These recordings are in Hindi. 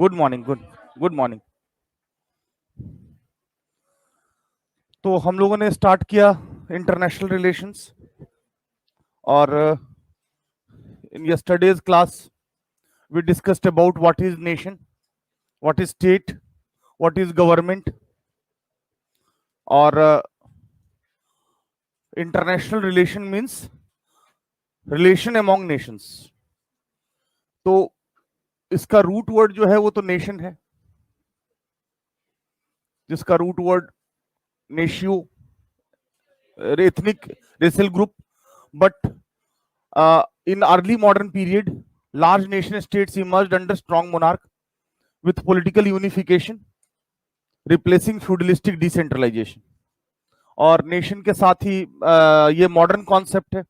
Good morning. Good morning. तो हम लोगों ने स्टार्ट किया इंटरनेशनल रिलेशंस और इन yesterday's class we discussed about what is nation, what is state, what is government और international relation means relation among nations. तो इसका रूट वर्ड जो है वो तो नेशन है, जिसका root word natio ethnic racial group. But in early modern period, large nation states emerged under strong monarch with political unification, replacing feudalistic decentralization. और नेशन के साथ ही ये मॉडर्न कॉन्सेप्ट है।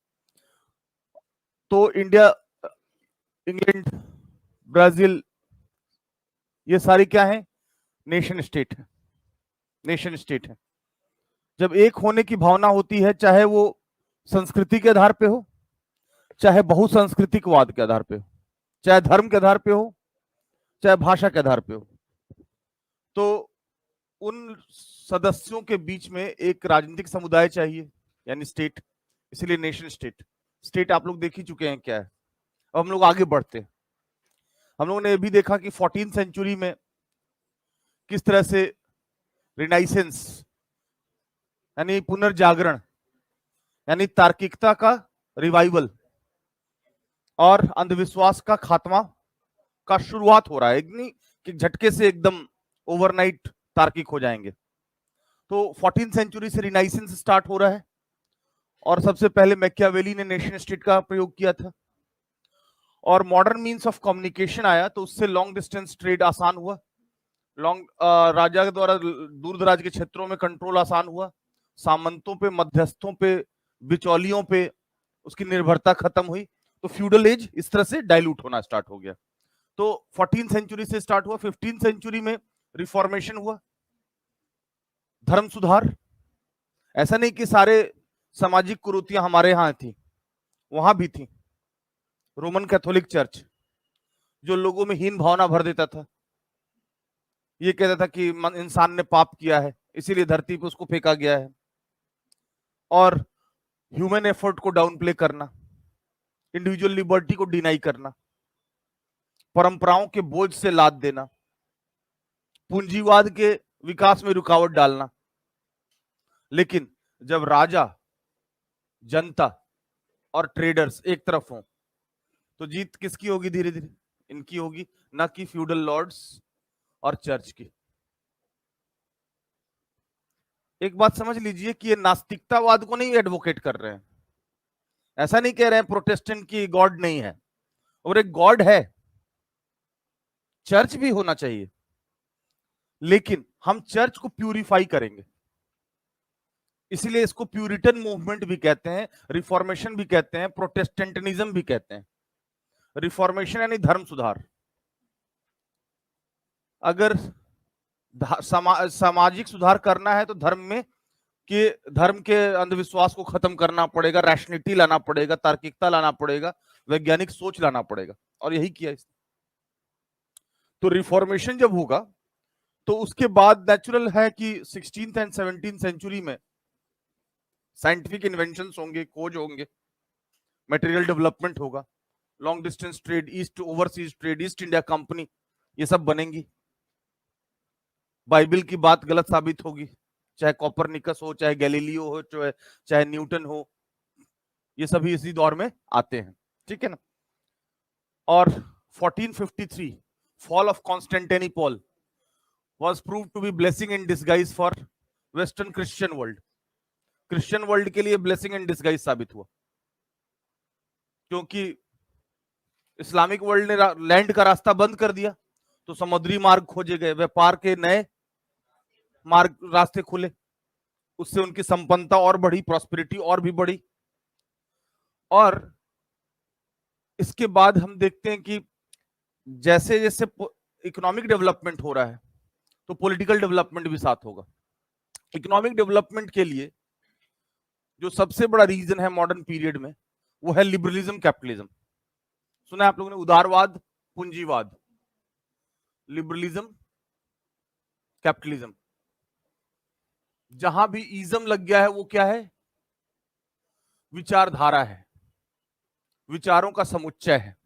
तो इंडिया, इंग्लैंड, ब्राजील, ये सारी क्या है? नेशन स्टेट है। नेशन स्टेट है। जब एक होने की भावना होती है, चाहे वो संस्कृति के आधार पे हो, चाहे बहुसंस्कृतिकवाद के आधार पे हो, चाहे धर्म के आधार पे हो, चाहे भाषा के आधार पे हो, तो उन सदस्यों के बीच में एक राजनीतिक समुदाय चाहिए, यानी स्टेट। इसलिए नेशन स्टेट। स्टेट आप लोग देख ही चुके हैं क्या है। अब हम लोग आगे बढ़ते हैं। हम लोगों ने भी देखा कि 14th सेंचुरी में किस तरह से रिनाइसेंस यानी पुनर्जागरण, यानी तार्किकता का रिवाइवल और अंधविश्वास का खात्मा का शुरुआत हो रहा है। नहीं कि झटके से एकदम ओवरनाइट तार्किक हो जाएंगे। तो 14th सेंचुरी से रिनाइसेंस स्टार्ट हो रहा है और सबसे पहले मैकियावेली ने नेशन स्टेट का प्रयोग किया था। और मॉडर्न मींस ऑफ कम्युनिकेशन आया तो उससे लॉन्ग डिस्टेंस ट्रेड आसान हुआ। राजा के द्वारा दूर दराज के क्षेत्रों में कंट्रोल आसान हुआ। सामंतों पे, मध्यस्थों पे, बिचौलियों पे उसकी निर्भरता खत्म हुई। तो फ्यूडल एज इस तरह से डाइल्यूट होना स्टार्ट हो गया। तो 14th सेंचुरी से स्टार्ट हुआ। 15th सेंचुरी में रिफॉर्मेशन हुआ, धर्म सुधार। ऐसा नहीं कि सारे सामाजिक कुरीतियां हमारे यहां थी, वहां भी थी। रोमन कैथोलिक चर्च जो लोगों में हीन भावना भर देता था, ये कहता था कि इंसान ने पाप किया है इसीलिए धरती पे उसको फेंका गया है, और ह्यूमन एफर्ट को डाउन प्ले करना, इंडिविजुअल लिबर्टी को डिनाई करना, परंपराओं के बोझ से लाद देना, पूंजीवाद के विकास में रुकावट डालना। लेकिन जब राजा, जनता और ट्रेडर्स एक तरफ हों तो जीत किसकी होगी? धीरे धीरे इनकी होगी, ना कि फ्यूडल लॉर्ड्स और चर्च की। एक बात समझ लीजिए कि ये नास्तिकतावाद को नहीं एडवोकेट कर रहे हैं। ऐसा नहीं कह रहे हैं प्रोटेस्टेंट की गॉड नहीं है, और एक गॉड है, चर्च भी होना चाहिए, लेकिन हम चर्च को प्यूरिफाई करेंगे। इसलिए इसको प्यूरिटन मूवमेंट भी कहते हैं, रिफॉर्मेशन भी कहते हैं, प्रोटेस्टेंटनिज्म भी कहते हैं। रिफॉर्मेशन यानी धर्म सुधार। अगर सामाजिक सुधार करना है तो धर्म के अंधविश्वास को खत्म करना पड़ेगा, रैशनैलिटी लाना पड़ेगा, तार्किकता लाना पड़ेगा, वैज्ञानिक सोच लाना पड़ेगा, और यही किया इसने। तो रिफॉर्मेशन जब होगा तो उसके बाद नेचुरल है कि 16th एंड 17th सेंचुरी में साइंटिफिक इन्वेंशंस होंगे, खोज होंगे, मटेरियल डेवलपमेंट होगा, long distance trade, east overseas trade, east India company, ये सब बनेंगी। बाइबल की बात गलत साबित होगी, चाहे कॉपरनिकस हो, चाहे गैलीलियो हो, चाहे न्यूटन हो, ये सभी इसी दौर में आते हैं। ठीक है ना। और 1453 fall of Constantinople was proved to be blessing in disguise for western Christian world. Christian world के लिए ब्लेसिंग इन डिस्गाइज साबित हुआ, क्योंकि इस्लामिक वर्ल्ड ने लैंड का रास्ता बंद कर दिया तो समुद्री मार्ग खोजे गए, व्यापार के नए मार्ग, रास्ते खुले, उससे उनकी संपन्नता और बढ़ी, प्रॉस्पेरिटी और भी बढ़ी। और इसके बाद हम देखते हैं कि जैसे जैसे इकोनॉमिक डेवलपमेंट हो रहा है तो पॉलिटिकल डेवलपमेंट भी साथ होगा। इकोनॉमिक डेवलपमेंट के लिए जो सबसे बड़ा रीजन है मॉडर्न पीरियड में, वो है लिबरलिज्म, कैपिटलिज्म। सुना है आप लोगों ने? उदारवाद, पूंजीवाद। Liberalism, capitalism. जहां भी इज्म लग गया है वो क्या है? विचारधारा है, विचारों का समुच्चय है।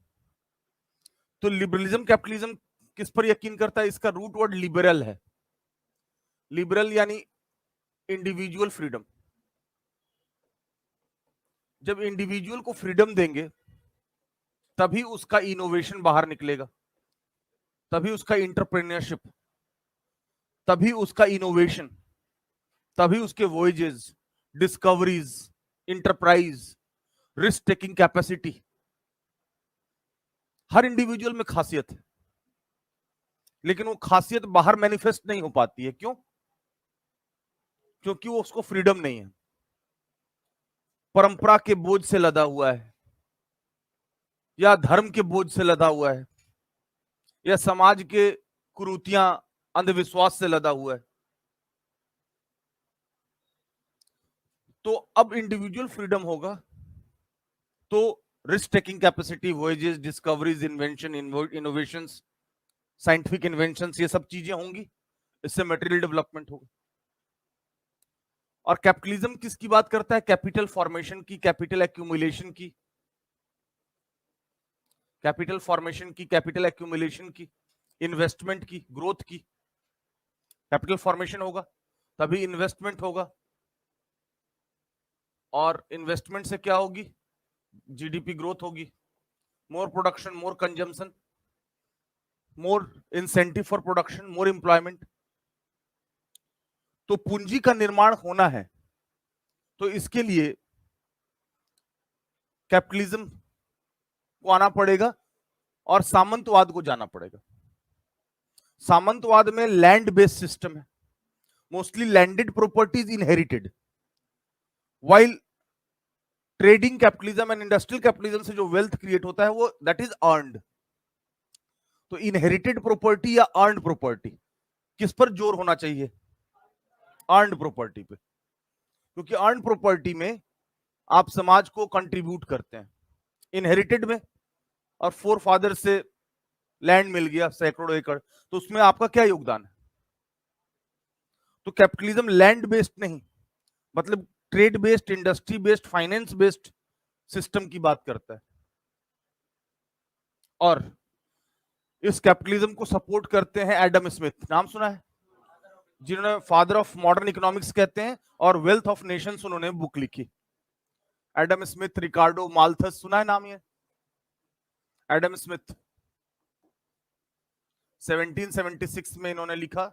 तो लिबरलिज्म कैपिटलिज्म किस पर यकीन करता है? इसका रूट वर्ड लिबरल है। लिबरल यानी इंडिविजुअल फ्रीडम। जब इंडिविजुअल को फ्रीडम देंगे तभी उसका इनोवेशन बाहर निकलेगा, तभी उसका इंटरप्रेन्योरशिप, तभी उसका इनोवेशन, तभी उसके voyages, discoveries, enterprise, risk taking capacity. हर इंडिविजुअल में खासियत है, लेकिन वो खासियत बाहर मैनिफेस्ट नहीं हो पाती है। क्यों? क्योंकि वो उसको फ्रीडम नहीं है, परंपरा के बोझ से लदा हुआ है, या धर्म के बोझ से लदा हुआ है, या समाज के कुरीतियां, अंधविश्वास से लदा हुआ है। तो अब इंडिविजुअल फ्रीडम होगा तो risk taking capacity, voyages, discoveries, invention, innovations, scientific inventions, ये सब चीजें होंगी। इससे मटेरियल डेवलपमेंट होगा। और कैपिटलिज्म किसकी बात करता है? कैपिटल फॉर्मेशन की, कैपिटल एक्यूमुलेशन की, कैपिटल फॉर्मेशन की, कैपिटल एक्यूमुलेशन की, इन्वेस्टमेंट की, ग्रोथ की। कैपिटल फॉर्मेशन होगा तभी इन्वेस्टमेंट होगा, और इन्वेस्टमेंट से क्या होगी? जीडीपी ग्रोथ होगी, more production, more consumption, more incentive for production, more employment. तो पूंजी का निर्माण होना है तो इसके लिए कैपिटलिज्म को आना पड़ेगा और सामंतवाद को जाना पड़ेगा। सामंतवाद में लैंड बेस्ड सिस्टम है, mostly landed properties inherited, while trading capitalism and industrial capitalism से जो वेल्थ क्रिएट होता है वो दैट इज अर्नड। तो इनहेरिटेड प्रॉपर्टी या अर्नड प्रॉपर्टी, किस पर जोर होना चाहिए? अर्नड प्रॉपर्टी पे, क्योंकि अर्नड प्रॉपर्टी में आप समाज को कंट्रीब्यूट करते हैं। इनहेरिटेड में और फोर फादर से लैंड मिल गया सैकड़ों एकड़, तो उसमें आपका क्या योगदान है? तो कैपिटलिज्म लैंड बेस्ड नहीं, मतलब trade based, industry based, finance based system की बात करता है। और इस कैपिटलिज्म को सपोर्ट करते हैं एडम स्मिथ, नाम सुना है? जिन्होंने फादर ऑफ मॉडर्न इकोनॉमिक्स कहते हैं, और वेल्थ ऑफ नेशंस उन्होंने बुक लिखी। एडम स्मिथ, रिकार्डो माल्थस, सुना है नाम ये? एडम स्मिथ 1776 में इन्होंने लिखा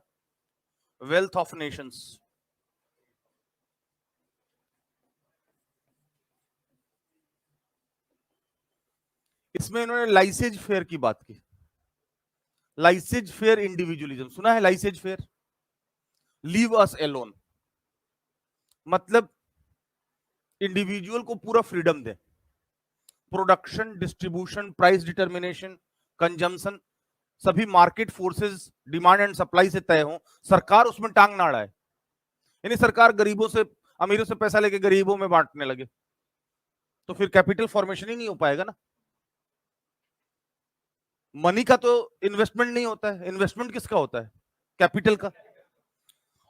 वेल्थ ऑफ नेशंस। इसमें इन्होंने लाइसेज फेयर की बात की। लाइसेज फेयर इंडिविजुअलिज्म सुना है? Laissez faire, leave us alone, मतलब इंडिविजुअल को पूरा फ्रीडम दे, production, distribution, price determination, consumption सभी market forces, demand and supply से तय हो, सरकार उसमें टांग ना अड़ाए। यानी सरकार गरीबों से, अमीरों से पैसा लेके गरीबों में बांटने लगे तो फिर कैपिटल फॉर्मेशन ही नहीं हो पाएगा ना। मनी का तो इन्वेस्टमेंट नहीं होता है, इन्वेस्टमेंट किसका होता है? कैपिटल का।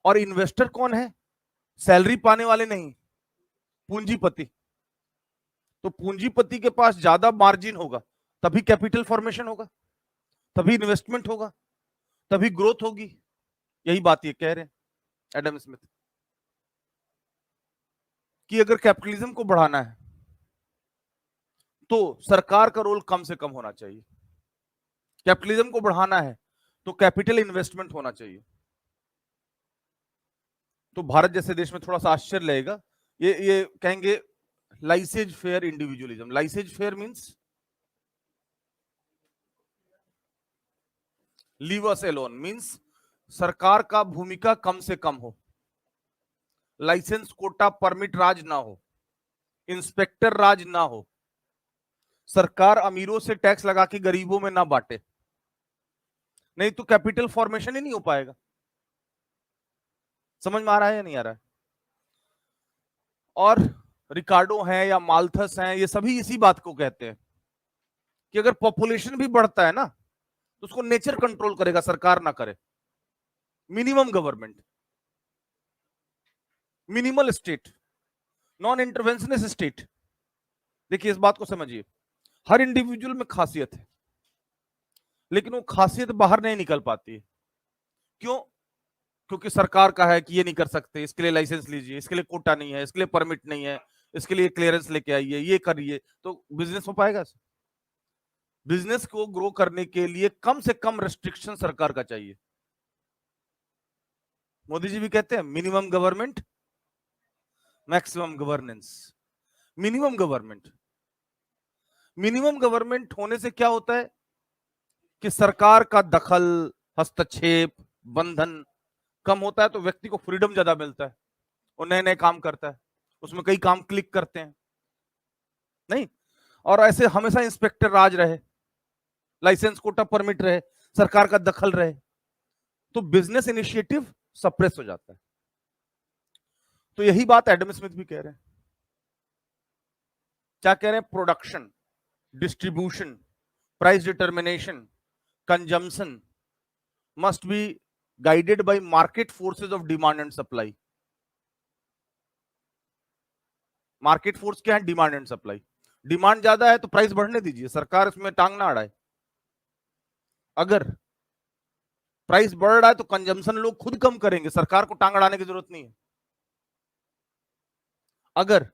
और इन्वेस्टर कौन है? सैलरी पाने वाले नहीं, पूंजीपति। तो पूंजीपति के पास ज्यादा मार्जिन होगा तभी कैपिटल फॉर्मेशन होगा, तभी इन्वेस्टमेंट होगा, तभी ग्रोथ होगी। यही बात ये कह रहे हैं एडम स्मिथ कि अगर कैपिटलिज्म को बढ़ाना है तो सरकार का रोल कम से कम होना चाहिए। कैपिटलिज्म को बढ़ाना है तो कैपिटल इन्वेस्टमेंट होना चाहिए। तो भारत जैसे देश में थोड़ा सा आश्चर्य लगेगा, ये कहेंगे laissez faire individualism. Laissez faire means leave us alone, means सरकार का भूमिका कम से कम हो, लाइसेंस, कोटा, परमिट राज ना हो, इंस्पेक्टर राज ना हो, सरकार अमीरों से टैक्स लगा के गरीबों में ना बांटे, नहीं तो कैपिटल फॉर्मेशन ही नहीं हो पाएगा। समझ में आ रहा है या नहीं आ रहा है? और रिकार्डो हैं या माल्थस हैं, ये सभी इसी बात को कहते हैं कि अगर पॉपुलेशन भी बढ़ता है ना तो उसको नेचर कंट्रोल करेगा, सरकार ना करे। Minimum government, minimal state, non interventionist state. देखिए इस बात को समझिए, हर इंडिविजुअल में खासियत है, लेकिन वो खासियत बाहर नहीं निकल पाती है। क्यों? क्योंकि सरकार का है कि ये नहीं कर सकते, इसके लिए लाइसेंस लीजिए, इसके लिए कोटा नहीं है, इसके लिए परमिट नहीं है, इसके लिए क्लियरेंस लेके आइए, ये करिए, तो बिजनेस हो पाएगा? बिजनेस को ग्रो करने के लिए कम से कम रेस्ट्रिक्शन सरकार का चाहिए। मोदी जी भी कहते हैं minimum government maximum governance. Minimum government, minimum government होने से क्या होता है कि सरकार का दखल, हस्तक्षेप, बंधन कम होता है, तो व्यक्ति को फ्रीडम ज्यादा मिलता है, वो नए नए काम करता है, उसमें कई काम क्लिक करते हैं नहीं। और ऐसे हमेशा इंस्पेक्टर राज रहे, लाइसेंस कोटा परमिट रहे, सरकार का दखल रहे, तो बिजनेस इनिशिएटिव सप्रेस हो जाता है। तो यही बात एडम स्मिथ भी कह रहे हैं। क्या कह रहे हैं? Production, distribution, price determination, consumption must be guided by market forces of demand and supply. Market force क्या है? Demand and supply. डिमांड ज्यादा है तो प्राइस बढ़ने दीजिए, सरकार इसमें टांग ना अड़ाए। अगर प्राइस बढ़ रहा है तो कंजम्पशन लोग खुद कम करेंगे, सरकार को टांग अड़ाने की जरूरत नहीं है। अगर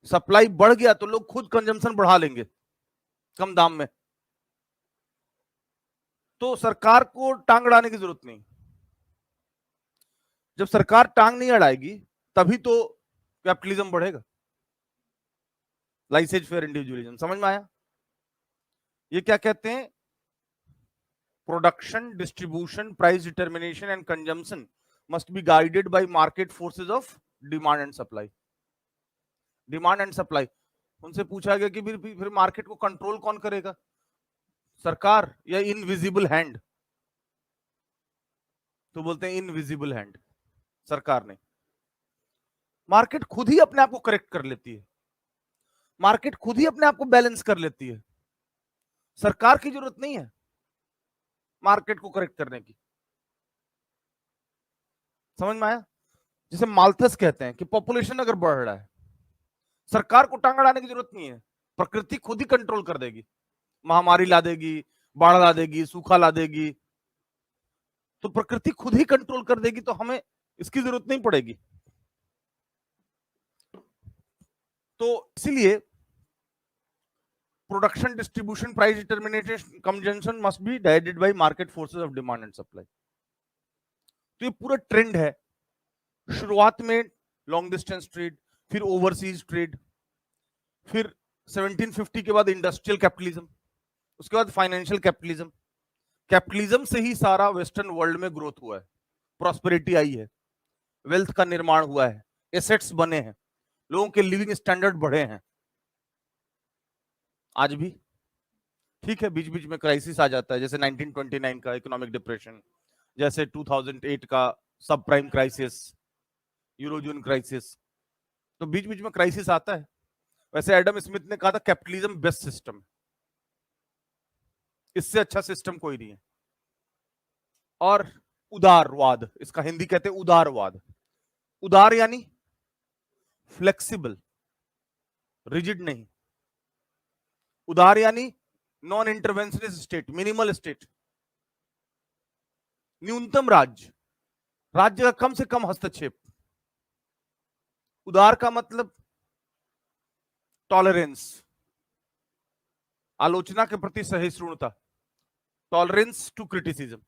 सप्लाई बढ़ गया तो लोग खुद कंजम्पशन बढ़ा लेंगे कम दाम में, तो सरकार को टांग अड़ाने की जरूरत नहीं। जब सरकार टांग नहीं अड़ाएगी तभी तो कैपिटलिज्म बढ़ेगा, लाइसेंस फेयर इंडिविजुअलिज्म। समझ में आया? ये क्या कहते हैं? Production, distribution, price determination and consumption must be guided by market forces of demand and supply. Demand and supply. उनसे पूछा गया कि फिर मार्केट को कंट्रोल कौन करेगा, सरकार या इनविजिबल हैंड? तो बोलते हैं इनविजिबल हैंड, सरकार नहीं। मार्केट खुद ही अपने आप को करेक्ट कर लेती है, मार्केट खुद ही अपने आप को बैलेंस कर लेती है, सरकार की जरूरत नहीं है मार्केट को करेक्ट करने की। समझ में आया? जिसे माल्थस कहते हैं कि पॉपुलेशन अगर बढ़ रहा है, सरकार को टांग अड़ाने की जरूरत नहीं है, प्रकृति खुद ही कंट्रोल कर देगी, महामारी ला देगी, बाढ़ ला देगी, सूखा ला देगी, तो प्रकृति खुद ही कंट्रोल कर देगी, तो हमें इसकी जरूरत नहीं पड़ेगी। तो इसीलिए production, distribution, price determination, consumption must be guided by market forces of demand and supply. तो ये पूरा ट्रेंड है। शुरुआत में लॉन्ग डिस्टेंस ट्रेड, फिर ओवरसीज ट्रेड, फिर 1750 के बाद इंडस्ट्रियल कैपिटलिज्म, उसके बाद फाइनेंशियल कैपिटलिज्म। कैपिटलिज्म से ही सारा वेस्टर्न वर्ल्ड में ग्रोथ हुआ है, प्रॉस्पेरिटी आई है, वेल्थ का निर्माण हुआ है, एसेट्स बने हैं, लोगों के लिविंग स्टैंडर्ड बढ़े हैं। आज भी ठीक है, बीच बीच में क्राइसिस आ जाता है, जैसे 1929 का इकोनॉमिक डिप्रेशन, जैसे 2008 का सब प्राइम क्राइसिस, यूरोजोन क्राइसिस, तो बीच बीच में क्राइसिस आता है। वैसे एडम स्मिथ ने कहा था कैपिटलिज्म बेस्ट सिस्टम, इससे अच्छा सिस्टम कोई नहीं है। और उदारवाद, इसका हिंदी कहते हैं उदारवाद। उदार यानी फ्लेक्सिबल, रिजिड नहीं। उदार यानी non interventionist state, minimal state, न्यूनतम राज्य, राज्य का कम से कम हस्तक्षेप। उदार का मतलब टॉलरेंस, आलोचना के प्रति सहिष्णुता, टॉलरेंस टू क्रिटिसिज्म।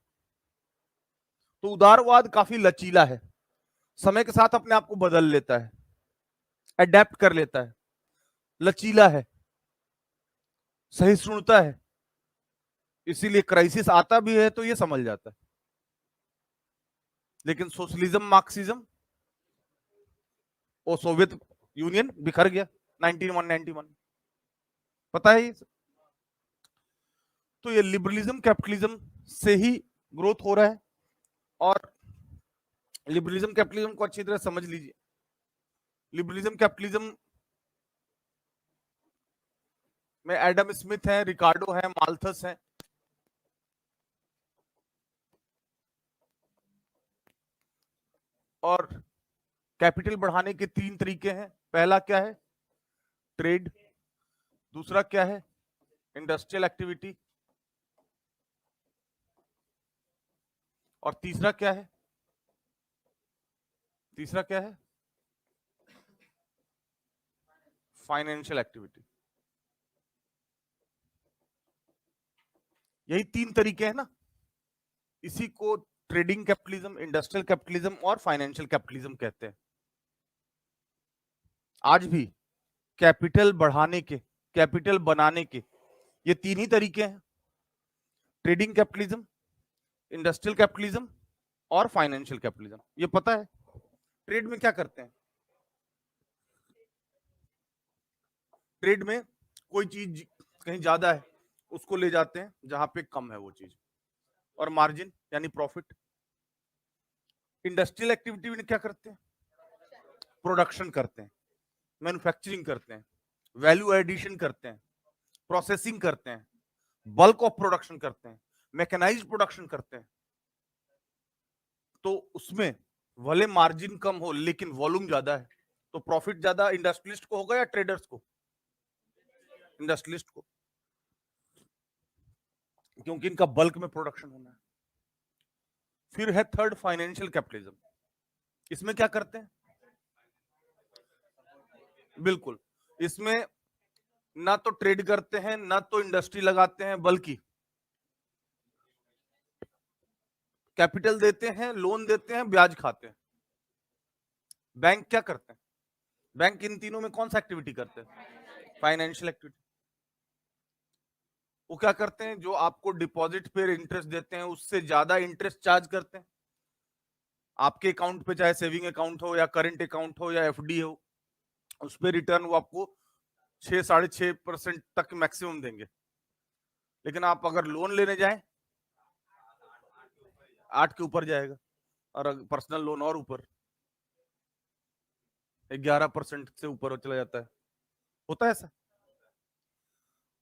तो उदारवाद काफी लचीला है, समय के साथ अपने आप को बदल लेता है, अडेप्ट कर लेता है, लचीला है, सहिष्णुता है, इसीलिए क्राइसिस आता भी है तो ये संभल जाता है। लेकिन सोशलिज्म, मार्क्सिज्म, वो सोवियत यूनियन बिखर गया 1991, पता है। तो ये लिबरलिज्म कैपिटलिज्म से ही ग्रोथ हो रहा है, और लिबरलिज्म कैपिटलिज्म को अच्छी तरह समझ लीजिए। लिबरलिज्म कैपिटलिज्म में एडम स्मिथ है, रिकार्डो है, माल्थस है, और कैपिटल बढ़ाने के 3 तरीके हैं। पहला क्या है? ट्रेड। दूसरा क्या है? Industrial activity. और तीसरा क्या है? तीसरा क्या है? Financial activity. यही 3 तरीके हैं ना, इसी को ट्रेडिंग कैपिटलिज्म, इंडस्ट्रियल कैपिटलिज्म और फाइनेंशियल कैपिटलिज्म कहते हैं। आज भी कैपिटल बढ़ाने के, कैपिटल बनाने के ये 3 ही तरीके हैं, ट्रेडिंग कैपिटलिज्म, इंडस्ट्रियल कैपिटलिज्म और फाइनेंशियल कैपिटलिज्म। ये पता है ट्रेड में क्या करते हैं? ट्रेड में कोई चीज कहीं ज्यादा है उसको ले जाते हैं जहां पे कम है वो चीज, और मार्जिन यानी प्रॉफिट। इंडस्ट्रियल एक्टिविटी में क्या करते हैं? प्रोडक्शन करते हैं, मैन्युफैक्चरिंग करते हैं, वैल्यू एडिशन करते हैं, प्रोसेसिंग करते हैं, बल्क ऑफ प्रोडक्शन करते हैं, मैकेनाइज्ड प्रोडक्शन करते हैं। तो उसमें भले मार्जिन कम हो लेकिन वॉल्यूम ज्यादा है, तो प्रॉफिट ज्यादा इंडस्ट्रियलिस्ट को होगा या ट्रेडर्स को? इंडस्ट्रियलिस्ट को, क्योंकि इनका बल्क में प्रोडक्शन होना है। फिर है थर्ड, फाइनेंशियल कैपिटलिज्म। इसमें क्या करते हैं? बिल्कुल, इसमें ना तो ट्रेड करते हैं ना तो इंडस्ट्री लगाते हैं, बल्कि कैपिटल देते हैं, लोन देते हैं, ब्याज खाते हैं। बैंक क्या करते हैं? बैंक इन तीनों में कौन सा एक्टिविटी करते हैं? Financial activity. वो क्या करते हैं? जो आपको डिपॉजिट पे इंटरेस्ट देते हैं उससे ज्यादा इंटरेस्ट चार्ज करते हैं आपके अकाउंट पे, चाहे सेविंग अकाउंट हो या करेंट अकाउंट हो या एफडी हो, उस पर रिटर्न वो आपको 6-6.5% तक मैक्सिमम देंगे। लेकिन आप अगर लोन लेने जाएं 8 के ऊपर जाएगा, और पर्सनल लोन और ऊपर 11% से ऊपर चला जाता है। होता है ऐसा।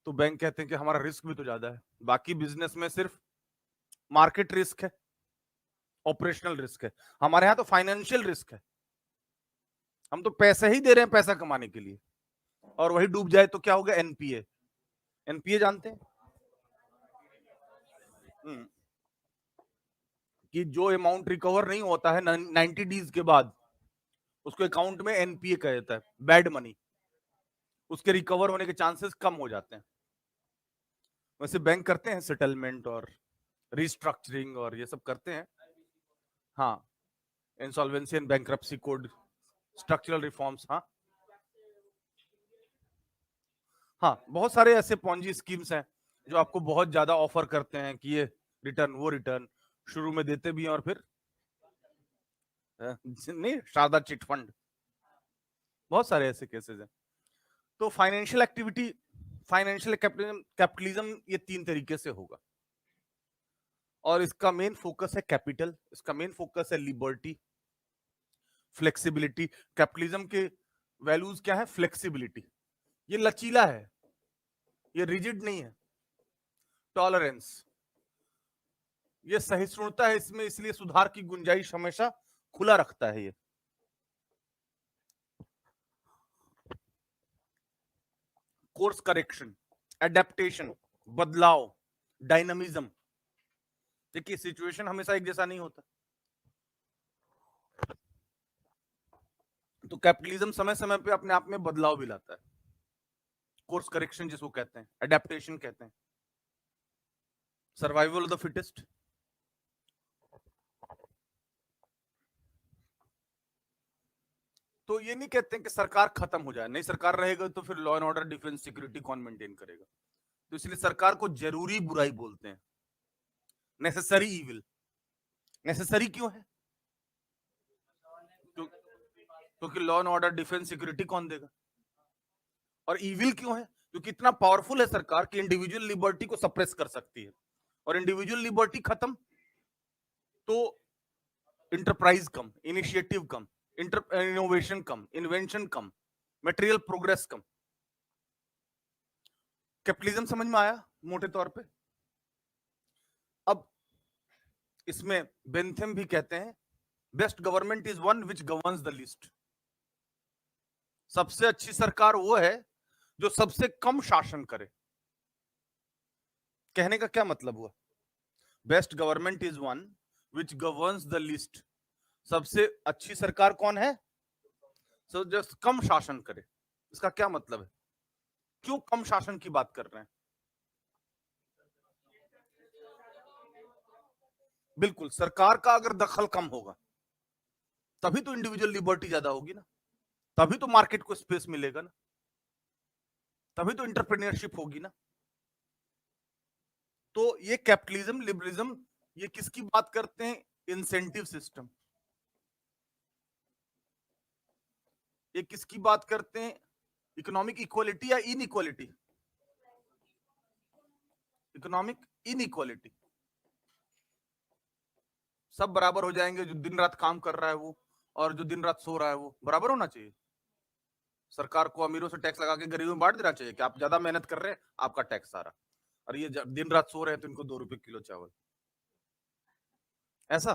तो बैंक कहते हैं कि हमारा रिस्क भी तो ज्यादा है, बाकी बिजनेस में सिर्फ मार्केट रिस्क है, ऑपरेशनल रिस्क है, हमारे यहाँ तो फाइनेंशियल रिस्क है। हम तो पैसे ही दे रहे हैं पैसा कमाने के लिए, और वही डूब जाए तो क्या होगा? एनपीए। एनपीए जानते हैं? कि जो अमाउंट रिकवर नहीं होता है 90 डेज के बाद, उसको अकाउंट में एनपीए कहा जाता है, बैड मनी। उसके रिकवर होने के चांसेस कम हो जाते हैं। वैसे बैंक करते हैं सेटलमेंट और रिस्ट्रक्चरिंग और ये सब करते हैं। हाँ, insolvency and bankruptcy code, structural reforms. हाँ हाँ, बहुत सारे ऐसे पॉन्जी स्कीम्स हैं जो आपको बहुत ज्यादा ऑफर करते हैं कि ये रिटर्न वो रिटर्न, शुरू में देते भी हैं और फिर नहीं, शारदा चिट फंड, बहुत सारे ऐसे केसेस हैं। तो फाइनेंशियल एक्टिविटी, फाइनेंशियल कैपिटलिज्म ये 3 तरीके से होगा, और इसका मेन फोकस है कैपिटल, इसका मेन फोकस है लिबर्टी, फ्लेक्सिबिलिटी। कैपिटलिज्म के वैल्यूज क्या है? फ्लेक्सिबिलिटी, ये लचीला है, ये रिजिड नहीं है। टॉलरेंस, ये सहिष्णुता है इसमें, इसलिए सुधार की गुंजाइश हमेशा खुला रखता है ये। कोर्स करेक्शन, एडेप्टेशन, बदलाव, डायनामिज्म। देखिए सिचुएशन हमेशा एक जैसा नहीं होता, तो कैपिटलिज्म समय समय पे अपने आप में बदलाव भी लाता है। कोर्स करेक्शन जिसको कहते हैं, एडेप्टेशन कहते हैं, सर्वाइवल ऑफ द फिटेस्ट। तो ये नहीं कहते हैं कि सरकार खत्म हो जाए, नहीं, सरकार रहेगा तो फिर law and order, defence, security कौन मेंटेन करेगा? तो इसलिए सरकार को जरूरी बुराई बोलते हैं, नेसेसरी इविल। नेसेसरी क्यों है? क्योंकि law and order, defence, security कौन देगा? और इविल क्यों है? क्योंकि इतना पावरफुल है सरकार कि इंडिविजुअल लिबर्टी को सप्रेस कर सकती है, और इंडिविजुअल लिबर्टी खत्म तो इंटरप्राइज कम, इनिशिएटिव कम, इनोवेशन कम, इन्वेंशन कम, मटेरियल प्रोग्रेस कम। कैपिटलिज्म समझ में आया मोटे तौर पे? अब इसमें बेंथम भी कहते हैं, best government is one which governs the list. सबसे अच्छी सरकार वो है जो सबसे कम शासन करे। कहने का क्या मतलब हुआ? Best government is one which governs the list. सबसे अच्छी सरकार कौन है? सो जो कम शासन करे। इसका क्या मतलब है? क्यों कम शासन की बात कर रहे हैं? बिल्कुल, सरकार का अगर दखल कम होगा तभी तो इंडिविजुअल लिबर्टी ज्यादा होगी ना, तभी तो मार्केट को स्पेस मिलेगा ना, तभी तो इंटरप्रेन्योरशिप होगी ना। तो ये कैपिटलिज्म लिबरलिज्म ये किसकी बात करते हैं? Incentive system. ये किसकी बात करते हैं? इकोनॉमिक इक्वालिटी या इनइक्वालिटी? Economic inequality. सब बराबर हो जाएंगे, जो दिन रात काम कर रहा है वो और जो दिन रात सो रहा है वो बराबर होना चाहिए। सरकार को अमीरों से टैक्स लगा के गरीबों में बांट देना चाहिए कि आप ज्यादा मेहनत कर रहे हैं, आपका टैक्स सारा, और ये दिन रात सो रहे हैं तो इनको 2 रुपए किलो चावल। ऐसा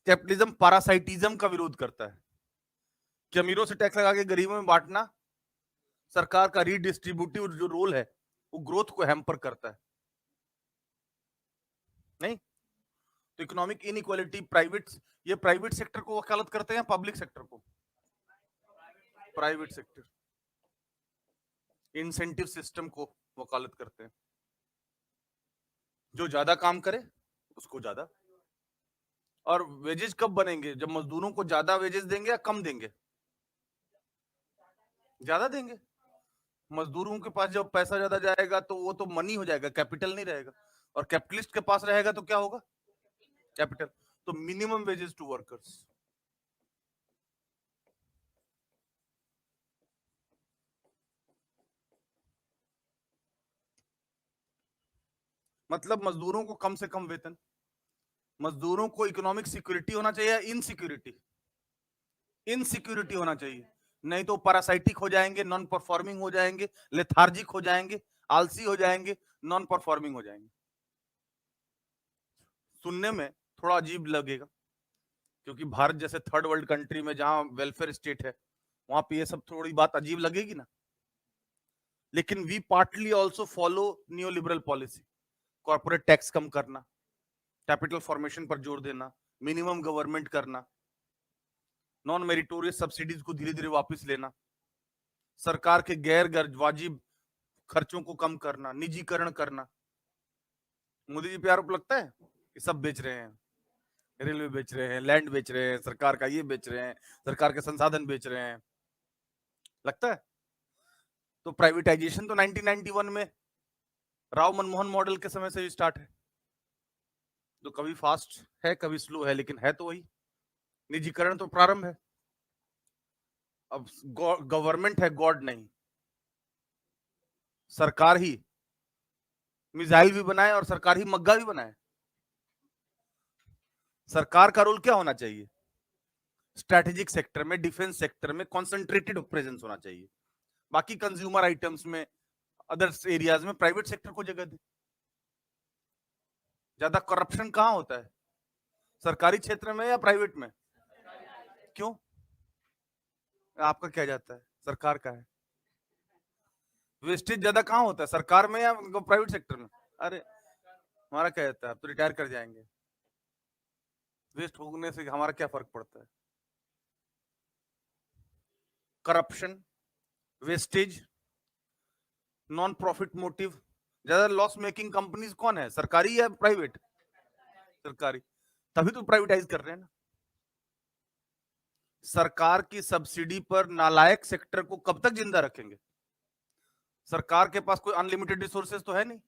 कैपिटलिज्म पैरासाइटिज्म का विरोध करता है कि अमीरों से टैक्स लगा के गरीबों में बांटना सरकार का रीडिस्ट्रीब्यूटिव जो रोल है वो ग्रोथ को हैम्पर करता है। नहीं तो इकोनॉमिक इनइक्वालिटी ये प्राइवेट सेक्टर को वकालत करते हैं या पब्लिक सेक्टर को? प्राइवेट सेक्टर इंसेंटिव सिस्टम को वकालत करते हैं। जो ज्यादा काम करे उसको ज्यादा। और वेजेस कब बनेंगे? जब मजदूरों को ज्यादा वेजेस देंगे या कम देंगे? ज्यादा देंगे। मजदूरों के पास जब पैसा ज्यादा जाएगा तो वो तो मनी हो जाएगा, कैपिटल नहीं रहेगा। और कैपिटलिस्ट के पास रहेगा तो क्या होगा? कैपिटल। तो मिनिमम वेजेस टू वर्कर्स। मतलब मजदूरों को कम से कम वेतन। मजदूरों को इकोनॉमिक सिक्योरिटी होना चाहिए या इनसिक्योरिटी? इनसिक्योरिटी होना चाहिए, नहीं तो पैरासाइटिक हो जाएंगे, नॉन परफॉर्मिंग हो जाएंगे, लेथार्जिक हो जाएंगे, आलसी हो जाएंगे, नॉन परफॉर्मिंग हो जाएंगे। सुनने में थोड़ा अजीब लगेगा क्योंकि भारत जैसे थर्ड वर्ल्ड कंट्री में जहां वेलफेयर स्टेट है वहां पे ये सब थोड़ी बात अजीब लगेगी ना। लेकिन we partly also follow new liberal policy. Corporate tax कम करना, कैपिटल फॉर्मेशन पर जोर देना, मिनिमम गवर्नमेंट करना, नॉन मेरिटोरियस सब्सिडीज को धीरे धीरे वापस लेना, सरकार के गैर वाजिब खर्चों को कम करना, निजीकरण करना। मोदी जी पे आरोप लगता है कि सब बेच रहे हैं, रेलवे बेच रहे हैं, लैंड बेच रहे हैं, सरकार का ये बेच रहे हैं, सरकार के संसाधन बेच रहे हैं, लगता है। तो प्राइवेटाइजेशन तो 1991 में राव मनमोहन मॉडल के समय से स्टार्ट है, जो कभी फास्ट है कभी स्लो है, लेकिन है तो वही। निजीकरण तो प्रारंभ है। अब गवर्नमेंट है, गॉड नहीं। सरकार ही मिसाइल भी बनाए और सरकार ही मग्गा भी बनाए। सरकार का रोल क्या होना चाहिए? स्ट्रेटेजिक सेक्टर में, डिफेंस सेक्टर में कॉन्सेंट्रेटेड प्रेजेंस होना चाहिए। बाकी कंज्यूमर आइटम्स में, अदर्स एरियाज में प्राइवेट सेक्टर को जगह दे। ज्यादा करप्शन कहां होता है? सरकारी क्षेत्र में या प्राइवेट में? क्यों? आपका क्या जाता है? सरकार का है। वेस्टेज ज्यादा कहां होता है, सरकार में या प्राइवेट सेक्टर में? अरे हमारा क्या जाता है, आप तो रिटायर कर जाएंगे। वेस्ट होने से हमारा क्या फर्क पड़ता है? Corruption, wastage, non profit motive. ज्यादा लॉस मेकिंग कंपनीज कौन है, सरकारी या प्राइवेट? सरकारी। तभी तो प्राइवेटाइज कर रहे हैं ना। सरकार की सब्सिडी पर नालायक सेक्टर को कब तक जिंदा रखेंगे? सरकार के पास कोई अनलिमिटेड रिसोर्सेज तो है नहीं।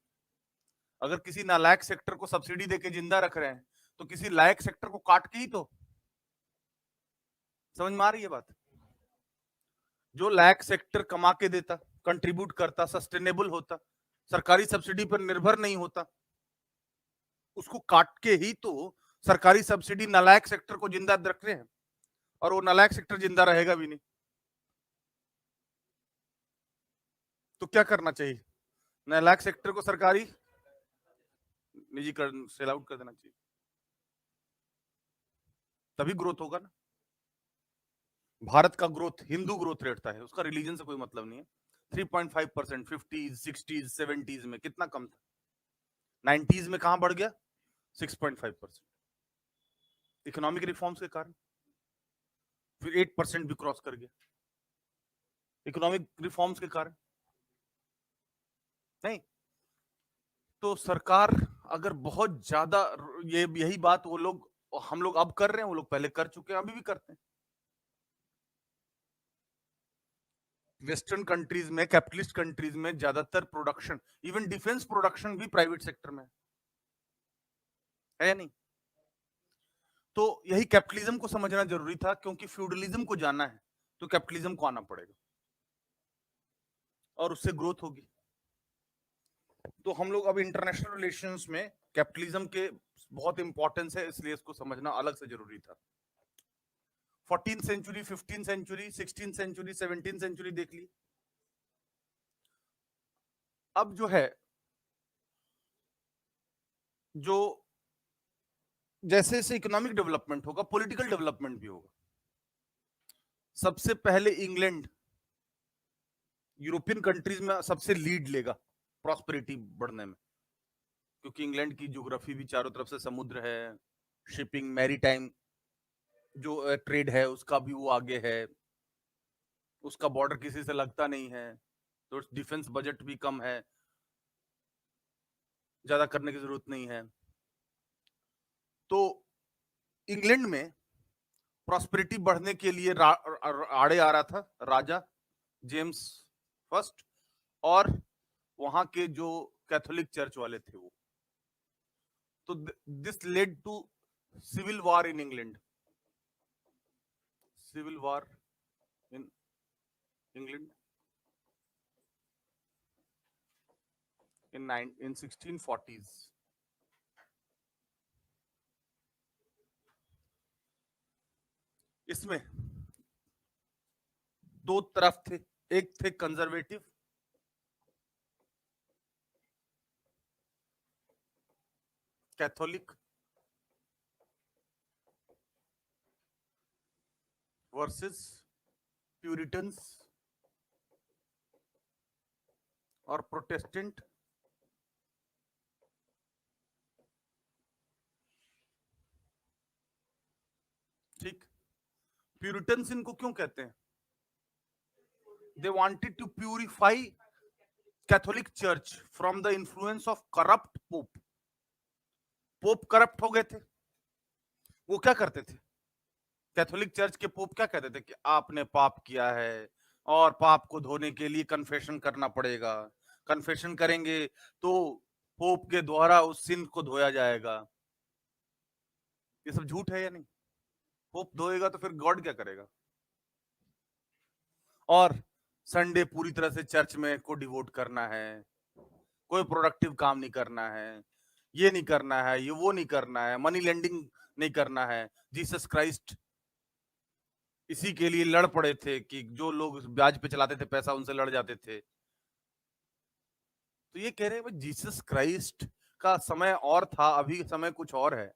अगर किसी नालायक सेक्टर को सब्सिडी देके जिंदा रख रहे हैं तो किसी लायक सेक्टर को काट के ही तो। समझ में आ रही है बात? जो लायक सेक्टर कमा के देता, कंट्रीब्यूट करता, सस्टेनेबल होता, सरकारी सब्सिडी पर निर्भर नहीं होता, उसको काट के ही तो सरकारी सब्सिडी नालायक सेक्टर को जिंदा रख रहे हैं। और वो नालायक सेक्टर जिंदा रहेगा भी नहीं। तो क्या करना चाहिए? नालायक सेक्टर को सरकारी निजीकरण, सेल आउट कर देना चाहिए। तभी ग्रोथ होगा ना। भारत का ग्रोथ हिंदू ग्रोथ रेट था, है उसका रिलीजन से कोई मतलब नहीं है। 3.5%, 50s 60s 70s में कितना कम था, 90s में कहां बढ़ गया 6.5%। इकोनॉमिक रिफॉर्म्स के कारण फिर 8% भी क्रॉस कर गया, इकोनॉमिक रिफॉर्म्स के कारण। नहीं तो सरकार अगर बहुत ज्यादा, ये यही बात वो लोग, हम लोग अब कर रहे हैं, वो लोग पहले कर चुके हैं, अभी भी करते हैं। वेस्टर्न कंट्रीज में, कैपिटलिस्ट कंट्रीज में ज्यादातर प्रोडक्शन, इवन डिफेंस प्रोडक्शन भी प्राइवेट सेक्टर में है या नहीं। तो यही कैपिटलिज्म को समझना जरूरी था, क्योंकि फ्यूडलिज्म को जाना है तो कैपिटलिज्म को आना पड़ेगा और उससे ग्रोथ होगी। तो हम लोग अब इंटरनेशनल रिलेशंस में कैपिटलिज्म के बहुत इंपॉर्टेंस है, इसलिए इसको समझना अलग से जरूरी था। 14th century, 15th century, 16th century, 17th century देख ली। अब जो है, जो जैसे जैसे इकोनॉमिक डेवलपमेंट होगा, पॉलिटिकल डेवलपमेंट भी होगा। सबसे पहले इंग्लैंड यूरोपियन कंट्रीज में सबसे लीड लेगा प्रॉस्पेरिटी बढ़ने में, क्योंकि इंग्लैंड की ज्योग्राफी भी चारों तरफ से समुद्र है, शिपिंग, मैरीटाइम जो ट्रेड है उसका भी वो आगे है, उसका बॉर्डर किसी से लगता नहीं है, तो डिफेंस बजट भी कम है, ज्यादा करने की जरूरत नहीं है। तो इंग्लैंड में प्रॉस्पेरिटी बढ़ने के लिए आड़े आ रहा था राजा जेम्स फर्स्ट और वहां के जो कैथोलिक चर्च वाले थे वो। तो this led to civil war in England, civil war in England in 1640s। इसमें दो तरफ थे, एक थे कंजर्वेटिव कैथोलिक वर्सेस प्यूरिटन्स और प्रोटेस्टेंट। ठीक, प्यूरिटन्स इनको क्यों कहते हैं? They wanted to purify Catholic church from the influence of corrupt pope. Pope corrupt हो गए थे। वो क्या करते थे, कैथोलिक चर्च के पोप क्या कहते थे कि आपने पाप किया है और पाप को धोने के लिए कन्फेशन करना पड़ेगा, कन्फेशन करेंगे तो पोप के द्वारा उस सिन को धोया जाएगा। ये सब झूठ है या नहीं? पोप धोएगा तो फिर गॉड क्या करेगा? और संडे पूरी तरह से चर्च में को डिवोट करना है, कोई प्रोडक्टिव काम नहीं करना है, ये नहीं करना है, ये वो नहीं करना है, मनी लेंडिंग नहीं करना है। जीसस क्राइस्ट इसी के लिए लड़ पड़े थे कि जो लोग ब्याज पे चलाते थे पैसा, उनसे लड़ जाते थे। तो ये कह रहे हैं जीसस क्राइस्ट का समय और था, अभी समय कुछ और है।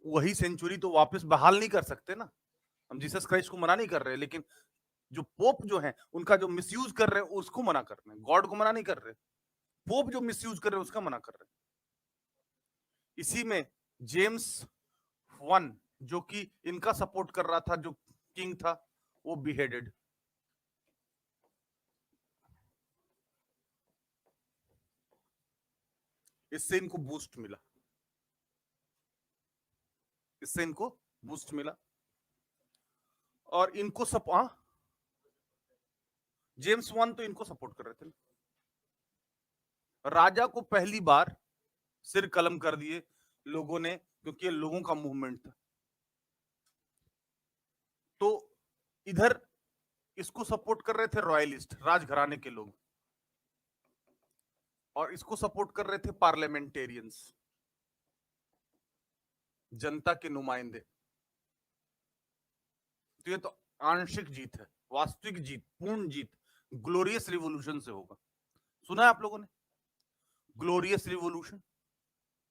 वही सेंचुरी तो वापस बहाल नहीं कर सकते ना। हम जीसस क्राइस्ट को मना नहीं कर रहे, लेकिन जो पोप जो है उनका जो मिसयूज कर रहे हैं उसको मना कर रहे हैं। गॉड को मना नहीं कर रहे, पोप जो मिसयूज कर रहे हैं उसका मना कर रहे हैं। इसी में जेम्स वन जो कि इनका सपोर्ट कर रहा था, जो किंग था, वो बिहेडेड। इससे इनको बूस्ट मिला, इससे इनको बूस्ट मिला और इनको जेम्स वन तो इनको सपोर्ट कर रहे थे। राजा को पहली बार सिर कलम कर दिए लोगों ने, क्योंकि ये लोगों का मूवमेंट था। तो इधर इसको सपोर्ट कर रहे थे रॉयलिस्ट, राजघराने के लोग, और इसको सपोर्ट कर रहे थे पार्लियामेंटेरियंस, जनता के नुमाइंदे। तो ये तो आंशिक जीत है, वास्तविक जीत, पूर्ण जीत ग्लोरियस रिवॉल्यूशन से होगा। सुना है आप लोगों ने ग्लोरियस रिवॉल्यूशन?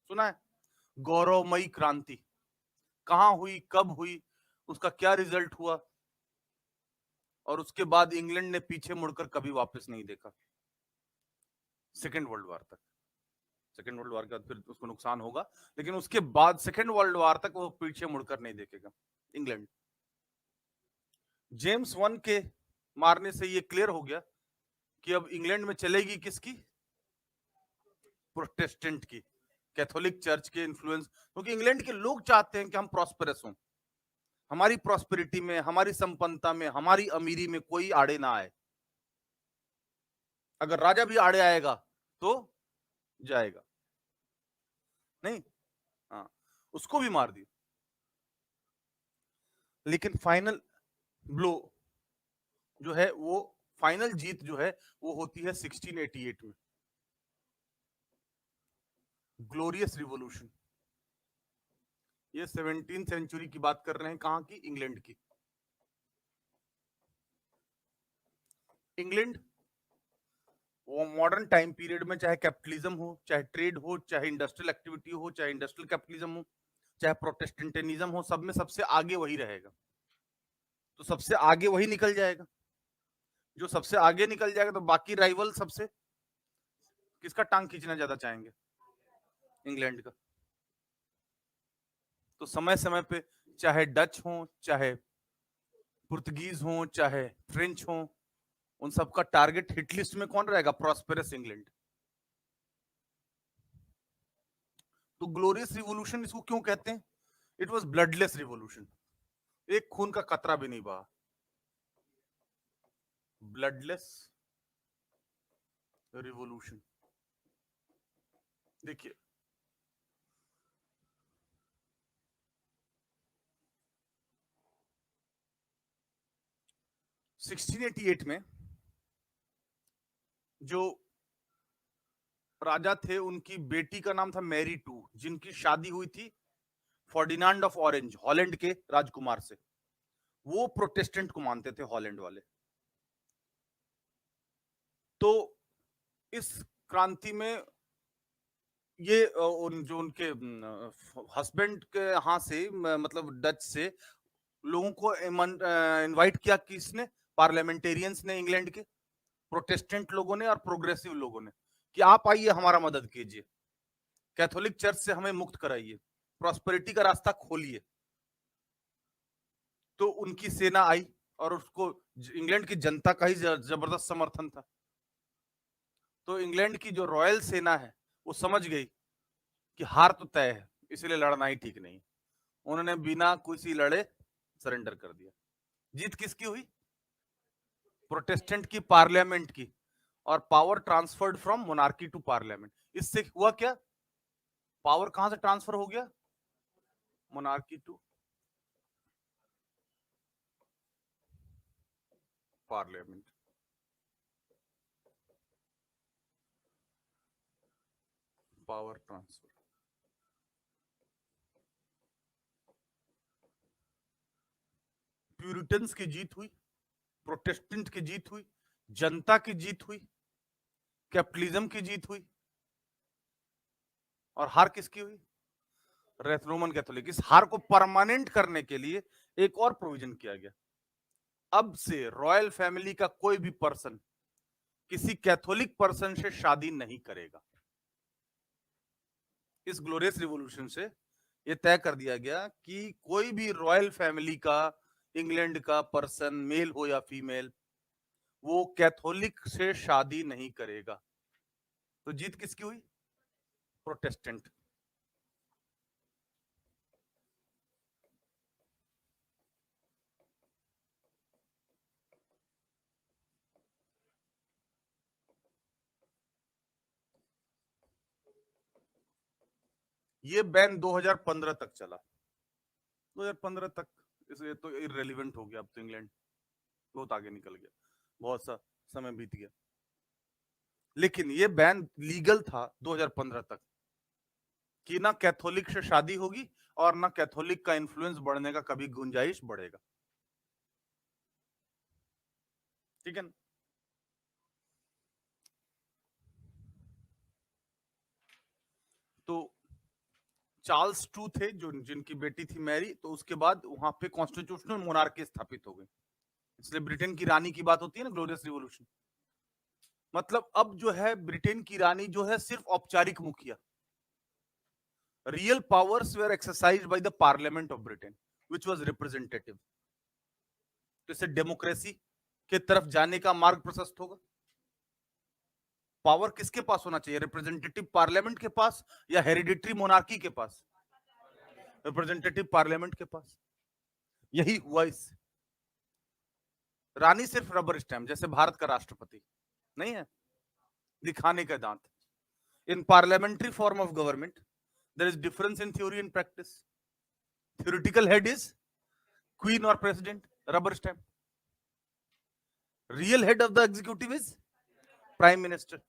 सुना है? गौरवमयी क्रांति। कहां हुई, कब हुई, उसका क्या रिजल्ट हुआ, और उसके बाद इंग्लैंड ने पीछे मुड़कर कभी वापस नहीं देखा सेकेंड वर्ल्ड वॉर तक। सेकेंड वर्ल्ड वॉर के बाद फिर उसको नुकसान होगा, लेकिन उसके बाद सेकेंड वर्ल्ड वॉर तक वो पीछे मुड़कर नहीं देखेगा इंग्लैंड। जेम्स वन के मारने से ये क्लियर हो गया कि अब इंग्लैंड में चलेगी किसकी, प्रोटेस्टेंट की, कैथोलिक चर्च के इन्फ्लुएंस, क्योंकि इंग्लैंड के लोग चाहते हैं कि हम प्रॉस्पेरस हों, हमारी प्रॉस्पेरिटी में, हमारी संपन्नता में, हमारी अमीरी में कोई आड़े ना आए। अगर राजा भी आड़े आएगा तो जाएगा नहीं, हाँ, उसको भी मार दिया। लेकिन फाइनल ब्लो जो है, वो फाइनल जीत जो है वो होती है 1688 में, ग्लोरियस रिवॉल्यूशन। ये 17th सेंचुरी की बात कर रहे हैं, कहां की, इंग्लैंड की। इंग्लैंड वो मॉडर्न टाइम पीरियड में, चाहे कैपिटलिज्म हो, चाहे ट्रेड हो, चाहे इंडस्ट्रियल एक्टिविटी हो, चाहे इंडस्ट्रियल कैपिटलिज्म हो, चाहे प्रोटेस्टेंटिज्म हो, सब में सबसे आगे वही रहेगा। तो सबसे आगे वही निकल जाएगा, जो सबसे आगे निकल जाएगा, तो बाकी राइवल सबसे किसका टांग खींचना ज्यादा चाहेंगे, इंग्लैंड का। तो समय समय पे चाहे डच हो, चाहे पुर्तगीज हो, चाहे फ्रेंच हो, उन सबका टारगेट हिट लिस्ट में कौन रहेगा, प्रॉस्पेरस इंग्लैंड। तो ग्लोरियस रिवॉल्यूशन इसको क्यों कहते हैं, इट वॉज ब्लडलेस रिवॉल्यूशन, एक खून का कतरा भी नहीं बहा, ब्लडलेस रिवॉल्यूशन। देखिए 1688 में जो राजा थे, उनकी बेटी का नाम था मैरी टू, जिनकी शादी हुई थी फर्डिनांड ऑफ ऑरेंज, हॉलैंड के राजकुमार से। वो प्रोटेस्टेंट को मानते थे, हॉलैंड वाले। तो इस क्रांति में ये जो उनके हस्बैंड के यहाँ से, मतलब डच से लोगों को इनवाइट किया, किसने, पार्लियामेंटेरियंस ने, इंग्लैंड के प्रोटेस्टेंट लोगों ने और प्रोग्रेसिव लोगों ने, कि आप आइए, हमारा मदद कीजिए, कैथोलिक चर्च से हमें मुक्त कराइए, प्रॉस्पेरिटी का रास्ता खोलिए। तो उनकी सेना आई, और उसको इंग्लैंड की जनता का ही जबरदस्त समर्थन था। तो इंग्लैंड की जो रॉयल सेना है वो समझ गई कि हार तो तय है, इसलिए लड़ना ही ठीक नहीं। उन्होंने बिना किसी लड़े सरेंडर कर दिया। जीत किसकी हुई, प्रोटेस्टेंट की, पार्लियामेंट की, और power transferred from monarchy to parliament. इससे हुआ क्या, पावर कहां से ट्रांसफर हो गया, monarchy to parliament. Power transfer, Puritans की जीत हुई, प्रोटेस्टेंट की जीत हुई, जनता की जीत हुई, कैपिटलिज्म की जीत हुई, और हार किसकी हुई, रोमन कैथोलिक। इस हार को परमानेंट करने के लिए एक और प्रोविजन किया गया, अब से रॉयल फैमिली का कोई भी पर्सन किसी कैथोलिक पर्सन से शादी नहीं करेगा। इस ग्लोरियस रिवॉल्यूशन से यह तय कर दिया गया कि कोई भी रॉयल फैमिली का, इंग्लैंड का पर्सन, मेल हो या फीमेल, वो कैथोलिक से शादी नहीं करेगा। तो जीत किसकी हुई, प्रोटेस्टेंट। ये बैन 2015 तक चला, 2015 तक, इसलिए तो इररेलेवेंट हो गया, अब तो इंग्लैंड बहुत आगे निकल गया, बहुत सा समय बीत गया। लेकिन ये बैन लीगल था 2015 तक, कि ना कैथोलिक से शादी होगी और ना कैथोलिक का इन्फ्लुएंस बढ़ने का कभी गुंजाइश बढ़ेगा। ठीक है ना? तो चार्ल्स टू थे जो जिनकी बेटी थी मैरी, तो उसके बाद वहां पे कॉन्स्टिट्यूशनल मोनार्की स्थापित हो गई। इसलिए ब्रिटेन की रानी की बात होती है ना, ग्लोरियस रिवॉल्यूशन। मतलब अब जो है ब्रिटेन की रानी जो है सिर्फ औपचारिक मुखिया, real powers were exercised by the parliament of Britain which was representative. तो इससे डेमोक्रेसी के तरफ जाने का मार्ग प्रशस्त होगा। पावर किसके पास होना चाहिए, रिप्रेजेंटेटिव पार्लियामेंट के पास या हेरिडिटरी मोनार्की के पास? रिप्रेजेंटेटिव पार्लियामेंट के पास। यही हुआ इससे। रानी सिर्फ रबर स्टैम्प, जैसे भारत का राष्ट्रपति नहीं है, दिखाने का दांत। In parliamentary form of government there is difference in theory and practice. Theoretical head is queen और president, rubber stamp. Real head of the executive is prime minister.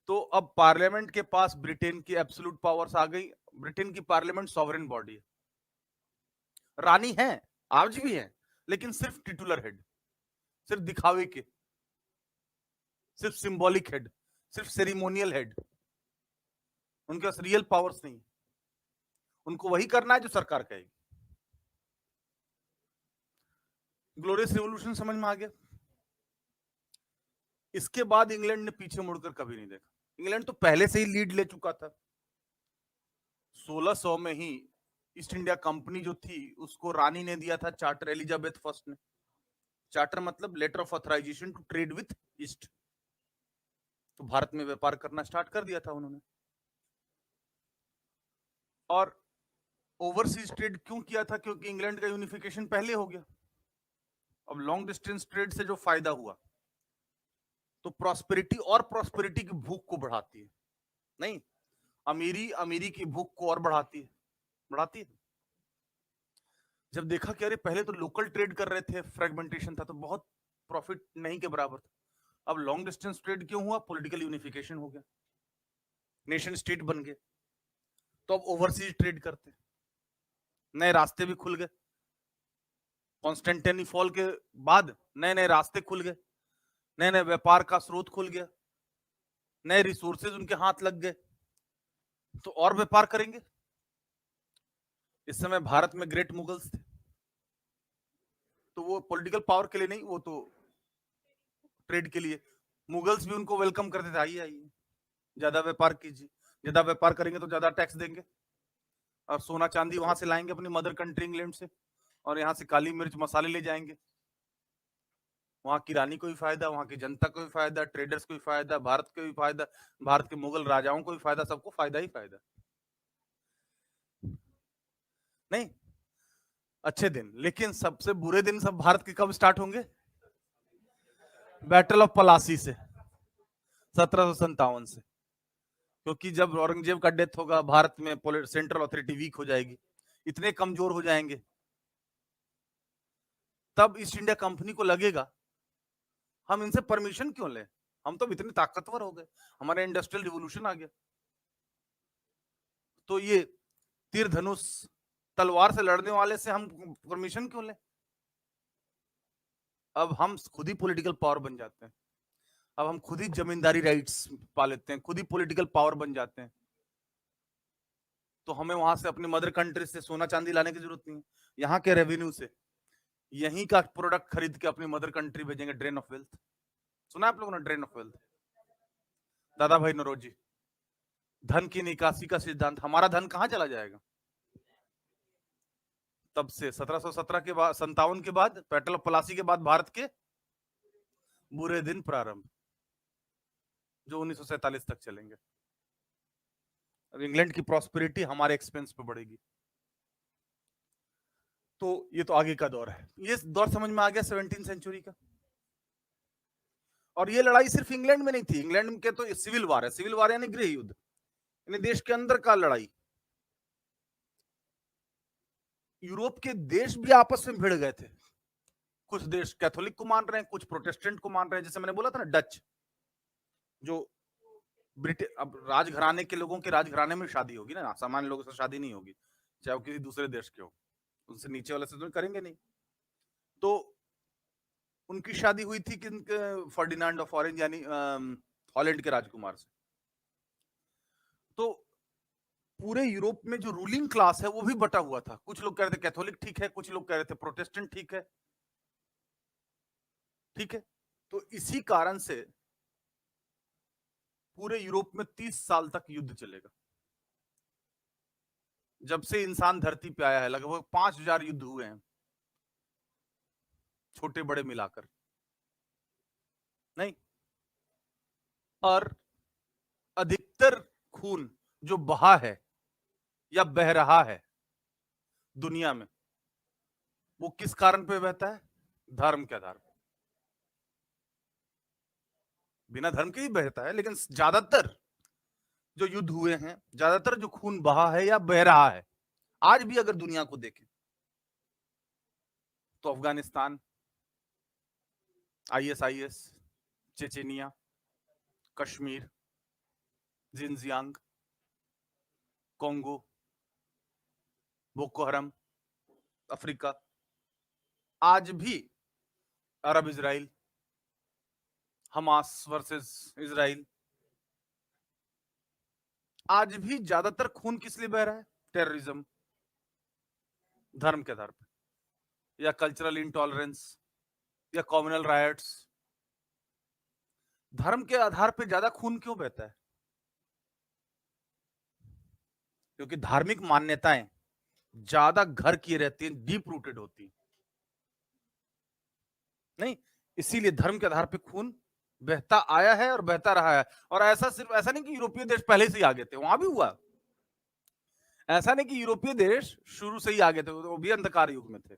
तो अब पार्लियामेंट के पास ब्रिटेन की एब्सोल्यूट पावर्स आ गई। ब्रिटेन की पार्लियामेंट सॉवरेन बॉडी है। रानी है, आज भी है, लेकिन सिर्फ टिटुलर हेड, सिर्फ दिखावे के, सिर्फ सिंबॉलिक हेड, सिर्फ सेरिमोनियल हेड। उनके पास रियल पावर्स नहीं। उनको वही करना है जो सरकार कहेगी। ग्लोरियस रिवॉल्यूशन समझ में आ गया। इसके बाद इंग्लैंड ने पीछे मुड़कर कभी नहीं देखा। इंग्लैंड तो पहले से ही लीड ले चुका था। 1600 में ही ईस्ट इंडिया कंपनी जो थी उसको रानी ने दिया था चार्टर, एलिजाबेथ फर्स्ट ने। चार्टर मतलब letter of authorisation to trade with east. तो भारत में व्यापार करना स्टार्ट कर दिया था उन्होंने। और ओवरसीज ट्रेड क्यों किया था? क्योंकि इंग्लैंड का यूनिफिकेशन पहले हो गया। अब लॉन्ग डिस्टेंस ट्रेड से जो फायदा हुआ तो प्रॉस्पेरिटी, और प्रॉस्पेरिटी की भूख को बढ़ाती है, नहीं अमीरी की भूख को और बढ़ाती है। जब देखा कि अरे पहले तो लोकल ट्रेड कर रहे थे, फ्रेगमेंटेशन था, तो बहुत प्रॉफिट नहीं के बराबर था। अब लॉन्ग डिस्टेंस ट्रेड क्यों हुआ? पॉलिटिकल यूनिफिकेशन हो गया, नेशन स्टेट बन गए, तो अब ओवरसीज ट्रेड करते, नए रास्ते भी खुल गए। कॉन्स्टेंटिनोपल के बाद नए नए रास्ते खुल गए, नए नए व्यापार का स्रोत खुल गया, नए रिसोर्सेज उनके हाथ लग गए, तो और व्यापार करेंगे। इस समय भारत में ग्रेट मुगल्स थे, तो वो पॉलिटिकल पावर के लिए नहीं, वो तो ट्रेड के लिए। मुगल्स भी उनको वेलकम करते थे, आइए आइए, ज्यादा व्यापार कीजिए, ज्यादा व्यापार करेंगे तो ज्यादा टैक्स देंगे, और सोना चांदी वहां से लाएंगे अपनी मदर कंट्री इंग्लैंड से, और यहाँ से काली मिर्च मसाले ले जाएंगे। वहां की रानी को भी फायदा, वहां की जनता को भी फायदा, ट्रेडर्स को भी फायदा, भारत को भी फायदा, भारत के मुगल राजाओं को भी फायदा, सबको फायदा ही फायदा। नहीं, अच्छे दिन। लेकिन सबसे बुरे दिन सब भारत के कब स्टार्ट होंगे? बैटल ऑफ पलासी से, 1757 से। क्योंकि जब औरंगजेब का डेथ होगा, भारत में सेंट्रल अथॉरिटी वीक हो जाएगी, इतने कमजोर हो जाएंगे, तब ईस्ट इंडिया कंपनी को लगेगा हम इनसे परमिशन क्यों लें, हम तो इतने ताकतवर हो गए, हमारा इंडस्ट्रियल रिवोल्यूशन आ गया, तो ये तीर धनुष तलवार से लड़ने वाले से हम परमिशन क्यों लें? अब हम खुद ही पॉलिटिकल पावर बन जाते हैं, अब हम खुद ही जमींदारी राइट्स पा लेते हैं, खुद ही पॉलिटिकल पावर बन जाते हैं। तो हमें वहां से अपनी मदर कंट्री से सोना चांदी लाने की जरूरत नहीं है, यहाँ के रेवेन्यू से यहीं का प्रोडक्ट खरीद के अपनी मदर कंट्री भेजेंगे। ड्रेन ऑफ वेल्थ सुना आप लोगों ने? ड्रेन ऑफ वेल्थ, दादा भाई नौरोजी। धन की निकासी का सिद्धांत, हमारा धन कहां चला जाएगा? तब से 1717 के बाद, 57 के बाद, बैटल ऑफ पलासी के बाद भारत के बुरे दिन प्रारंभ, जो 1947 तक चलेंगे। अब इंग्लैंड की प्रॉस्पेरिटी हमारे एक्सपेंस पे बढ़ेगी। तो ये तो आगे का दौर है। ये दौर समझ में आ गया 17वीं सेंचुरी का। और ये लड़ाई सिर्फ इंग्लैंड में नहीं थी, इंग्लैंड के तो सिविल वार है, सिविल वार यानी गृह युद्ध, यानी देश के अंदर का लड़ाई। यूरोप के देश भी आपस में भिड़ गए थे। कुछ देश कैथोलिक को मान रहे हैं, कुछ प्रोटेस्टेंट को मान रहे हैं। जैसे मैंने बोला था ना, डच, जो ब्रिटेन, अब राजघराने के लोगों के राजघराने में शादी होगी ना, सामान्य लोगों से शादी नहीं होगी, चाहे वो किसी दूसरे देश के हो, उनसे नीचे वाले से तो करेंगे नहीं। तो उनकी शादी हुई थी किन, फर्डिनांड ऑफ ऑरेंज यानी हॉलैंड के राजकुमार से। तो पूरे यूरोप में जो रूलिंग क्लास है वो भी बटा हुआ था। कुछ लोग कह रहे थे कैथोलिक ठीक है, कुछ लोग कह रहे थे प्रोटेस्टेंट ठीक है। ठीक है, तो इसी कारण से पूरे यूरोप में 30 साल तक युद्ध चलेगा। जब से इंसान धरती पे आया है लगभग 5000 युद्ध हुए हैं, छोटे बड़े मिलाकर। नहीं, और अधिकतर खून जो बहा है या बह रहा है दुनिया में, वो किस कारण पे बहता है? धर्म के आधार पर। बिना धर्म के ही बहता है, लेकिन ज्यादातर जो युद्ध हुए हैं, ज्यादातर जो खून बहा है या बह रहा है, आज भी अगर दुनिया को देखें तो Afghanistan, ISIS, Chechnya, Kashmir, Xinjiang, Congo, Boko Haram, Africa, आज भी Arab Israel, Hamas versus Israel, आज भी ज्यादातर खून किस लिए बह रहा है? टेररिज्म, धर्म के आधार पर, या कल्चरल इंटॉलरेंस, या कॉम्युनल राइट्स। धर्म के आधार पर ज्यादा खून क्यों बहता है? क्योंकि धार्मिक मान्यताएं ज्यादा घर की रहती हैं, डीप रूटेड होती हैं। नहीं, इसीलिए धर्म के आधार पर खून बहता आया है और बहता रहा है। और ऐसा सिर्फ ऐसा नहीं कि यूरोपीय देश पहले से ही आगे थे, वहां भी हुआ। ऐसा नहीं कि यूरोपीय देश शुरू से ही आगे थे, वो भी अंधकार युग में थे।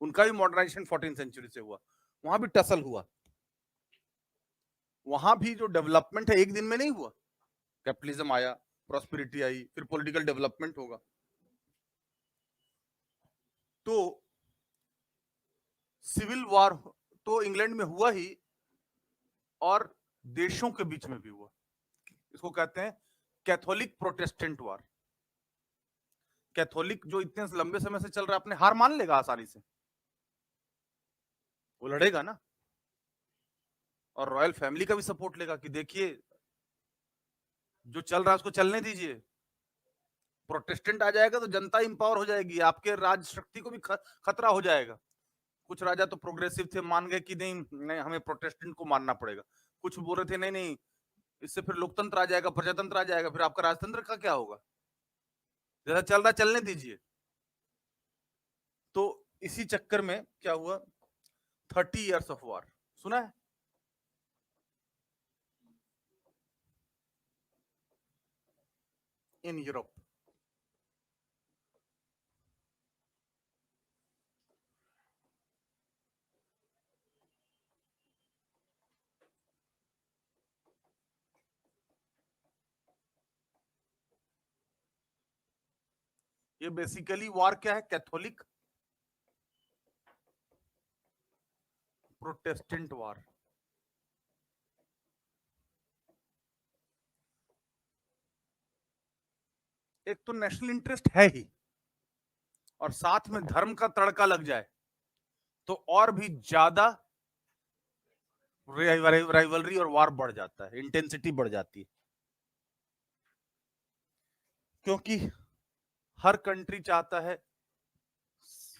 उनका भी मॉडर्नाइजेशन 14th सेंचुरी से हुआ, वहां भी टसल हुआ। वहां भी जो डेवलपमेंट है एक दिन में नहीं हुआ। कैपिटलिज्म आया, प्रॉस्पेरिटी आई, फिर पॉलिटिकल डेवलपमेंट होगा। तो सिविल वॉर तो इंग्लैंड में हुआ ही, और देशों के बीच में भी हुआ। इसको कहते हैं कैथोलिक प्रोटेस्टेंट वॉर। कैथोलिक जो इतने लंबे समय से चल रहा है, अपने हार मान लेगा आसानी से? वो लड़ेगा ना, और रॉयल फैमिली का भी सपोर्ट लेगा कि देखिए जो चल रहा है उसको चलने दीजिए। प्रोटेस्टेंट आ जाएगा तो जनता इंपावर हो जाएगी, आपके राज शक्ति को भी खतरा हो जाएगा। कुछ राजा तो प्रोग्रेसिव थे, मान गए कि नहीं नहीं हमें प्रोटेस्टेंट को मानना पड़ेगा। कुछ बोल रहे थे नहीं नहीं, इससे फिर लोकतंत्र आ जाएगा, प्रजातंत्र आ जाएगा, फिर आपका राजतंत्र का क्या होगा? जैसा चल रहा चलने दीजिए। तो इसी चक्कर में क्या हुआ, 30 years ऑफ वॉर सुना है? In Europe. ये बेसिकली वॉर क्या है? Catholic Protestant war. एक तो नेशनल इंटरेस्ट है ही, और साथ में धर्म का तड़का लग जाए तो और भी ज्यादा राइवलरी और वार बढ़ जाता है, इंटेंसिटी बढ़ जाती है। क्योंकि हर कंट्री चाहता है,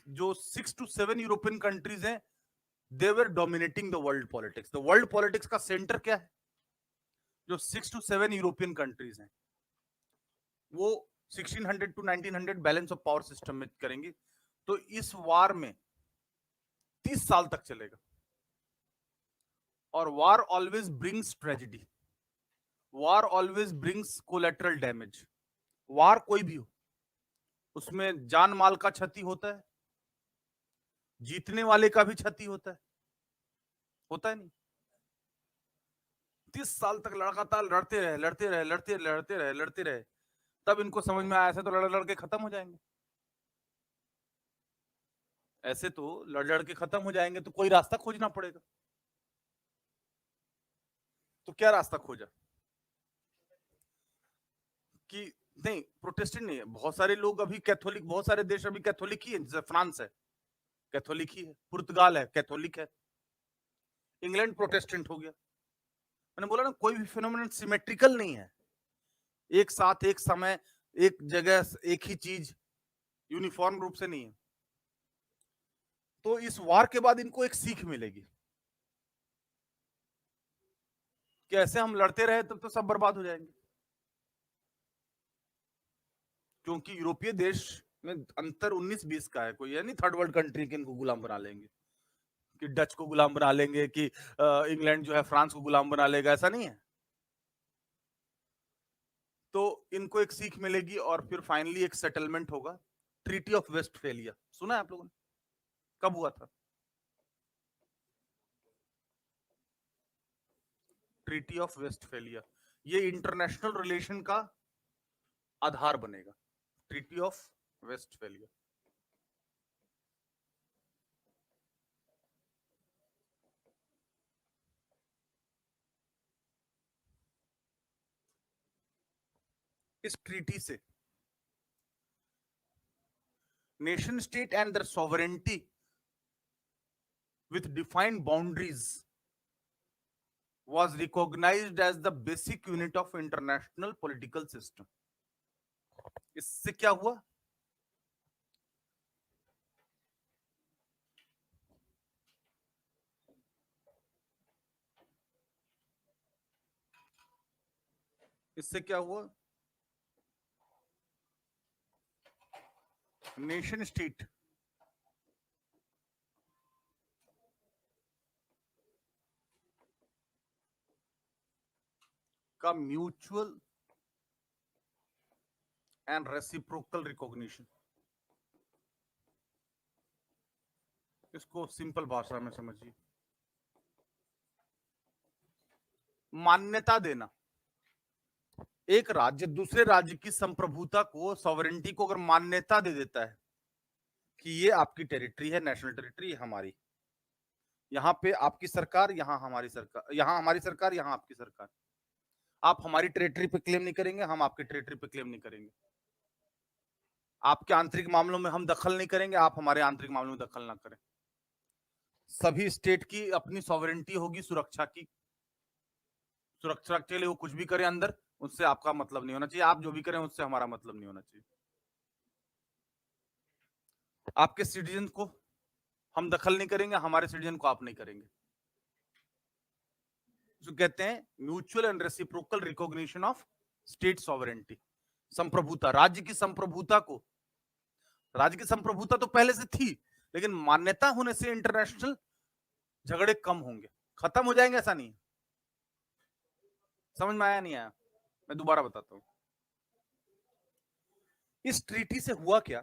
जो 6 to 7 यूरोपियन कंट्रीज हैं, they were dominating the world politics. The world politics का सेंटर क्या है? जो 6 to 7 यूरोपियन कंट्रीज हैं, वो 1600 to 1900 balance of power system में करेंगे। तो इस वार में 30 साल तक चलेगा। और वार ऑलवेज ब्रिंग्स ट्रेजेडी, वार ऑलवेज ब्रिंग्स कोलेटरल डैमेज। वार कोई भी हो, उसमें जान माल का क्षति होता है, जीतने वाले का भी क्षति होता है नहीं? 30 साल तक लगातार लड़ते रहे, लड़ते रहे, लड़ते रहे, लड़ते रहे, लड़ते रहे, तब इनको समझ में आया ऐसे तो लड़ लड़ के खत्म हो जाएंगे। ऐसे तो लड़ लड़ के खत्म हो जाएंगे, तो कोई रास्ता खोजना पड़ेगा। तो क्या रास्ता खोजा कि नहीं, प्रोटेस्टेंट नहीं है। बहुत सारे लोग अभी कैथोलिक, बहुत सारे देश अभी कैथोलिक ही है। जैसे फ्रांस है, कैथोलिक ही है। पुर्तगाल है, कैथोलिक है। इंग्लैंड प्रोटेस्टेंट हो गया। मैंने बोला ना, कोई भी फिनोमिनन सिमेट्रिकल नहीं है। एक साथ एक समय एक जगह एक ही चीज यूनिफॉर्म रूप से नहीं है। तो इस वार के बाद इनको एक सीख मिलेगी कि ऐसे हम लड़ते रहे तब तो सब बर्बाद हो जाएंगे, क्योंकि यूरोपीय देश में अंतर 19-20 का है, कोई है नहीं थर्ड वर्ल्ड कंट्री के इनको गुलाम बना लेंगे, कि डच को गुलाम बना लेंगे, कि इंग्लैंड जो है फ्रांस को गुलाम बना लेगा, ऐसा नहीं है। तो इनको एक सीख मिलेगी और फिर फाइनली एक सेटलमेंट होगा। ट्रीटी ऑफ वेस्टफेलिया सुना है आप लोगों ने? कब हुआ था? ट्रीटी ऑफ वेस्टफेलिया, ये इंटरनेशनल रिलेशन का आधार बनेगा। Treaty of Westphalia. इस ट्रीटी से nation state and their sovereignty with defined boundaries was recognized as the basic unit of international political system। इससे क्या हुआ? इससे क्या हुआ? नेशन स्टेट का म्यूचुअल एंड रेसिप्रोकल रिकॉग्निशन, इसको सिंपल भाषा में समझिए, मान्यता देना। एक राज्य दूसरे राज्य की संप्रभुता को, सॉवरेंटी को अगर मान्यता दे देता है कि ये आपकी टेरिटरी है, नेशनल टेरिटरी हमारी, यहाँ पे आपकी सरकार, यहाँ हमारी सरकार, यहाँ हमारी सरकार, यहाँ आपकी सरकार, आप हमारी टेरिटरी पे क्लेम नहीं करेंगे, हम आपकी टेरिटरी पे क्लेम नहीं करेंगे, आपके आंतरिक मामलों में हम दखल नहीं करेंगे, आप हमारे आंतरिक मामलों में दखल ना करें। सभी स्टेट की अपनी सॉवरेंटी होगी सुरक्षा की, सुरक्षा के लिए वो कुछ भी करें अंदर, उससे आपका मतलब नहीं होना चाहिए, आप जो भी करें उससे हमारा मतलब नहीं होना चाहिए। आपके सिटीजन को हम दखल नहीं करेंगे, हमारे सिटीजन को आप नहीं करेंगे। जो कहते हैं mutual and reciprocal recognition of state sovereignty, संप्रभुता, राज्य की संप्रभुता को, राज्य की संप्रभुता तो पहले से थी, लेकिन मान्यता होने से इंटरनेशनल झगड़े कम होंगे, खत्म हो जाएंगे, ऐसा नहीं। समझ में आया नहीं आया? मैं दोबारा बताता हूं। इस ट्रीटी से हुआ क्या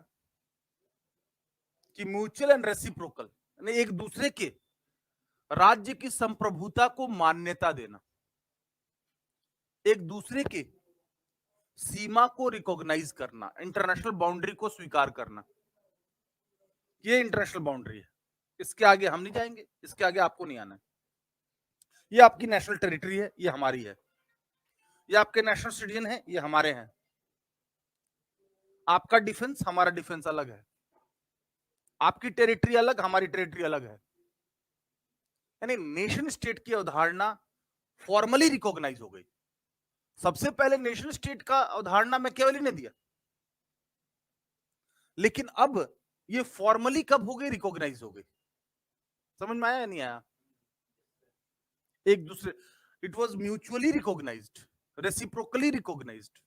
कि म्यूचुअल एंड रेसिप्रोकल, एक दूसरे के राज्य की संप्रभुता को मान्यता देना, एक दूसरे के सीमा को रिकॉग्नाइज करना, इंटरनेशनल बाउंड्री को स्वीकार करना, ये इंटरनेशनल बाउंड्री है, इसके आगे हम नहीं जाएंगे, इसके आगे आपको नहीं आना है, ये आपकी नेशनल टेरिटरी है, ये हमारी है, ये आपके नेशनल सिटीजन है, ये हमारे हैं, आपका डिफेंस हमारा डिफेंस अलग है, आपकी टेरिटरी अलग हमारी टेरिटरी अलग है। यानी नेशन स्टेट की अवधारणा फॉर्मली रिकॉग्नाइज हो गई। सबसे पहले नेशन स्टेट का अवधारणा मैकियावेली ने दिया, लेकिन अब ये फॉर्मली कब हो गई, रिकॉग्नाइज हो गई। समझ में आया या नहीं आया? एक दूसरे, it was mutually recognised, reciprocally recognised.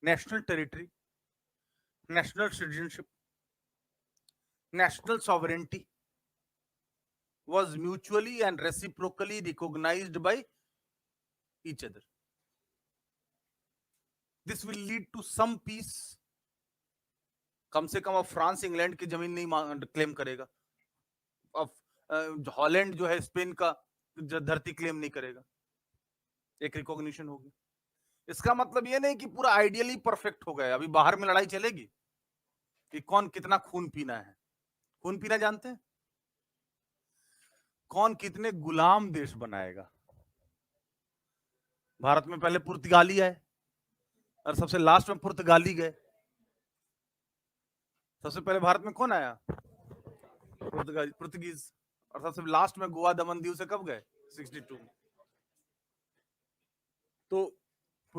National territory, national citizenship, national sovereignty was mutually and reciprocally recognized by each other. This will lead to some peace। कम से कम अब फ्रांस इंग्लैंड की जमीन नहीं क्लेम करेगा, अब हॉलैंड जो है स्पेन का धरती क्लेम नहीं करेगा, एक रिकॉग्निशन होगी। इसका मतलब ये नहीं कि पूरा आइडियली परफेक्ट हो गया, अभी बाहर में लड़ाई चलेगी कि कौन कितना खून पीना है। खून पीना जानते हैं? कौन कितने गुलाम देश बनाएगा। भारत में पहले पुर्तगाली आए और सबसे लास्ट में पुर्तगाली गए। सबसे पहले भारत में कौन आया? पुर्तगीज, और सबसे लास्ट में गोवा दमन दीव से कब गए? 62 में। तो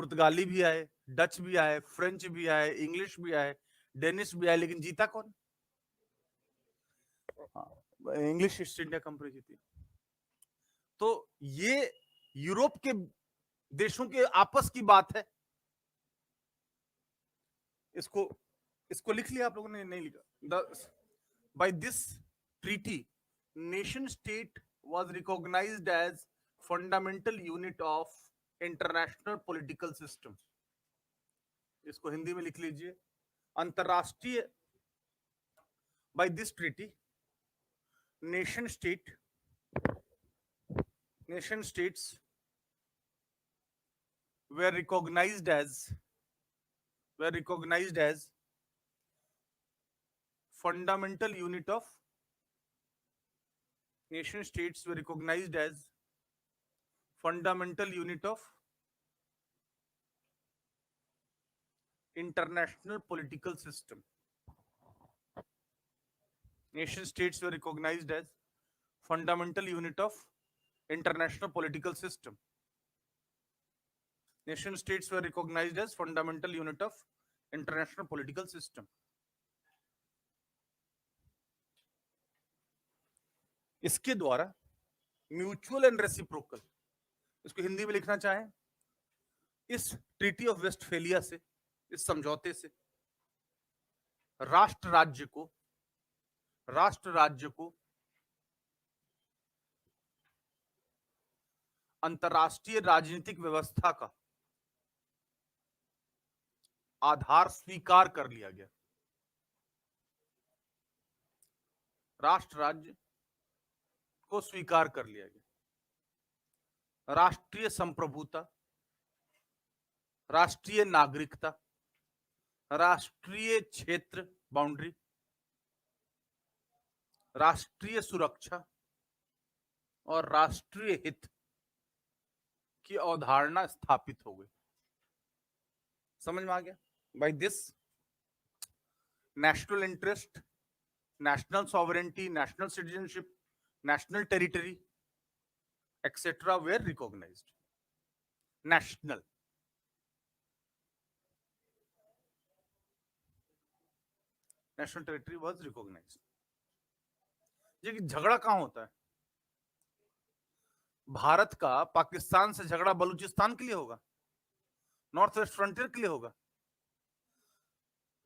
पुर्तगाली भी आए, डच भी आए, फ्रेंच भी आए, इंग्लिश भी आए, डेनिश भी आए, लेकिन जीता कौन? इंग्लिश ईस्ट इंडिया कंपनी जीती। तो ये यूरोप के देशों के आपस की बात है। इसको इसको लिख लिया आप लोगों ने? नहीं लिखा। By this treaty nation state was recognized as fundamental unit of international political system। इसको हिंदी में लिख लीजिए, अंतरराष्ट्रीय, by this treaty nation states were recognized as fundamental unit of nation states were recognized as fundamental unit of international political system। Nation states were recognized as fundamental unit of international political system। Nation states were recognized as fundamental unit of international political system। इसके द्वारा म्यूचुअल एंड रेसिप्रोकल, इसको हिंदी में लिखना चाहें, इस ट्रीटी ऑफ वेस्टफेलिया से, इस समझौते से राष्ट्र राज्य को अंतरराष्ट्रीय राजनीतिक व्यवस्था का आधार स्वीकार कर लिया गया। राष्ट्र राज्य को स्वीकार कर लिया गया। राष्ट्रीय संप्रभुता, राष्ट्रीय नागरिकता, राष्ट्रीय क्षेत्र बाउंड्री, राष्ट्रीय सुरक्षा और राष्ट्रीय हित की अवधारणा स्थापित हो गई। समझ में आ गया? By this national interest, national sovereignty, national citizenship, national territory, etc. were recognized। national territory was recognized। ये झगड़ा कहां होता है? भारत का पाकिस्तान से झगड़ा बलूचिस्तान के लिए होगा, नॉर्थ वेस्ट फ्रंटियर के लिए होगा,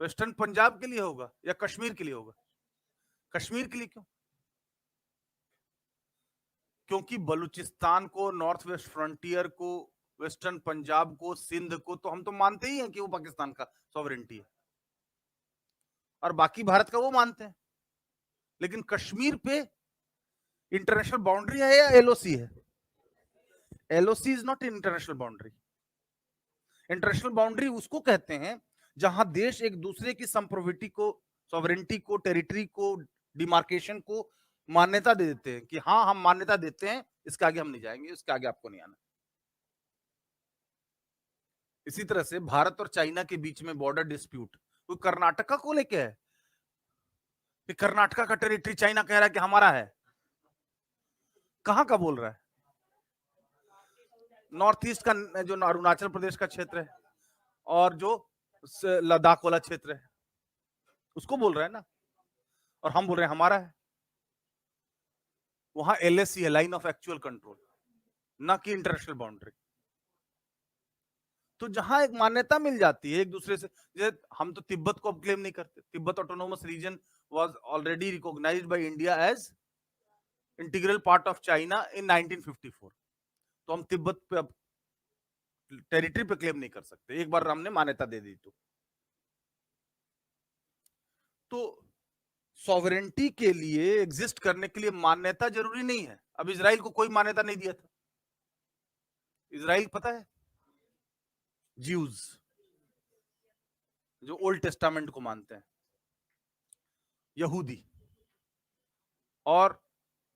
वेस्टर्न पंजाब के लिए होगा, या कश्मीर के लिए होगा? कश्मीर के लिए। क्यों? क्योंकि बलूचिस्तान को, नॉर्थ वेस्ट फ्रंटियर को, वेस्टर्न पंजाब को, सिंध को तो हम तो मानते ही हैं कि वो पाकिस्तान का सॉवरेंटी है, और बाकी भारत का वो मानते हैं। लेकिन कश्मीर पे इंटरनेशनल बाउंड्री है या एलओसी है? LOC is not international boundary. International boundary उसको कहते हैं जहां देश एक दूसरे की संप्रभुति को, सॉवरेंटी को, टेरिटरी को, डिमार्केशन को मान्यता दे देते हैं कि हाँ हम मान्यता देते हैं, इसके आगे हम नहीं जाएंगे, इसके आगे आपको नहीं आना। इसी तरह से भारत और चाइना के बीच में बॉर्डर डिस्प्यूट, वो कर्नाटका को लेके है कि कर्नाटका का टेरिटरी चाइना कह रहा है कि हमारा है। कहां का बोल रहा है? नॉर्थ ईस्ट का, जो अरुणाचल प्रदेश का क्षेत्र है और जो लद्दाख वाला क्षेत्र है, उसको बोल रहा है ना, और हम बोल रहे हैं हमारा है। वहां एलएसी है, लाइन ऑफ एक्चुअल कंट्रोल, ना कि इंटरनेशनल बाउंड्री। तो जहां एक मान्यता मिल जाती है एक दूसरे से, जैसे हम तो तिब्बत को अब क्लेम नहीं करते। Tibet autonomous region was already recognised by India as integral part of China in 1954। तो हम तिब्बत पे अब टेरिटरी पे क्लेम नहीं कर सकते, एक बार हमने मान्यता दे दी तो सॉवरेंटी के लिए, एग्जिस्ट करने के लिए मान्यता जरूरी नहीं है। अब इजराइल को कोई मान्यता नहीं दिया था। इजराइल पता है, ज्यूज जो ओल्ड टेस्टामेंट को मानते हैं, यहूदी, और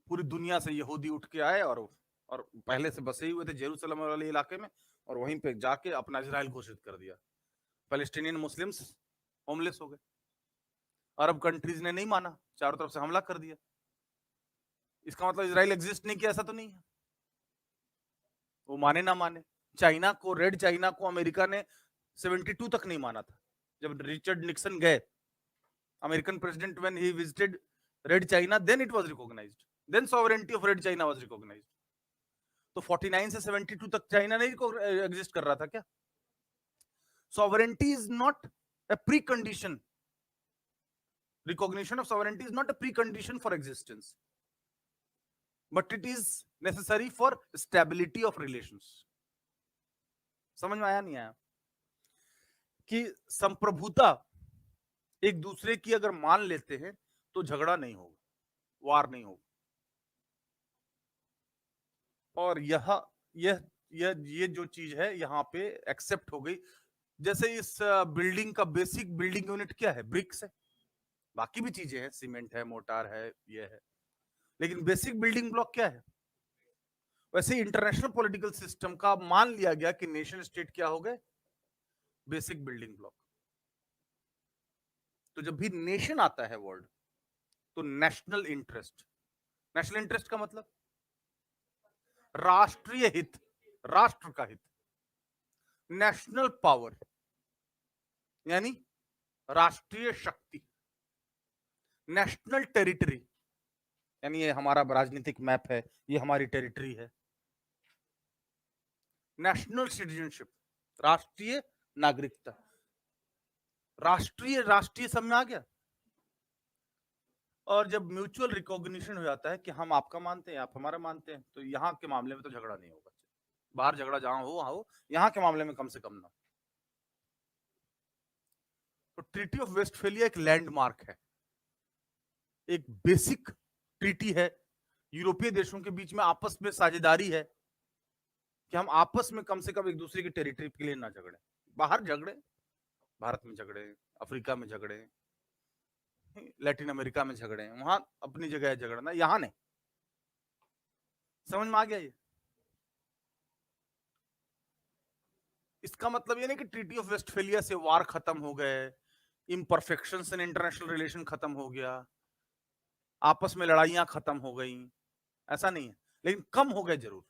पूरी दुनिया से यहूदी उठ के आए और पहले से बसे हुए थे जेरूसलम वाले इलाके में, और वहीं पे जाके अपना इजराइल घोषित कर दिया। पैलेस्टीनियन मुस्लिम्स होमलेस हो गए। अरब कंट्रीज ने नहीं माना, चारों तरफ से हमला कर दिया। इसका मतलब इजराइल एग्जिस्ट नहीं किया, ऐसा तो नहीं है। वो माने ना माने, चाइना को, रेड चाइना को अमेरिका ने 72 तक नहीं माना था। जब रिचर्ड निक्सन गए, American president, when he visited red China, then it was recognised, then sovereignty of red China was recognised. तो 49 से 72 तक चाइना नहीं एग्जिस्ट कर रहा था क्या? Sovereignty is not a precondition. Recognition of sovereignty is not a precondition for existence, but it is necessary for stability of relations. समझ में आया नहीं आया? कि संप्रभुता एक दूसरे की अगर मान लेते हैं तो झगड़ा नहीं होगा, वार नहीं होगा। और ये जो चीज है यहाँ पे एक्सेप्ट हो गई। जैसे इस बिल्डिंग का बेसिक बिल्डिंग यूनिट क्या है? ब्रिक्स है, बाकी भी चीजें हैं, सीमेंट है, मोटार है, ये है, लेकिन बेसिक बिल्डिंग ब्लॉक क्या है? वैसे इंटरनेशनल पॉलिटिकल सिस्टम का मान लिया गया कि नेशन स्टेट क्या हो गए? Basic building block. तो जब भी नेशन आता है वर्ड, तो नेशनल इंटरेस्ट, नेशनल इंटरेस्ट का मतलब राष्ट्रीय हित, राष्ट्र का हित। नेशनल पावर यानी राष्ट्रीय शक्ति। नेशनल टेरिटरी यानी ये हमारा राजनीतिक मैप है, ये हमारी टेरिटरी है। नेशनल सिटीजनशिप, राष्ट्रीय नागरिकता। राष्ट्रीय राष्ट्रीय सब में आ गया। और जब म्यूचुअल रिकॉग्निशन हो जाता है कि हम आपका मानते हैं, आप हमारा मानते हैं, तो यहाँ के मामले में तो झगड़ा नहीं होगा। बाहर झगड़ा जहां हो वहां हो, यहाँ के मामले में कम से कम ना। तो ट्रीटी ऑफ वेस्टफेलिया एक लैंडमार्क है, एक बेसिक ट्रीटी है। यूरोपीय देशों के बीच में आपस में साझेदारी है कि हम आपस में कम से कम एक दूसरे की टेरिटरी के लिए ना झगड़े। बाहर झगड़े, भारत में झगड़े, अफ्रीका में झगड़े, लैटिन अमेरिका में झगड़े, वहां अपनी जगह झगड़ना, यहां नहीं। समझ में आ गया ये? इसका मतलब ये नहीं कि ट्रीटी ऑफ वेस्टफेलिया से वार खत्म हो गए, इम्परफेक्शंस इन इंटरनेशनल रिलेशन खत्म हो गया, आपस में लड़ाइयां खत्म हो गई, ऐसा नहीं है, लेकिन कम हो गए जरूर।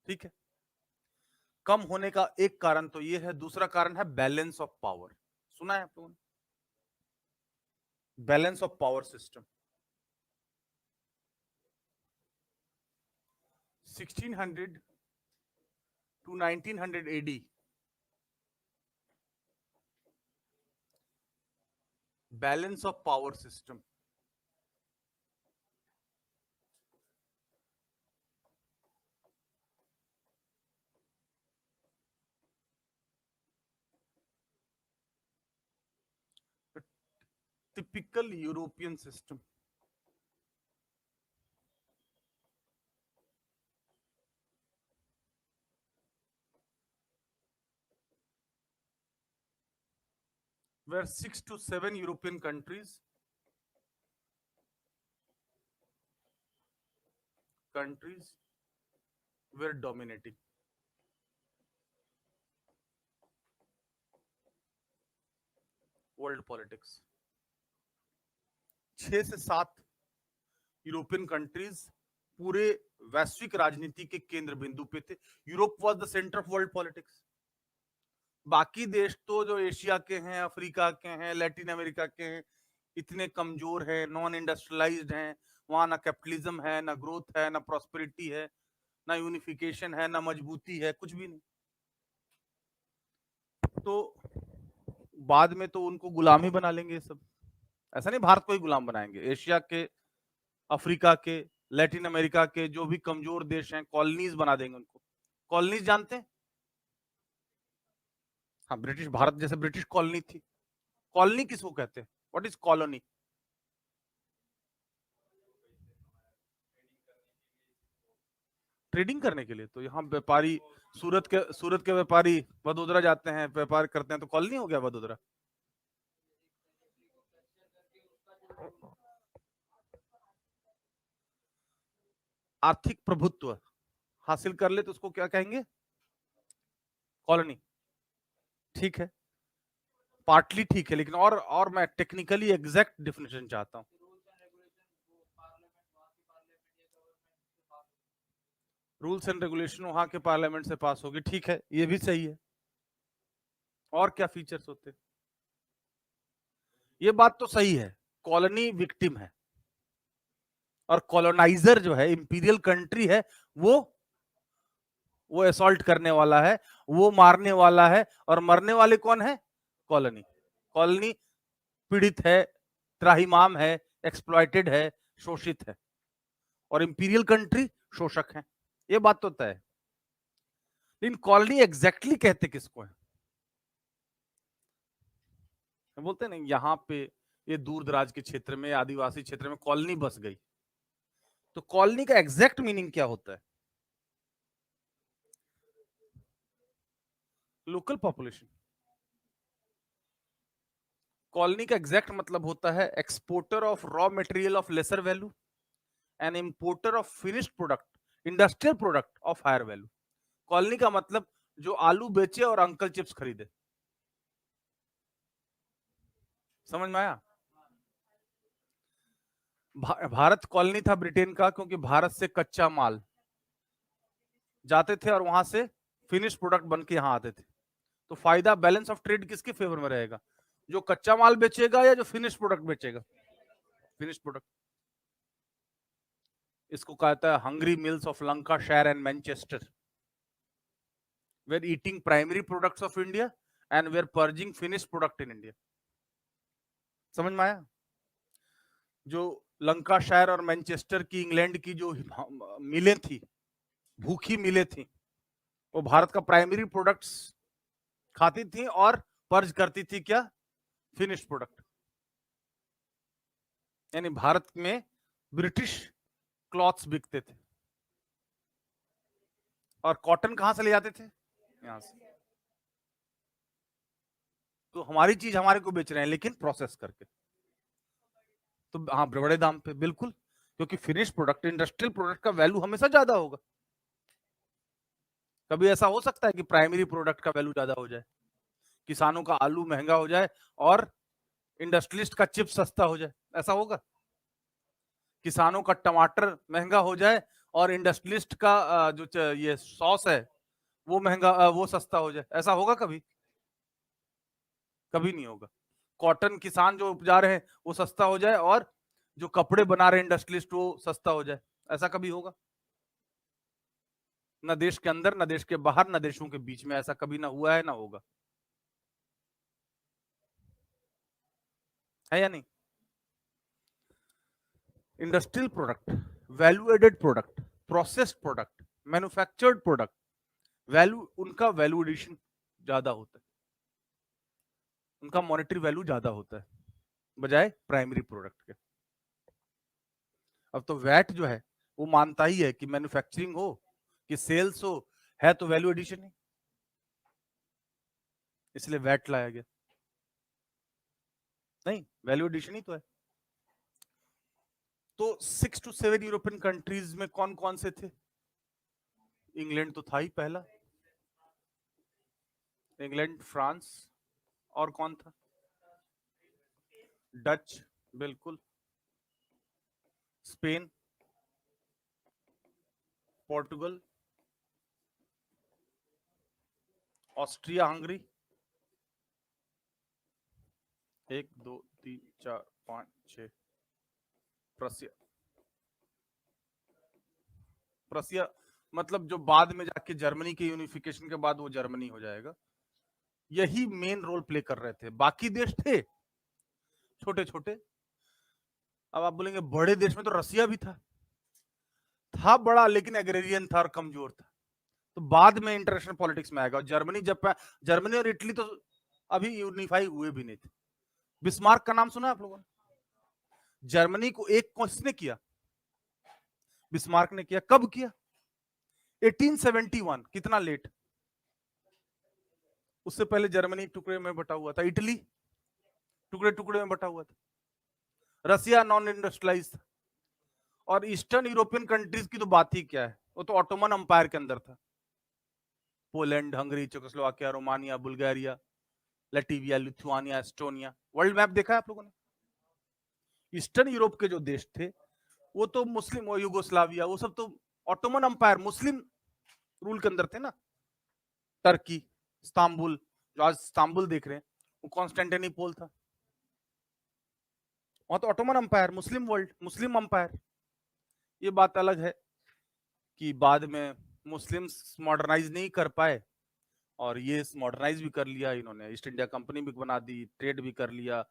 ठीक है, कम होने का एक कारण तो ये है, दूसरा कारण है बैलेंस ऑफ पावर। सुना है आप लोगों ने? Balance of power system 1600 to 1900 AD, balance of power system. Typical European system. where 6 to 7 European countries were dominating. World politics 6 से 7 यूरोपियन कंट्रीज पूरे वैश्विक राजनीति के केंद्र बिंदु पे थे। Europe was the centre of world politics. बाकी देश तो जो एशिया के हैं, अफ्रीका के हैं, लैटिन अमेरिका के हैं, इतने कमजोर हैं, नॉन इंडस्ट्रियलाइज्ड हैं, वहां ना कैपिटलिज्म है, ना ग्रोथ है, ना प्रॉस्पेरिटी है, ना यूनिफिकेशन है, ना मजबूती है, कुछ भी नहीं। तो बाद में तो उनको गुलाम ही बना लेंगे सब। ऐसा नहीं भारत को ही गुलाम बनाएंगे, एशिया के, अफ्रीका के, लैटिन अमेरिका के जो भी कमजोर देश हैं, कॉलोनीज बना देंगे उनको। कॉलोनीज जानते हैं? हाँ, ब्रिटिश, भारत जैसे ब्रिटिश कॉलोनी थी। कॉलोनी किसको कहते हैं? What is colony? ट्रेडिंग करने के लिए। तो यहाँ व्यापारी, सूरत के व्यापारी वडोदरा जाते हैं, व्यापार करते हैं, तो कॉलोनी हो गया वडोदरा। आर्थिक प्रभुत्व हासिल कर ले तो उसको क्या कहेंगे? कॉलोनी। ठीक है, पार्टली ठीक है, लेकिन और मैं टेक्निकली एग्जैक्ट डिफिनेशन चाहता हूं। रूल्स एंड रेगुलेशन वहां के पार्लियामेंट से पास होगी, ठीक है, ये भी सही है। और क्या फीचर्स होते? ये बात तो सही है, कॉलोनी विक्टिम है और कॉलोनाइजर जो है, इंपीरियल कंट्री है, वो असॉल्ट करने वाला है, वो मारने वाला है, और मरने वाले कौन है? कॉलोनी। कॉलोनी पीड़ित है, त्राहिमाम है, एक्सप्लॉइटेड है, शोषित है, और इंपीरियल कंट्री शोषक है। ये बात तो तय है। लेकिन कॉलोनी एग्जैक्टली कहते किसको है? बोलते हैं ना, यहाँ पे ये दूर दराज के क्षेत्र में, आदिवासी क्षेत्र में कॉलोनी बस गई, तो कॉलोनी का एग्जैक्ट मीनिंग क्या होता है? Local population. कॉलोनी का एग्जैक्ट मतलब होता है exporter of raw material of lesser value and importer of finished product industrial product of higher value. Colony का मतलब जो आलू बेचे और अंकल चिप्स खरीदे। समझ में आया? भारत कॉलोनी था ब्रिटेन का, क्योंकि भारत से कच्चा माल जाते थे और वहां से फिनिश प्रोडक्ट बन के यहां आते थे। तो फायदा, बैलेंस ऑफ ट्रेड किसके फेवर में रहेगा? जो कच्चा माल बेचेगा या जो फिनिश प्रोडक्ट बेचेगा? Finish product. इसको कहता है hungry mills of Lancashire and Manchester, were eating primary products of India and were purging finish product in India. समझ में आया? जो लंकाशायर और मैनचेस्टर की, इंग्लैंड की जो मिलें थी, भूखी मिलें थी, वो भारत का प्राइमरी प्रोडक्ट्स खाती थी और पर्ज करती थी क्या? Finish product. यानी भारत में ब्रिटिश क्लॉथ्स बिकते थे, और कॉटन कहां से ले जाते थे? यहां से। तो हमारी चीज हमारे को बेच रहे हैं, लेकिन प्रोसेस करके। तो हाँ, बड़े दाम पे, बिल्कुल, क्योंकि फिनिश प्रोडक्ट, इंडस्ट्रियल प्रोडक्ट का वैल्यू हमेशा ज्यादा होगा। कभी ऐसा हो सकता है कि प्राइमरी प्रोडक्ट का वैल्यू ज्यादा हो जाए, किसानों का आलू महंगा हो जाए और इंडस्ट्रियलिस्ट का चिप सस्ता हो जाए? ऐसा होगा? किसानों का टमाटर महंगा हो जाए और इंडस्ट्रियलिस्ट का जो ये सॉस है वो महंगा, वो सस्ता हो जाए? ऐसा होगा कभी? कभी नहीं होगा। कॉटन किसान जो उपजा रहे हैं वो सस्ता हो जाए और जो कपड़े बना रहे हैं इंडस्ट्रियलिस्ट वो सस्ता हो जाए? ऐसा कभी होगा? ना देश के अंदर, ना देश के बाहर, ना देशों के बीच में ऐसा कभी ना हुआ है, ना होगा। है या नहीं? Industrial product, value added product, processed product, manufactured product, value, उनका वैल्यू एडिशन ज्यादा होता है, उनका मॉनेटरी वैल्यू ज्यादा होता है बजाय प्राइमरी प्रोडक्ट के। अब तो वैट जो है वो मानता ही है कि मैन्युफैक्चरिंग हो कि सेल्स हो, है तो वैल्यू एडिशन है, इसलिए वैट लाया गया। नहीं, वैल्यू एडिशन ही तो है। तो 6 to 7 यूरोपियन कंट्रीज में कौन कौन से थे? इंग्लैंड तो था ही पहला, इंग्लैंड, फ्रांस, और कौन था? डच, बिल्कुल, स्पेन, पोर्टुगल, ऑस्ट्रिया हंगरी, 1 2 3 4 5 6, प्रसिया। प्रसिया मतलब जो बाद में जाके जर्मनी के यूनिफिकेशन के बाद वो जर्मनी हो जाएगा। यही मेन रोल प्ले कर रहे थे, बाकी देश थे छोटे छोटे। अब आप बोलेंगे बड़े देश में तो रसिया भी था बड़ा, लेकिन एग्रेरियन था और कमजोर था। तो बाद में इंटरनेशनल पॉलिटिक्स में आएगा। जर्मनी, जब जर्मनी और इटली तो अभी यूनिफाई हुए भी नहीं थे। बिस्मार्क का नाम सुना है आप लोगों ने? जर्मनी को एक किसने किया? बिस्मार्क ने किया। कब किया? 1871। कितना लेट? उससे पहले जर्मनी टुकड़े में बटा हुआ था, इटली टुकड़े टुकड़े में बटा हुआ था, रसिया नॉन इंडस्ट्रियलाइज था, और ईस्टर्न यूरोपियन कंट्रीज की तो बात ही क्या है, वो तो ऑटोमन अंपायर के अंदर था। Poland, Hungary, Czechoslovakia, Romania, Bulgaria, Latvia, Lithuania, Estonia. World map देखा है आप लोगों ने? ईस्टर्न यूरोप के जो देश थे वो तो मुस्लिम, वो युगोस्लाविया, वो सब तो ऑटोमन अंपायर मुस्लिम रूल के अंदर थे ना, टर्की, इस्तांबुल, जो आज इस्तांबुल देख रहे हैं वो कॉन्स्टेंटिनोपल था, वहां तो ऑटोमन अंपायर, मुस्लिम वर्ल्ड, मुस्लिम अंपायर। ये बात अलग है कि बाद में मुस्लिम्स मॉडर्नाइज नहीं कर पाए और ये मॉडर्नाइज भी कर लिया इन्होंने, ईस्ट इंडिया कंपनी भी बना दी, ट्रेड भी कर लिया,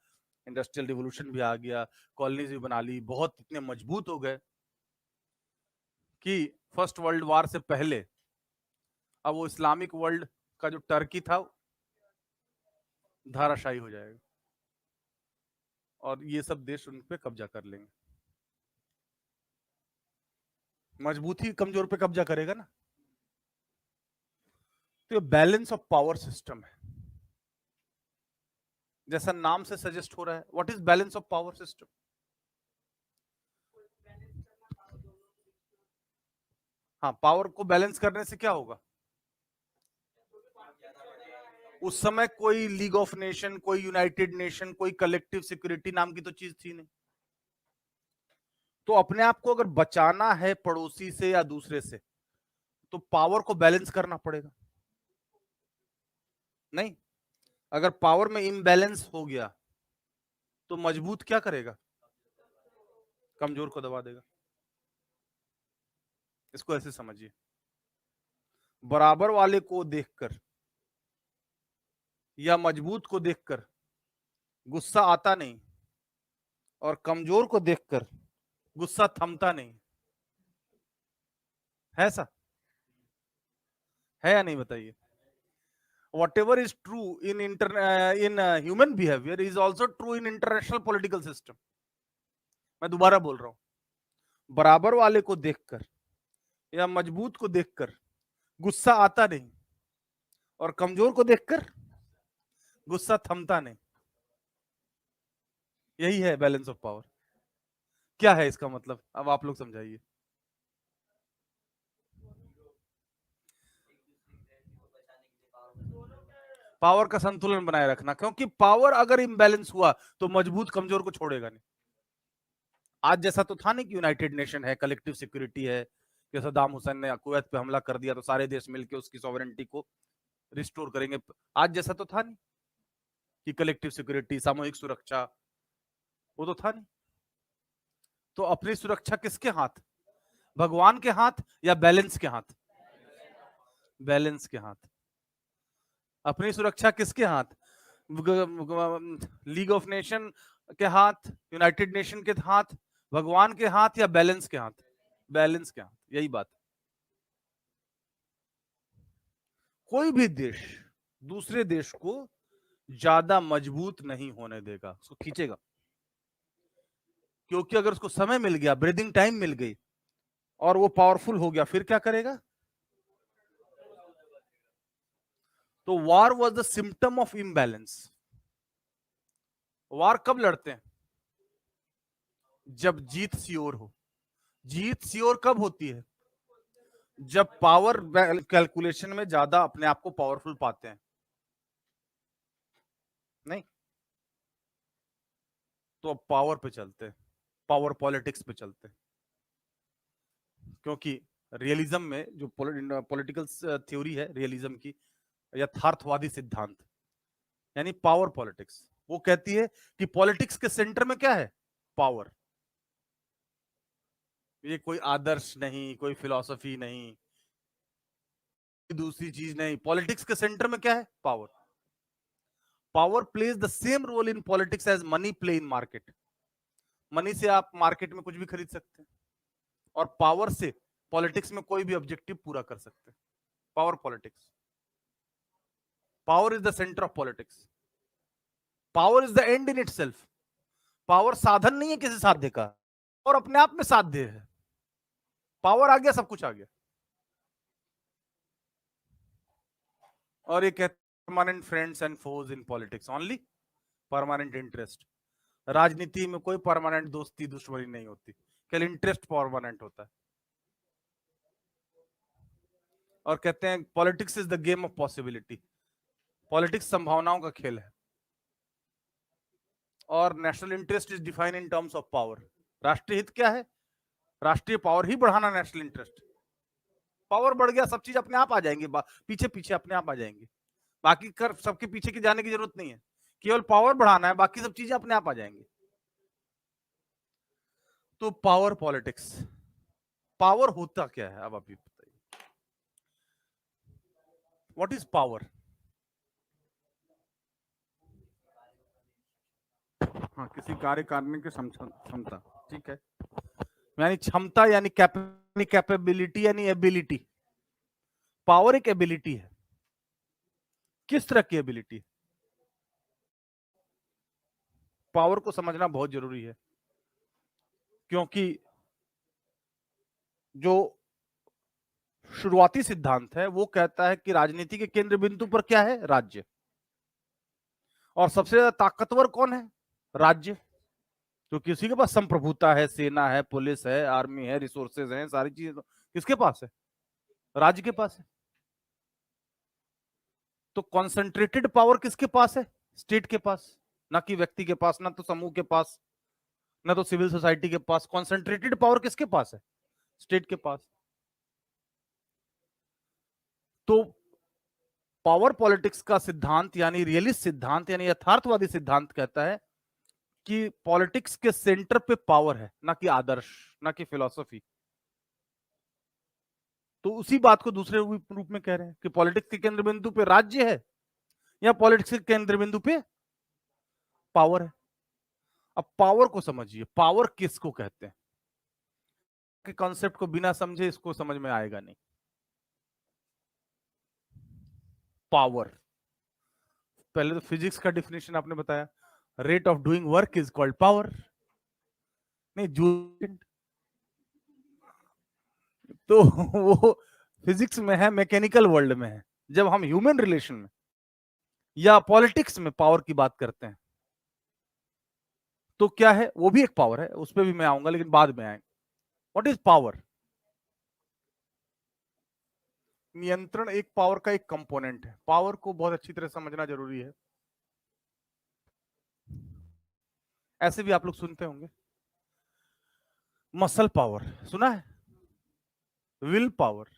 इंडस्ट्रियल रिवोल्यूशन भी आ गया, कॉलोनीज भी बना ली, बहुत इतने मजबूत हो गए कि फर्स्ट वर्ल्ड वॉर से पहले अब वो इस्लामिक वर्ल्ड का जो टर्की था धाराशाही हो जाएगा और ये सब देश उन पे कब्जा कर लेंगे। मजबूत ही कमजोर पे कब्जा करेगा ना। तो ये बैलेंस ऑफ पावर सिस्टम है, जैसा नाम से सजेस्ट हो रहा है। What is balance of power system? हाँ, पावर को बैलेंस करने से क्या होगा? उस समय कोई लीग ऑफ नेशन, कोई यूनाइटेड नेशन, कोई कलेक्टिव सिक्योरिटी नाम की तो चीज थी नहीं। तो अपने आप को अगर बचाना है पड़ोसी से या दूसरे से तो पावर को बैलेंस करना पड़ेगा। नहीं, अगर पावर में इम्बैलेंस हो गया तो मजबूत क्या करेगा? कमजोर को दबा देगा। इसको ऐसे समझिए, बराबर वाले को देखकर या मजबूत को देखकर गुस्सा आता नहीं और कमजोर को देखकर गुस्सा थमता नहीं। है ऐसा? है या नहीं बताइए? whatever is true in human behavior is also true in international political system। मैं दोबारा बोल रहा हूं, बराबर वाले को देखकर या मजबूत को देखकर गुस्सा आता नहीं और कमजोर को देखकर गुस्सा थमता नहीं। यही है बैलेंस ऑफ पावर। क्या है इसका मतलब? अब आप लोग समझाइए। पावर का संतुलन बनाए रखना, क्योंकि पावर अगर इम्बैलेंस हुआ तो मजबूत कमजोर को छोड़ेगा नहीं। आज जैसा तो था नहीं कि यूनाइटेड नेशन है, कलेक्टिव सिक्योरिटी है, कि सद्दाम हुसैन ने कुवैत पे हमला कर दिया तो सारे देश मिलकर उसकी सॉवरेनिटी को रिस्टोर करेंगे। आज जैसा तो था नहीं कि कलेक्टिव सिक्योरिटी, सामूहिक सुरक्षा, वो तो था नहीं। तो अपनी सुरक्षा किसके हाथ? भगवान के हाथ या बैलेंस के हाथ? बैलेंस के हाथ। अपनी सुरक्षा किसके हाथ? लीग ऑफ नेशन के हाथ, यूनाइटेड नेशन के हाथ, भगवान के हाथ या बैलेंस के हाथ? बैलेंस के हाथ। यही बात। कोई भी देश दूसरे देश को ज्यादा मजबूत नहीं होने देगा, उसको खींचेगा। क्योंकि अगर उसको समय मिल गया, ब्रीदिंग टाइम मिल गई और वो पावरफुल हो गया, फिर क्या करेगा? तो war was the symptom of imbalance. War कब लड़ते हैं? जब जीत श्योर हो। जीत श्योर कब होती है? जब पावर कैलकुलेशन में ज्यादा अपने आप को पावरफुल पाते हैं। नहीं तो अब पावर पे चलते हैं, पावर पॉलिटिक्स पे चलते हैं। क्योंकि रियलिज्म में जो पॉलिटिकल थ्योरी है रियलिज्म की, यथार्थवादी सिद्धांत, यानी पावर पॉलिटिक्स, वो कहती है कि पॉलिटिक्स के सेंटर में क्या है? पावर। ये कोई आदर्श नहीं, कोई फिलॉसफी नहीं, दूसरी चीज नहीं। पॉलिटिक्स के सेंटर में क्या है? Power. Power plays the same role in politics as money play in market. Money से आप मार्केट में कुछ भी खरीद सकते हैं और पावर से पॉलिटिक्स में कोई भी ऑब्जेक्टिव पूरा कर सकते हैं। Power politics. Power is the centre of politics. Power is the and in itself. Power साधन नहीं है किसी साध्य का, और अपने आप में साध्य है। पावर आ गया, सब कुछ आ गया। और ये कहते permanent friends and foes in politics, only permanent interest. राजनीति में कोई परमानेंट दोस्ती दुश्मनी नहीं होती, केवल इंटरेस्ट परमानेंट होता है। और कहते हैं politics is the game of possibility. Politics संभावनाओं का खेल है। और national interest is defined in terms of power. राष्ट्रीय हित क्या है? राष्ट्रीय पावर ही बढ़ाना नेशनल इंटरेस्ट। पावर बढ़ गया, सब चीज अपने आप आ जाएंगे, पीछे पीछे अपने आप आ जाएंगे। बाकी कर सबके पीछे की जाने की जरूरत नहीं है, केवल पावर बढ़ाना है, बाकी सब चीजें अपने आप आ जाएंगी। तो पावर पॉलिटिक्स, पावर होता क्या है, अब आप ये बताइए, व्हाट इज पावर? हाँ, किसी कार्य करने की क्षमता, ठीक है, यानी क्षमता, यानी कैपेबिलिटी, यानी एबिलिटी। पावर एक एबिलिटी है, किस तरह की एबिलिटी? पावर को समझना बहुत जरूरी है, क्योंकि जो शुरुआती सिद्धांत है वो कहता है कि राजनीति के केंद्र बिंदु पर क्या है? राज्य। और सबसे ज्यादा ताकतवर कौन है? राज्य। क्योंकि उसी के पास संप्रभुता है, सेना है, पुलिस है, आर्मी है, रिसोर्सेज हैं, सारी चीजें तो किसके पास है? राज्य के पास है। तो कॉन्सेंट्रेटेड पावर किसके पास है? स्टेट के पास, ना कि व्यक्ति के पास, ना तो समूह के पास, ना तो सिविल सोसाइटी के पास। कॉन्सेंट्रेटेड पावर किसके पास है? स्टेट के पास। तो पावर पॉलिटिक्स का सिद्धांत, यानी रियलिस्ट सिद्धांत, यानी यथार्थवादी सिद्धांत कहता है कि पॉलिटिक्स के सेंटर पे पावर है, ना कि आदर्श, ना कि फिलॉसफी। तो उसी बात को दूसरे रूप में कह रहे हैं कि पॉलिटिक्स के केंद्र बिंदु पे राज्य है, या पॉलिटिक्स के केंद्र बिंदु पे पावर है। अब पावर को समझिए, पावर किसको कहते हैं? कि कॉन्सेप्ट को बिना समझे इसको समझ में आएगा नहीं। पावर, पहले तो फिजिक्स का डिफिनेशन आपने बताया, rate of doing work is called power. नहीं, जूल, तो वो फिजिक्स में है, मैकेनिकल वर्ल्ड में है। जब हम ह्यूमन रिलेशन में या पॉलिटिक्स में पावर की बात करते हैं तो क्या है? वो भी एक पावर है, उस पर भी मैं आऊंगा, लेकिन बाद में आएंगे। What is power? नियंत्रण एक पावर का एक कंपोनेंट है। पावर को बहुत अच्छी तरह समझना जरूरी है। ऐसे भी आप लोग सुनते होंगे, मसल पावर सुना है, विल पावर,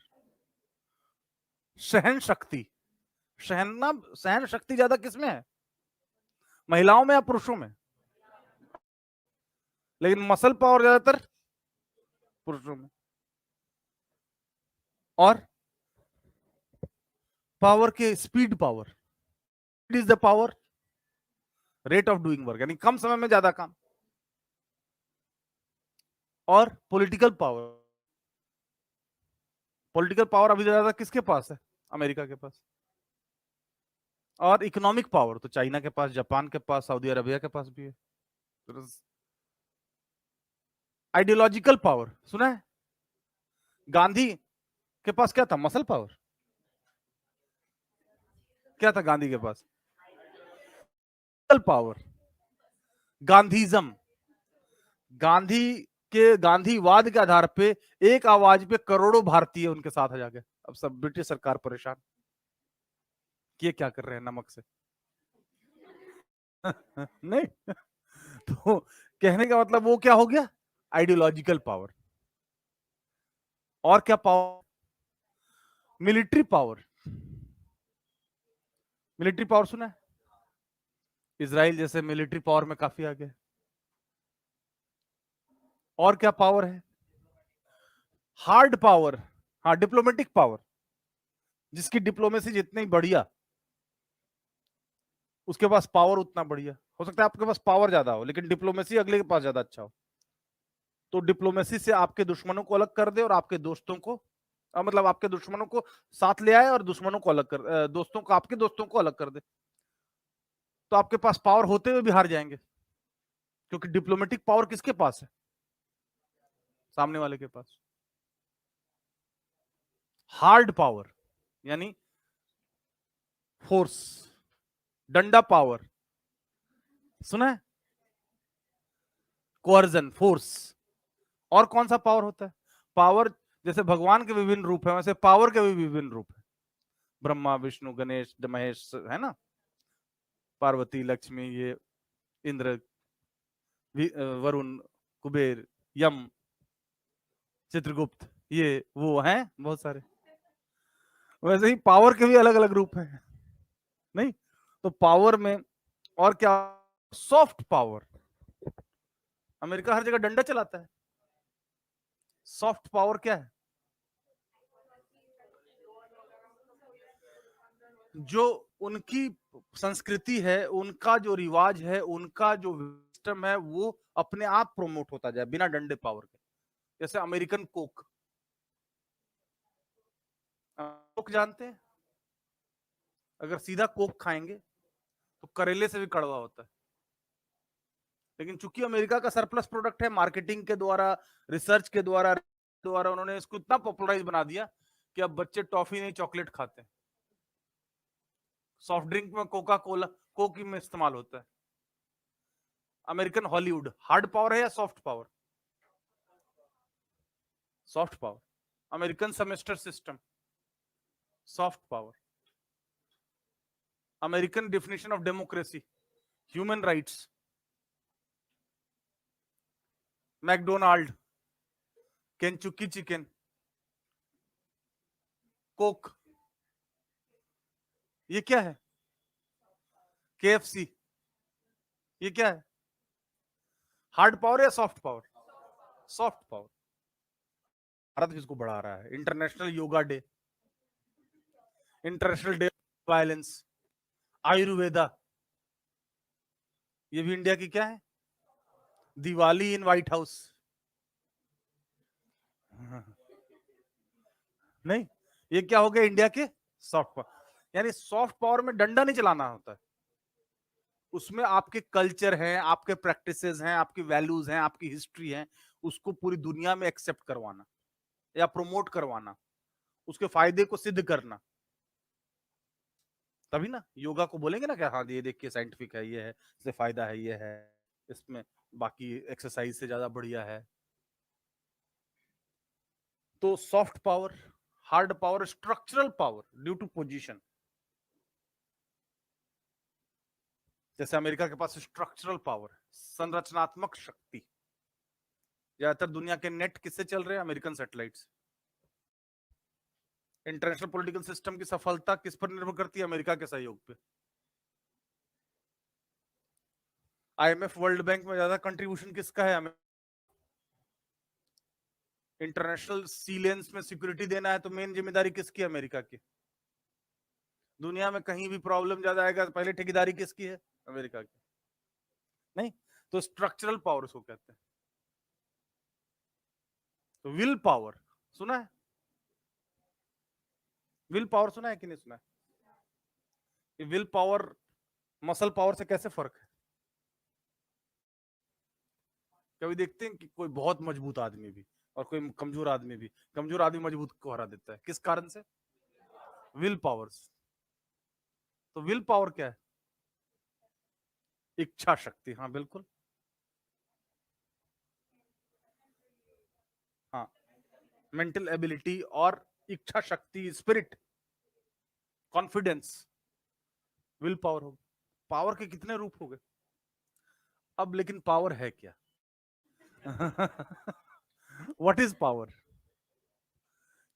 सहन शक्ति। सहन शक्ति ज्यादा किसमें है? महिलाओं में या पुरुषों में? लेकिन मसल पावर ज्यादातर पुरुषों में। और पावर के speed power, it is the power, rate of doing work, यानी कम समय में ज्यादा काम। और पॉलिटिकल पावर, पॉलिटिकल पावर अभी ज्यादा किसके पास है? अमेरिका के पास। और इकोनॉमिक पावर तो चाइना के पास, जापान के पास, सऊदी अरबिया के पास भी है। आइडियोलॉजिकल पावर सुना है? गांधी के पास क्या था? Muscle power. क्या था गांधी के पास? पावर, गांधीज्म। गांधी के गांधीवाद के आधार पे एक आवाज पे करोड़ों भारतीय उनके साथ आ जाके। अब सब ब्रिटिश सरकार परेशान कि ये क्या कर रहे हैं नमक से। नहीं, तो कहने का मतलब वो क्या हो गया? Ideological power. और क्या power? Military power. Military power सुना है? इजराइल जैसे मिलिट्री पावर में काफी आगे। और क्या पावर है? हार्ड पावर, हाँ, डिप्लोमेटिक पावर। जिसकी डिप्लोमेसी जितनी बढ़िया, उसके पास पावर उतना बढ़िया। हो सकता है आपके पास पावर ज्यादा हो लेकिन डिप्लोमेसी अगले के पास ज्यादा अच्छा हो। तो डिप्लोमेसी से आपके दुश्मनों को अलग कर दे और आपके दोस्तों को, मतलब आपके दुश्मनों को साथ ले आए और दुश्मनों को अलग कर, दोस्तों को, आपके दोस्तों को अलग कर दे, तो आपके पास पावर होते हुए भी हार जाएंगे। क्योंकि डिप्लोमेटिक पावर किसके पास है? सामने वाले के पास। हार्ड पावर यानी फोर्स, डंडा पावर सुना है? Coercion, force. और कौन सा पावर होता है? पावर, जैसे भगवान के विभिन्न रूप है वैसे पावर के भी विभिन्न रूप है। ब्रह्मा, विष्णु, गणेश, महेश, है ना, पार्वती, लक्ष्मी, ये इंद्र, वरुण, कुबेर, यम, चित्रगुप्त, ये वो हैं बहुत सारे। वैसे ही पावर के भी अलग अलग रूप हैं, नहीं? तो पावर में और क्या? Soft power. अमेरिका हर जगह डंडा चलाता है। सॉफ्ट पावर क्या है? जो उनकी संस्कृति है, उनका जो रिवाज है, उनका जो सिस्टम है, वो अपने आप प्रमोट होता जाए बिना डंडे पावर के। जैसे अमेरिकन कोक। कोक जानते हैं? अगर सीधा कोक खाएंगे तो करेले से भी कड़वा होता है। लेकिन चूंकि अमेरिका का सरप्लस प्रोडक्ट है, मार्केटिंग के द्वारा, रिसर्च के द्वारा उन्होंने इसको इतना पॉपुलराइज बना दिया कि अब बच्चे टॉफी नहीं चॉकलेट खाते हैं। सॉफ्ट ड्रिंक में कोका कोला, कोक में इस्तेमाल होता है। अमेरिकन हॉलीवुड हार्ड पावर है या soft power? Soft power. American semester system soft power. American definition of democracy human rights. McDonald, Kentucky chicken, Coke, ये क्या है? केएफसी, ये क्या है? हार्ड पावर या soft power? Soft power. Bharat किसको बढ़ा रहा है? International yoga day, international day violence, Ayurveda, ये भी इंडिया की क्या है? Diwali in White House. नहीं, ये क्या हो गया? इंडिया के सॉफ्ट पावर। यानी सॉफ्ट पावर में डंडा नहीं चलाना होता है, उसमें आपके कल्चर हैं, आपके प्रैक्टिसेस हैं, आपकी वैल्यूज हैं, आपकी हिस्ट्री है, उसको पूरी दुनिया में एक्सेप्ट करवाना या प्रोमोट करवाना, उसके फायदे को सिद्ध करना। तभी ना योगा को बोलेंगे ना कि हाँ ये देखिए साइंटिफिक है, ये है, इससे फायदा है, ये है, इसमें बाकी एक्सरसाइज से ज्यादा बढ़िया है। तो soft power, hard power, structural power due to position. जैसे अमेरिका के पास स्ट्रक्चरल पावर, संरचनात्मक शक्ति। ज्यादातर दुनिया के नेट किससे चल रहे हैं? American satellites. International political system की सफलता किस पर निर्भर करती है? अमेरिका के सहयोग पे। आईएमएफ, वर्ल्ड बैंक में ज्यादा कंट्रीब्यूशन किसका है? इंटरनेशनल सी लेन्स में सिक्योरिटी देना है तो मेन जिम्मेदारी किसकी? अमेरिका की। दुनिया में कहीं भी प्रॉब्लम ज्यादा आएगा तो पहले ठेकेदारी किसकी है? अमेरिका की। नहीं? तो स्ट्रक्चरल पावर उसको कहते हैं। तो विल पावर सुना है? विल पावर सुना है कि नहीं सुना है? ये विल पावर मसल पावर से कैसे फर्क है? कभी देखते हैं कि कोई बहुत मजबूत आदमी भी और कोई कमजोर आदमी भी, कमजोर आदमी मजबूत को हरा देता है, किस कारण से? Will powers. तो विल पावर क्या है? इच्छा शक्ति। हाँ बिल्कुल। हाँ, मेंटल एबिलिटी और इच्छा शक्ति, स्पिरिट, कॉन्फिडेंस, विल पावर हो। पावर के कितने रूप हो गए? अब लेकिन पावर है क्या? What is power?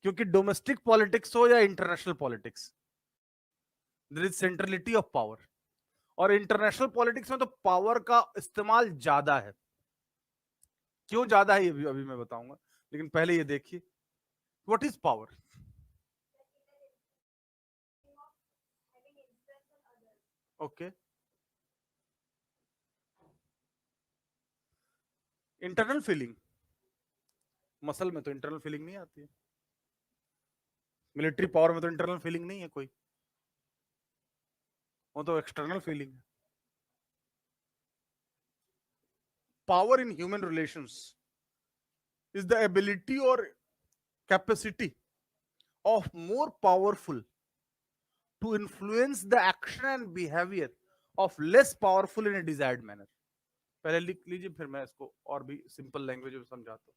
क्योंकि डोमेस्टिक पॉलिटिक्स हो या international politics, there is centrality of power. और इंटरनेशनल पॉलिटिक्स में तो पावर का इस्तेमाल ज्यादा है। क्यों ज्यादा है ये भी अभी मैं बताऊंगा, लेकिन पहले ये देखिए what is power. Okay, internal feeling. Muscle में तो इंटरनल फीलिंग नहीं आती है। मिलिट्री पावर में तो इंटरनल फीलिंग नहीं है कोई, वो तो एक्सटर्नल फीलिंग है। Power in human relations is the ability or capacity of more powerful to influence the action and behavior of less powerful in a desired manner। पहले लिख लीजिए, फिर मैं इसको और भी सिंपल लैंग्वेज में समझाता हूँ।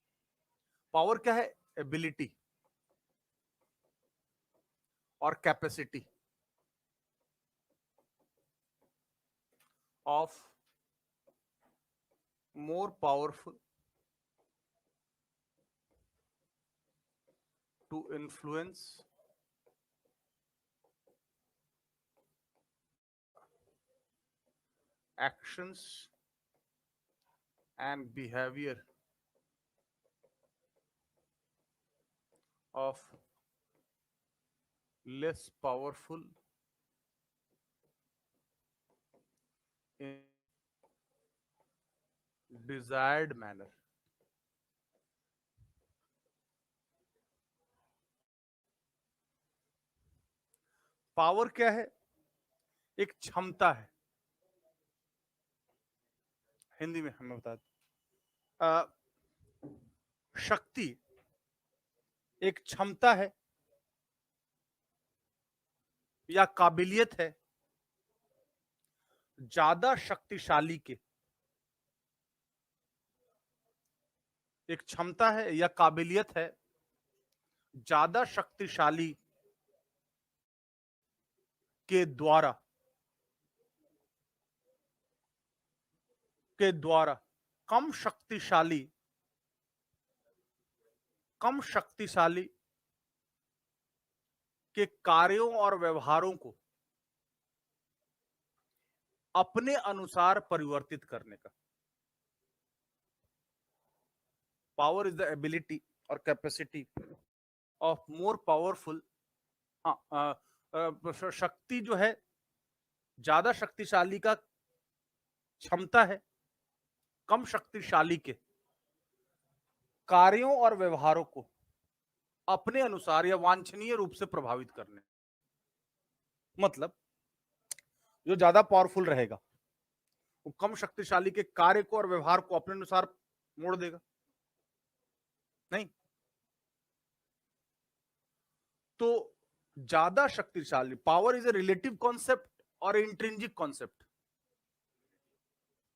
पावर क्या है? एबिलिटी और capacity of more powerful to influence actions and behavior of less powerful in desired manner. Power क्या है? एक क्षमता है। हिंदी में हमें बता दें, शक्ति एक क्षमता है या काबिलियत है ज्यादा शक्तिशाली के, एक क्षमता है या काबिलियत है ज्यादा शक्तिशाली के द्वारा कम शक्तिशाली के कार्यों और व्यवहारों को अपने अनुसार परिवर्तित करने का। पावर इज द एबिलिटी और कैपेसिटी ऑफ मोर पावरफुल, शक्ति जो है ज्यादा शक्तिशाली का क्षमता है कम शक्तिशाली के कार्यों और व्यवहारों को अपने अनुसार या वांछनीय रूप से प्रभावित करने। मतलब जो ज्यादा पावरफुल रहेगा वो कम शक्तिशाली के कार्य को और व्यवहार को अपने अनुसार मोड़ देगा। नहीं तो ज्यादा शक्तिशाली, power is a relative concept और intrinsic concept.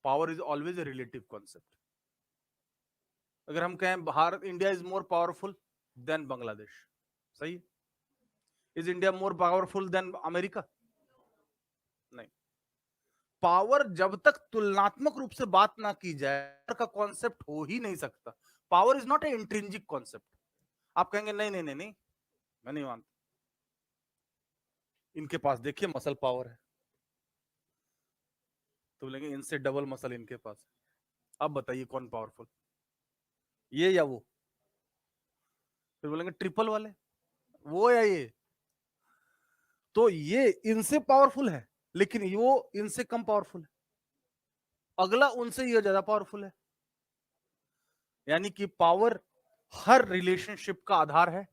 Power is always a relative concept. अगर हम कहें Bharat, India is more powerful than Bangladesh, सही है? Is India more powerful than America? नहीं। पावर जब तक तुलनात्मक रूप से बात ना की जाए का कॉन्सेप्ट हो ही नहीं सकता। Power is not a intrinsic concept. आप कहेंगे नहीं नहीं नहीं नहीं, मैं नहीं मानता, इनके पास देखिए मसल पावर है, तो बोलेंगे इनसे डबल मसल इनके पास है। अब बताइए कौन पावरफुल, ये या वो? फिर बोलेंगे ट्रिपल वाले, वो या ये? तो ये इनसे पावरफुल है लेकिन वो इनसे कम पावरफुल है, अगला उनसे ये ज्यादा पावरफुल है। यानी कि पावर हर रिलेशनशिप का आधार है।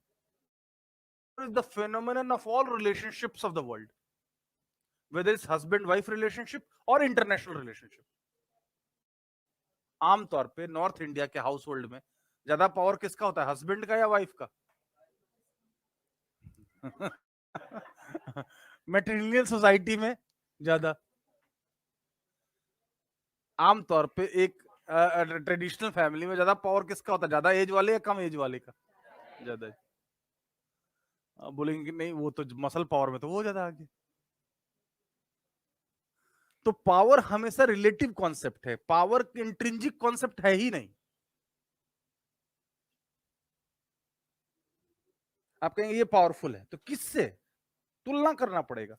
Is the phenomenon of all relationships of the world, whether is husband wife relationship और इंटरनेशनल रिलेशनशिप। आमतौर पे नॉर्थ इंडिया के हाउस होल्ड में ज्यादा पावर किसका होता है, हस्बैंड का या वाइफ का? मैट्रिलिनियल सोसाइटी में ज्यादा। आमतौर पे एक ट्रेडिशनल फैमिली में ज्यादा पावर किसका होता है, ज्यादा एज वाले या कम एज वाले का? ज्यादा। बोलेंगे कि नहीं वो तो मसल पावर में तो वो ज्यादा आगे। तो पावर हमेशा रिलेटिव कॉन्सेप्ट है, पावर इंट्रिंसिक कॉन्सेप्ट है ही नहीं। आप कहेंगे ये पावरफुल है तो किससे तुलना करना पड़ेगा?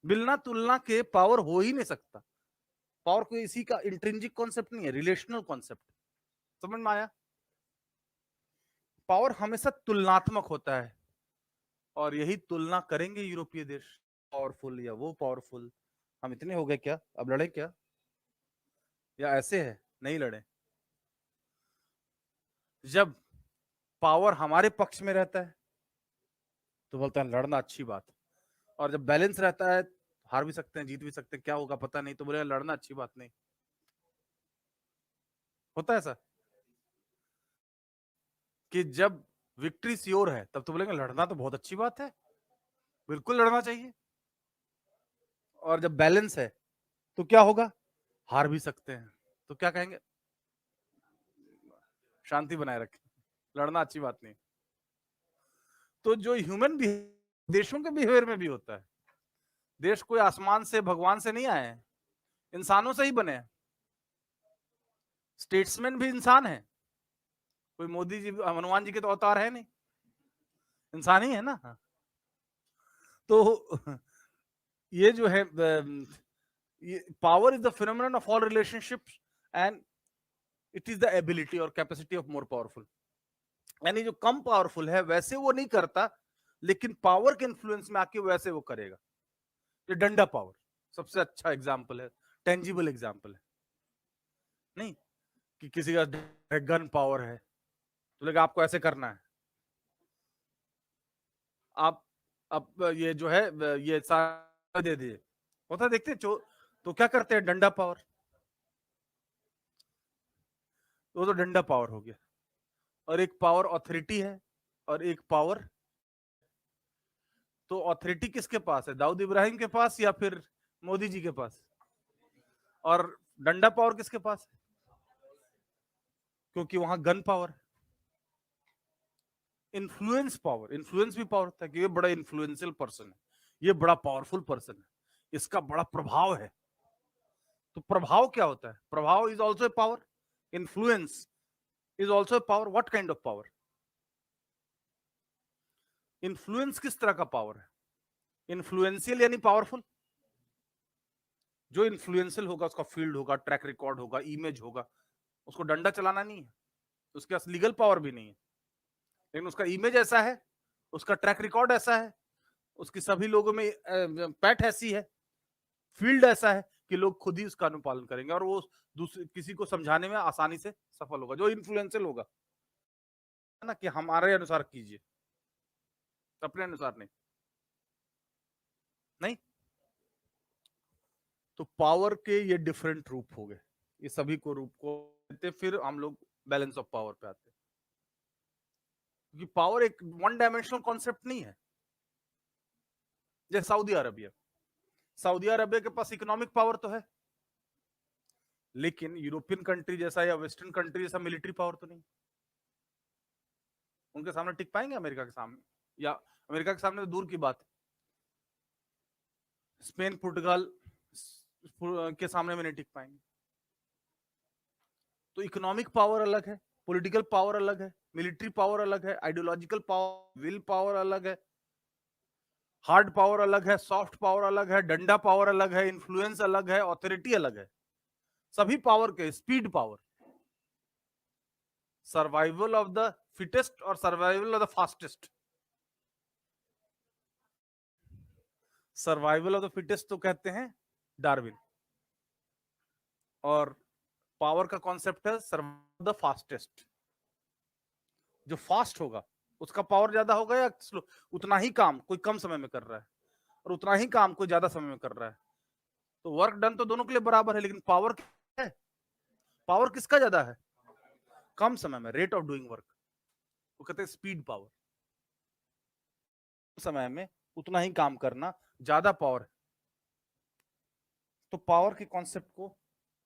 बिना तुलना के पावर हो ही नहीं सकता। पावर कोई इसी का इंट्रिंसिक कॉन्सेप्ट नहीं है, रिलेशनल कॉन्सेप्ट। समझ में आया? पावर हमेशा तुलनात्मक होता है और यही तुलना करेंगे यूरोपीय देश, पावरफुल या वो पावरफुल। हम इतने हो गए क्या, अब लड़े क्या, या ऐसे है नहीं लड़े? जब पावर हमारे पक्ष में रहता है तो बोलते हैं लड़ना अच्छी बात, और जब बैलेंस रहता है हार भी सकते हैं जीत भी सकते हैं, क्या होगा पता नहीं, तो बोले लड़ना अच्छी बात नहीं। होता है ऐसा कि जब विक्ट्री श्योर है तब तो बोलेंगे लड़ना तो बहुत अच्छी बात है, बिल्कुल लड़ना चाहिए। और जब बैलेंस है तो क्या होगा, हार भी सकते हैं, तो क्या कहेंगे, शांति बनाए रखें, लड़ना अच्छी बात नहीं। तो जो ह्यूमन देशों के बिहेवियर में भी होता है। देश कोई आसमान से भगवान से नहीं आए हैं, इंसानों से ही बने हैं। स्टेट्समैन भी इंसान है, कोई मोदी जी हनुमान जी के तो अवतार है नहीं, इंसान ही है ना। तो ये जो है Power is the phenomenon of all relationships and it is the ability or capacity of more powerful. यानी जो कम पावरफुल है वैसे वो नहीं करता, लेकिन पावर के इन्फ्लुएंस में आके वैसे वो करेगा. ये डंडा पावर सबसे अच्छा एग्जाम्पल है, टेंजिबल एग्जाम्पल है. नहीं कि किसी का गन पावर है तो लगा आपको ऐसे करना है, आप अब ये जो है ये सारा दे दिए, होता देखते हैं तो क्या करते हैं, डंडा पावर. वो तो डंडा पावर हो गया. और एक पावर ऑथोरिटी है और एक पावर, तो ऑथोरिटी किसके पास है, दाऊद इब्राहिम के पास या फिर मोदी जी के पास, और डंडा पावर किसके पास है, क्योंकि वहां गन पावर है. इन्फ्लुएंस पावर, इन्फ्लुएंस भी पावर होता है कि ये बड़ा इन्फ्लुएंशियल पर्सन है, ये बड़ा पावरफुल पर्सन है, इसका बड़ा प्रभाव है. तो प्रभाव क्या होता है, प्रभाव is also a power, influence is also a power. What kind of power, influence किस तरह का पावर है, इन्फ्लुएंशियल यानी पावरफुल. जो इन्फ्लुएंशियल होगा उसका फील्ड होगा, ट्रैक रिकॉर्ड होगा, इमेज होगा, उसको डंडा चलाना नहीं है, उसके पास लीगल पावर भी नहीं है, लेकिन उसका इमेज ऐसा है, उसका ट्रैक रिकॉर्ड ऐसा है, उसकी सभी लोगों में पैठ ऐसी है, फील्ड ऐसा है कि लोग खुद ही उसका अनुपालन करेंगे और वो दूसरे किसी को समझाने में आसानी से सफल होगा. जो इन्फ्लुएंशियल होगा ना कि हमारे अनुसार कीजिए, अपने अनुसार नहीं. नहीं तो पावर के ये डिफरेंट रूप हो गए, ये सभी को रूप को देते, फिर हम लोग बैलेंस ऑफ पावर पे आते हैं. क्योंकि पावर एक वन डायमेंशनल कॉन्सेप्ट नहीं है. जैसे सऊदी अरबिया, सऊदी अरबिया के पास इकोनॉमिक पावर तो है, लेकिन यूरोपियन कंट्री जैसा या वेस्टर्न कंट्री जैसा मिलिट्री पावर तो नहीं. उनके सामने टिक पाएंगे अमेरिका के सामने, या अमेरिका के सामने तो दूर की बात है, स्पेन पुर्तगाल के सामने में नहीं टिक पाएंगे. तो इकोनॉमिक पावर अलग है, पॉलिटिकल पावर अलग है, मिलिट्री पावर अलग है, आइडियोलॉजिकल पावर, विल पावर अलग है, हार्ड पावर अलग है, सॉफ्ट पावर अलग है, डंडा पावर अलग है, इन्फ्लुएंस अलग है, ऑथोरिटी अलग है. सभी पावर के, speed power, survival of the fittest और survival of the fastest. Survival of the fittest तो कहते हैं डार्विन, और पावर का कॉन्सेप्ट है सर्वाइवल द फास्टेस्ट. जो फास्ट होगा उसका पावर ज्यादा होगा या स्लो, उतना ही काम कोई कम समय में कर रहा है और उतना ही काम कोई ज्यादा समय में कर रहा है, तो वर्क डन तो दोनों के लिए बराबर है, लेकिन पावर है, पावर किसका ज्यादा है, कम समय में, रेट ऑफ डूइंग वर्क, वो कहते हैं स्पीड पावर. समय में उतना ही काम करना ज्यादा पावर है. तो पावर के कॉन्सेप्ट को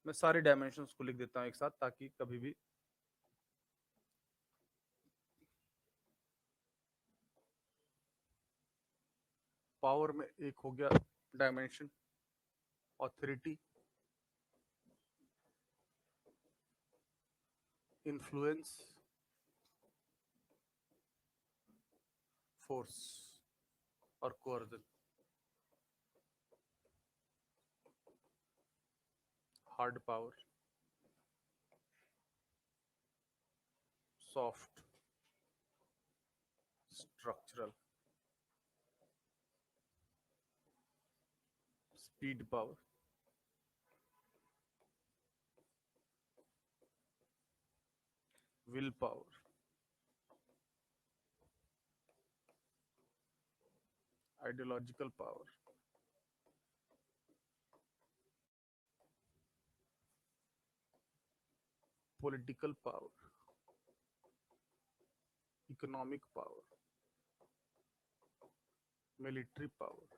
मैं सारे डायमेंशंस को लिख देता हूं एक साथ, ताकि कभी भी पावर में एक हो गया डायमेंशन ऑथोरिटी, इन्फ्लुएंस, फोर्स और coercion. Hard power, soft, structural, speed power, will power, ideological power, political power, economic power, military power.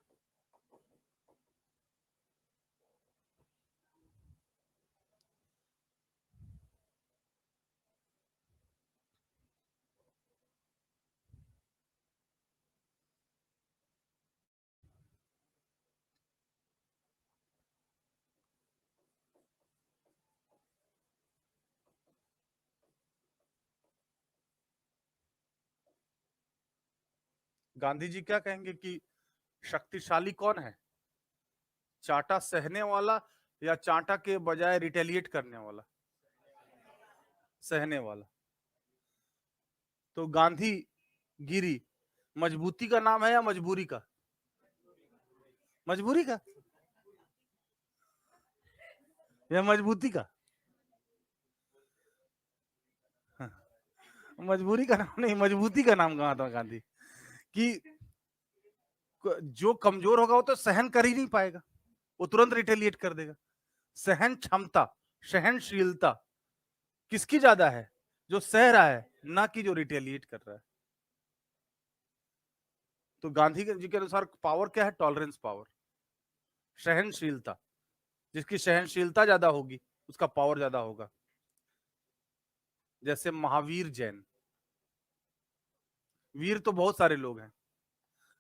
Gandhi ji क्या कहेंगे कि शक्तिशाली कौन है, चाटा सहने वाला या चाटा के बजाय रिटेलिएट करने वाला? सहने वाला। तो गांधी गिरी मजबूती का नाम है या मजबूरी का? मजबूरी का या मजबूती का? हाँ, मजबूरी का नाम नहीं, मजबूती का नाम महात्मा गांधी। कि जो कमजोर होगा वो तो सहन कर ही नहीं पाएगा, वो तुरंत रिटेलिएट कर देगा। सहन क्षमता, सहनशीलता किसकी ज्यादा है? जो सह रहा है, ना कि जो रिटेलिएट कर रहा है। तो गांधी जी के अनुसार पावर क्या है? टॉलरेंस पावर, सहनशीलता। जिसकी सहनशीलता ज्यादा होगी उसका पावर ज्यादा होगा। जैसे महावीर जैन, वीर तो बहुत सारे लोग हैं,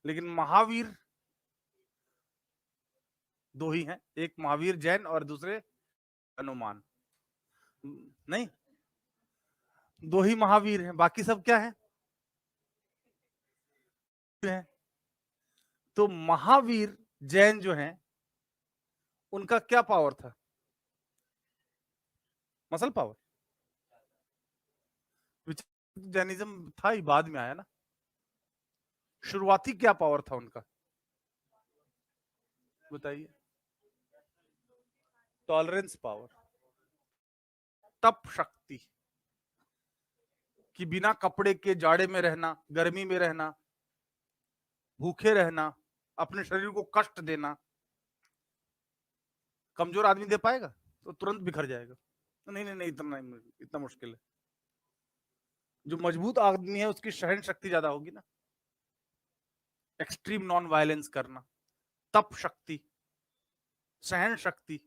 लेकिन महावीर दो ही हैं, एक महावीर जैन और दूसरे हनुमान। नहीं, दो ही महावीर हैं, बाकी सब क्या है? तो महावीर जैन जो हैं उनका क्या पावर था? Muscle power. जैनिज्म था ही, बाद में आया ना। शुरुआती क्या पावर था उनका, बताइए? टॉलरेंस पावर, तप शक्ति। कि बिना कपड़े के जाड़े में रहना, गर्मी में रहना, भूखे रहना, अपने शरीर को कष्ट देना, कमजोर आदमी दे पाएगा? तो तुरंत बिखर जाएगा। नहीं नहीं नहीं, इतना मुश्किल है। जो मजबूत आदमी है उसकी सहन शक्ति ज्यादा होगी ना। एक्सट्रीम नॉन वायलेंस करना, तप शक्ति, सहन शक्ति।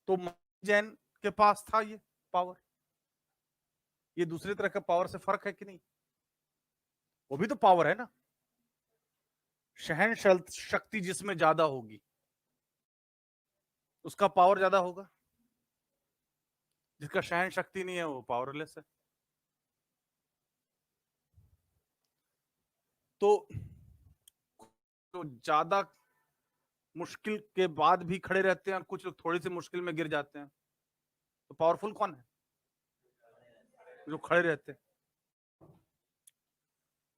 तो जैन के पास था ये पावर। ये दूसरी तरह का पावर से फर्क है कि नहीं? वो भी तो पावर है ना। सहन शक्ति जिसमें ज्यादा होगी उसका पावर ज्यादा होगा, जिसका सहन शक्ति नहीं है वो पावरलेस है। तो ज्यादा मुश्किल के बाद भी खड़े रहते हैं और कुछ लोग थोड़ी सी मुश्किल में गिर जाते हैं। तो पावरफुल कौन है? जो खड़े रहते हैं।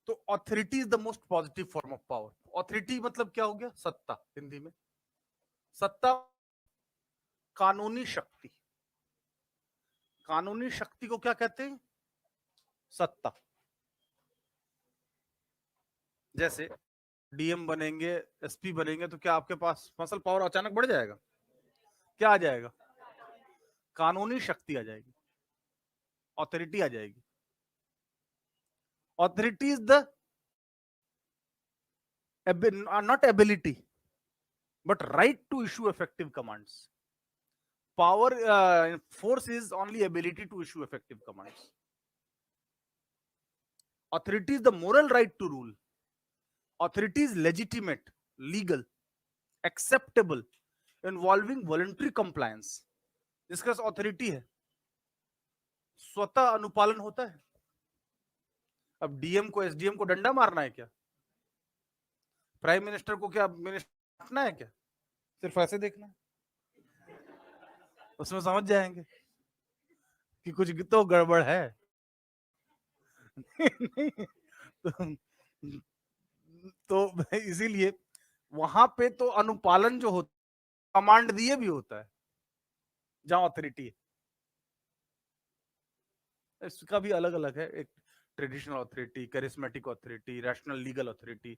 तो authority is the most positive form of power. Authority मतलब क्या हो गया? सत्ता, हिंदी में सत्ता, कानूनी शक्ति। कानूनी शक्ति को क्या कहते हैं? सत्ता। जैसे डीएम बनेंगे, एसपी बनेंगे, तो क्या आपके पास मसल पावर अचानक बढ़ जाएगा? क्या आ जाएगा? कानूनी शक्ति आ जाएगी, ऑथोरिटी आ जाएगी। Authority is the not ability but right to issue effective commands. Power, force is only ability to issue effective commands. Authority is the moral right to rule. Authority is legitimate, legal, acceptable, involving voluntary compliance. जिसका ऑथोरिटी है, स्वतः अनुपालन होता है। अब डीएम को, एसडीएम को डंडा मारना है क्या? प्राइम मिनिस्टर को क्या मिनिस्टर रखना है क्या? सिर्फ ऐसे देखना है, उसमें समझ जाएंगे कि कुछ तो गड़बड़ है। तो इसीलिए वहां पे तो अनुपालन जो होता, कमांड दिए भी होता है जहां ऑथोरिटी है। इसका भी अलग अलग है, एक traditional authority, charismatic authority, rational legal authority,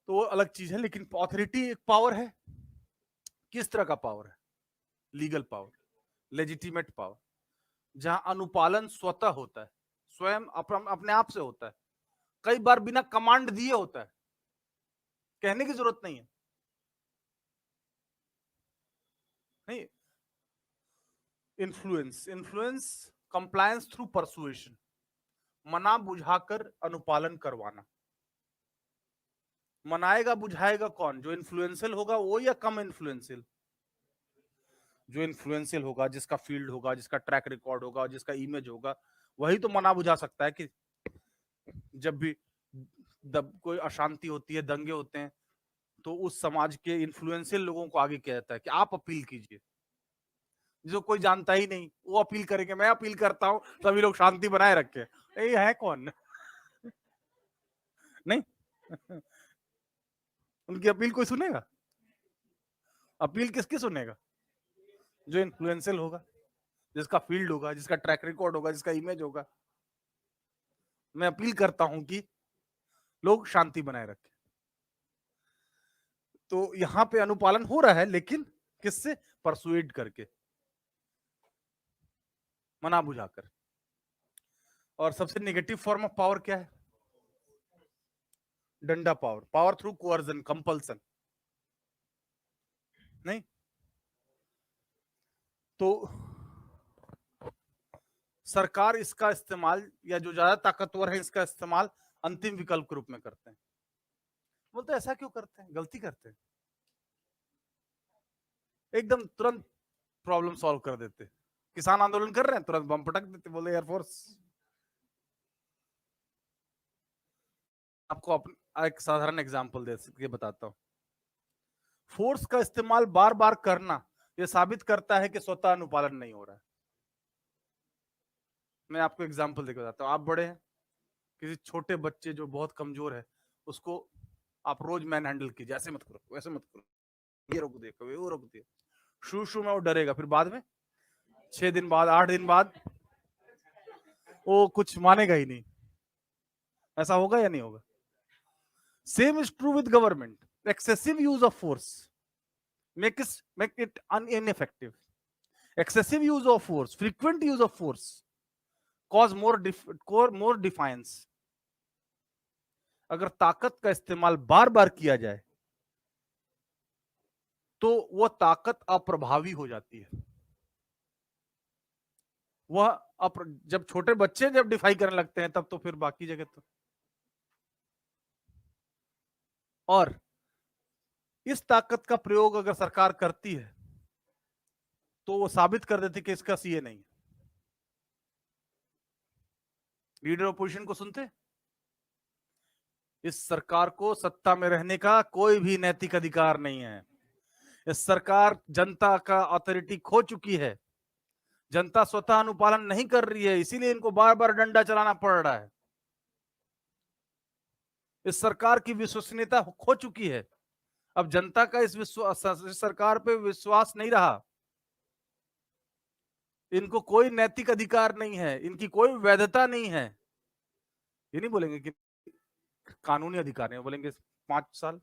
तो वो अलग चीज है। लेकिन ऑथोरिटी एक पावर है। किस तरह का पावर है? लीगल पावर, लेजिटिमेट पावर, जहां अनुपालन स्वतः होता है, स्वयं अपने आप से होता है, कई बार बिना कमांड दिए होता है, कहने की जरूरत नहीं है। नहीं, इन्फ्लुएंस, कंप्लायंस थ्रू परसुएशन, मना बुझाकर अनुपालन करवाना। मनाएगा बुझाएगा कौन? जो इन्फ्लुएंशियल होगा वो, या कम इन्फ्लुएंशियल? जो इन्फ्लुएंशियल होगा, जिसका फील्ड होगा, जिसका ट्रैक रिकॉर्ड होगा, जिसका इमेज होगा, वही तो मना बुझा सकता है। कि जब भी कोई अशांति होती है, दंगे होते हैं, तो उस समाज के इन्फ्लुएंशियल लोगों को आगे किया जाता है कि आप अपील कीजिए, जो कोई जानता ही नहीं वो अपील करेंगे, मैं अपील करता हूं सभी लोग शांति बनाए रखे। ये है कौन? नहीं। उनकी अपील कोई सुनेगा? अपील किसकी सुनेगा? जो इन्फ्लुएंशियल होगा, जिसका फील्ड होगा, जिसका ट्रैक रिकॉर्ड होगा, जिसका इमेज होगा। मैं अपील करता हूं कि लोग शांति बनाए रखें। तो यहां पे अनुपालन हो रहा है, लेकिन किससे? परसुएड करके, मना बुझाकर। और सबसे नेगेटिव फॉर्म ऑफ पावर क्या है? डंडा power, power through coercion, compulsion. नहीं तो सरकार इसका इस्तेमाल, या जो ज्यादा ताकतवर है इसका इस्तेमाल अंतिम विकल्प के रूप में करते हैं। बोलते ऐसा क्यों करते हैं? गलती करते हैं, एकदम तुरंत प्रॉब्लम सॉल्व कर देते। किसान आंदोलन कर रहे हैं, तुरंत बम पटक देते, बोले एयरफोर्स। आपको एक साधारण एग्जांपल दे के बताता हूं। फोर्स का इस्तेमाल बार बार करना यह साबित करता है कि स्वतः अनुपालन नहीं हो रहा है। मैं आपको एग्जांपल देकर बताता हूं। आप बड़े हैं, किसी छोटे बच्चे जो बहुत कमजोर है उसको आप रोज मैन हैंडल कीजिए, ऐसे मत करो, वैसे मत करो, ये रोक दे, कभी वो रोक दे। शुरू में वो डरेगा, फिर बाद में 6 दिन बाद, 8 दिन बाद वो कुछ मानेगा ही नहीं। ऐसा होगा या नहीं होगा? Same is true with government. Excessive use of force make it ineffective. Excessive use of force, frequent use of force cause more defiance. अगर ताकत का इस्तेमाल बार बार किया जाए तो वह ताकत अप्रभावी हो जाती है। वह जब छोटे बच्चे जब डिफाई करने लगते हैं तब तो फिर बाकी जगह तो। और इस ताकत का प्रयोग अगर सरकार करती है तो वो साबित कर देती कि इसका सीए नहीं। लीडर ऑपोजिशन को सुनते, इस सरकार को सत्ता में रहने का कोई भी नैतिक अधिकार नहीं है। इस सरकार जनता का अथॉरिटी खो चुकी है, जनता स्वतः अनुपालन नहीं कर रही है, इसीलिए इनको बार बार डंडा चलाना पड़ रहा है। इस सरकार की विश्वसनीयता खो चुकी है, अब जनता का इस सरकार पे विश्वास नहीं रहा। इनको कोई नैतिक अधिकार नहीं है, इनकी कोई वैधता नहीं है। ये नहीं बोलेंगे कि कानूनी अधिकार नहीं, बोलेंगे 5 साल,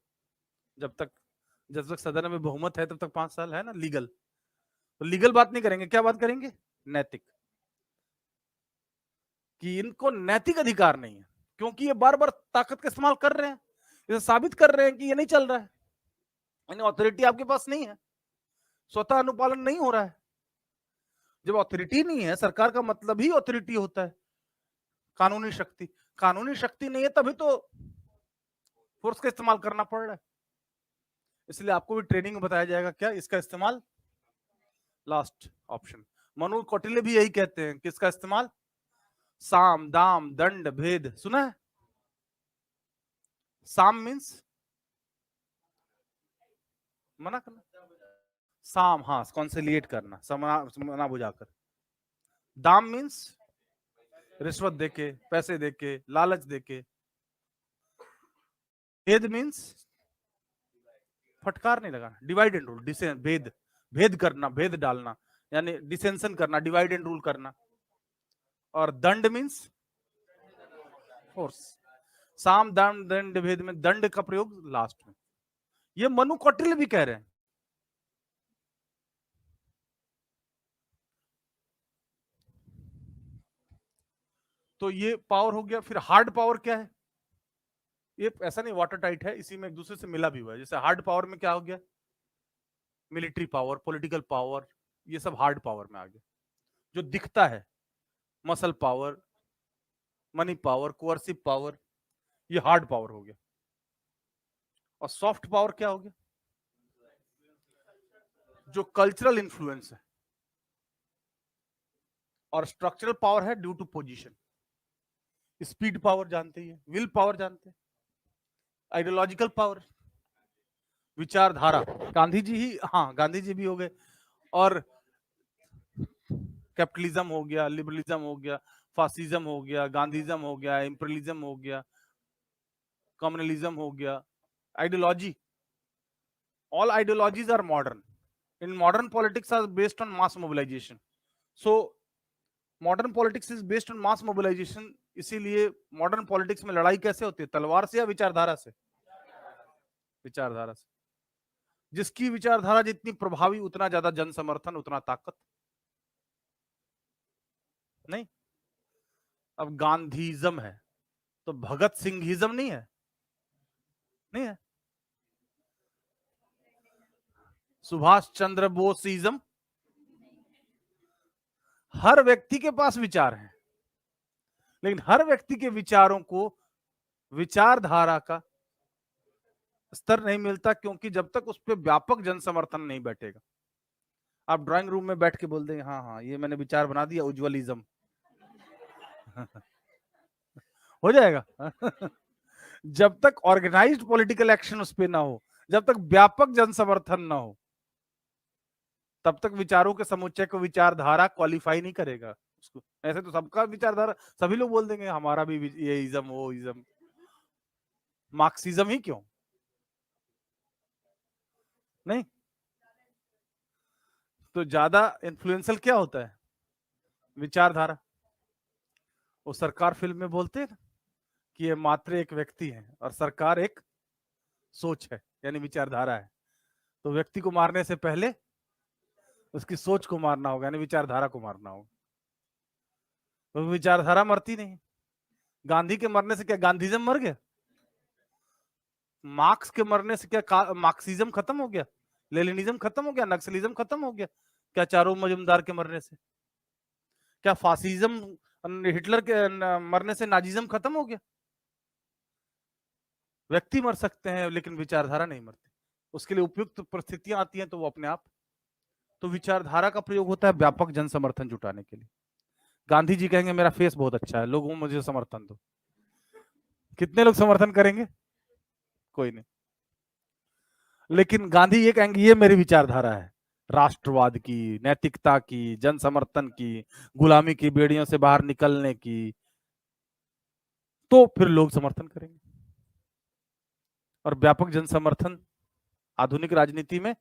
जब तक सदन में बहुमत है तब तक 5 साल है ना, लीगल। तो लीगल बात नहीं करेंगे, क्या बात करेंगे? नैतिक। कि इनको नैतिक अधिकार नहीं है क्योंकि ये बार बार ताकत का इस्तेमाल कर रहे हैं, इसे साबित कर रहे हैं कि ये नहीं चल रहा है, यानी अथॉरिटी आपके पास नहीं है, स्वतः अनुपालन नहीं हो रहा है। जब अथॉरिटी नहीं है, सरकार का मतलब ही अथॉरिटी होता है, कानूनी शक्ति। कानूनी शक्ति नहीं है तभी तो फोर्स का इस्तेमाल करना पड़ रहा है। इसलिए आपको भी ट्रेनिंग में बताया जाएगा क्या इसका इस्तेमाल। लास्ट ऑप्शन, मनु कौटिल्य भी यही कहते हैं, किसका इस्तेमाल? साम दाम दंड भेद। सुना है? साम मीन्स मना करना, साम हाँ कॉन्सिलिएट करना, मना बुझाकर। दाम मीन्स रिश्वत देके, पैसे देके, लालच देके। भेद मीन्स फटकार नहीं लगाना, डिवाइड एंड रूल, भेद, भेद करना, भेद डालना, यानी डिसेंशन करना, डिवाइड एंड रूल करना। और दंड मीन्स फोर्स। साम दाम दंड भेद में दंड का प्रयोग लास्ट में। ये मनु कौटिल्य भी कह रहे हैं। तो ये पावर हो गया। फिर हार्ड पावर क्या है? ये ऐसा नहीं वाटर टाइट है, इसी में एक दूसरे से मिला भी हुआ है। जैसे हार्ड पावर में क्या हो गया? मिलिट्री पावर, पॉलिटिकल पावर, ये सब हार्ड पावर में आ गया। जो दिखता है, muscle power, money power, coercive power, ये हार्ड पावर हो गया। और सॉफ्ट पावर क्या हो गया? जो कल्चरल इंफ्लुएंस है। और स्ट्रक्चरल पावर है due to position. Speed power जानते ही है, विल पावर जानते हैं, आइडियोलॉजिकल पावर, विचारधारा, गांधी जी ही, हाँ गांधी जी भी हो गए, और कैपिटलिज्म हो गया, लिबरलिज्म हो गया, फासिज्म हो गया, गांधीज्म हो गया, इंपीरियलिज्म हो गया, कम्युनलिज्म हो गया, ideology, all ideologies are modern. In modern politics are based on mass mobilization. So modern politics is based on mass mobilization. इसीलिए मॉडर्न पॉलिटिक्स में लड़ाई कैसे होती है, तलवार से या विचारधारा से? विचारधारा से। जिसकी विचारधारा जितनी प्रभावी उतना ज्यादा जन समर्थन, उतना ताकत। नहीं, अब गांधीज्म है तो भगत सिंहिज्म नहीं है, नहीं है। सुभाष चंद्र बोसिज्म, हर व्यक्ति के पास विचार है, लेकिन हर व्यक्ति के विचारों को विचारधारा का स्तर नहीं मिलता, क्योंकि जब तक उस पर व्यापक जन समर्थन नहीं बैठेगा। आप ड्राइंग रूम में बैठ के बोल देंगे हाँ हाँ ये मैंने विचार बना दिया, उज्ज्वलिज्म हो जाएगा जब तक ऑर्गेनाइज्ड पॉलिटिकल एक्शन उस पर ना हो, जब तक व्यापक जन समर्थन ना हो, तब तक विचारों के समुच्चय को विचारधारा क्वालिफाई नहीं करेगा उसको। ऐसे तो सबका विचारधारा, सभी लोग बोल देंगे हमारा भी ये इज्म, वो इज्म, मार्क्सिज्म ही क्यों नहीं। तो ज्यादा इन्फ्लुएंशियल क्या होता है? विचारधारा। वो सरकार फिल्म में बोलते हैं कि ये मात्र एक व्यक्ति है और सरकार एक सोच है, यानी विचारधारा है। तो व्यक्ति को मारने से पहले उसकी सोच को मारना होगा, यानी विचारधारा को मारना होगा। तो विचारधारा मरती नहीं। गांधी के मरने से क्या गांधीज्म मर गया? मार्क्स के मरने से क्या मार्क्सिज्म खत्म हो गया? लेनिनिज्म खत्म हो गया? नक्सलिज्म खत्म हो गया? क्या चारों मजुमदार के मरने से? क्या फासिज्म, हिटलर के मरने से नाजिज्म खत्म हो गया? व्यक्ति मर सकते हैं लेकिन विचारधारा नहीं मरती। उसके लिए उपयुक्त परिस्थितियां आती हैं तो वो अपने आप। तो विचारधारा का प्रयोग होता है व्यापक जन समर्थन जुटाने के लिए। गांधी जी कहेंगे मेरा फेस बहुत अच्छा है, लोगों मुझे समर्थन दो। कितने लोग समर्थन करेंगे? कोई नहीं। लेकिन गांधी ये कहेंगे ये मेरी विचारधारा है, राष्ट्रवाद की, नैतिकता की, जन समर्थन की, गुलामी की बेड़ियों से बाहर निकलने की, तो फिर लोग समर्थन करेंगे। और व्यापक जन समर्थन आधुनिक राजनीति में,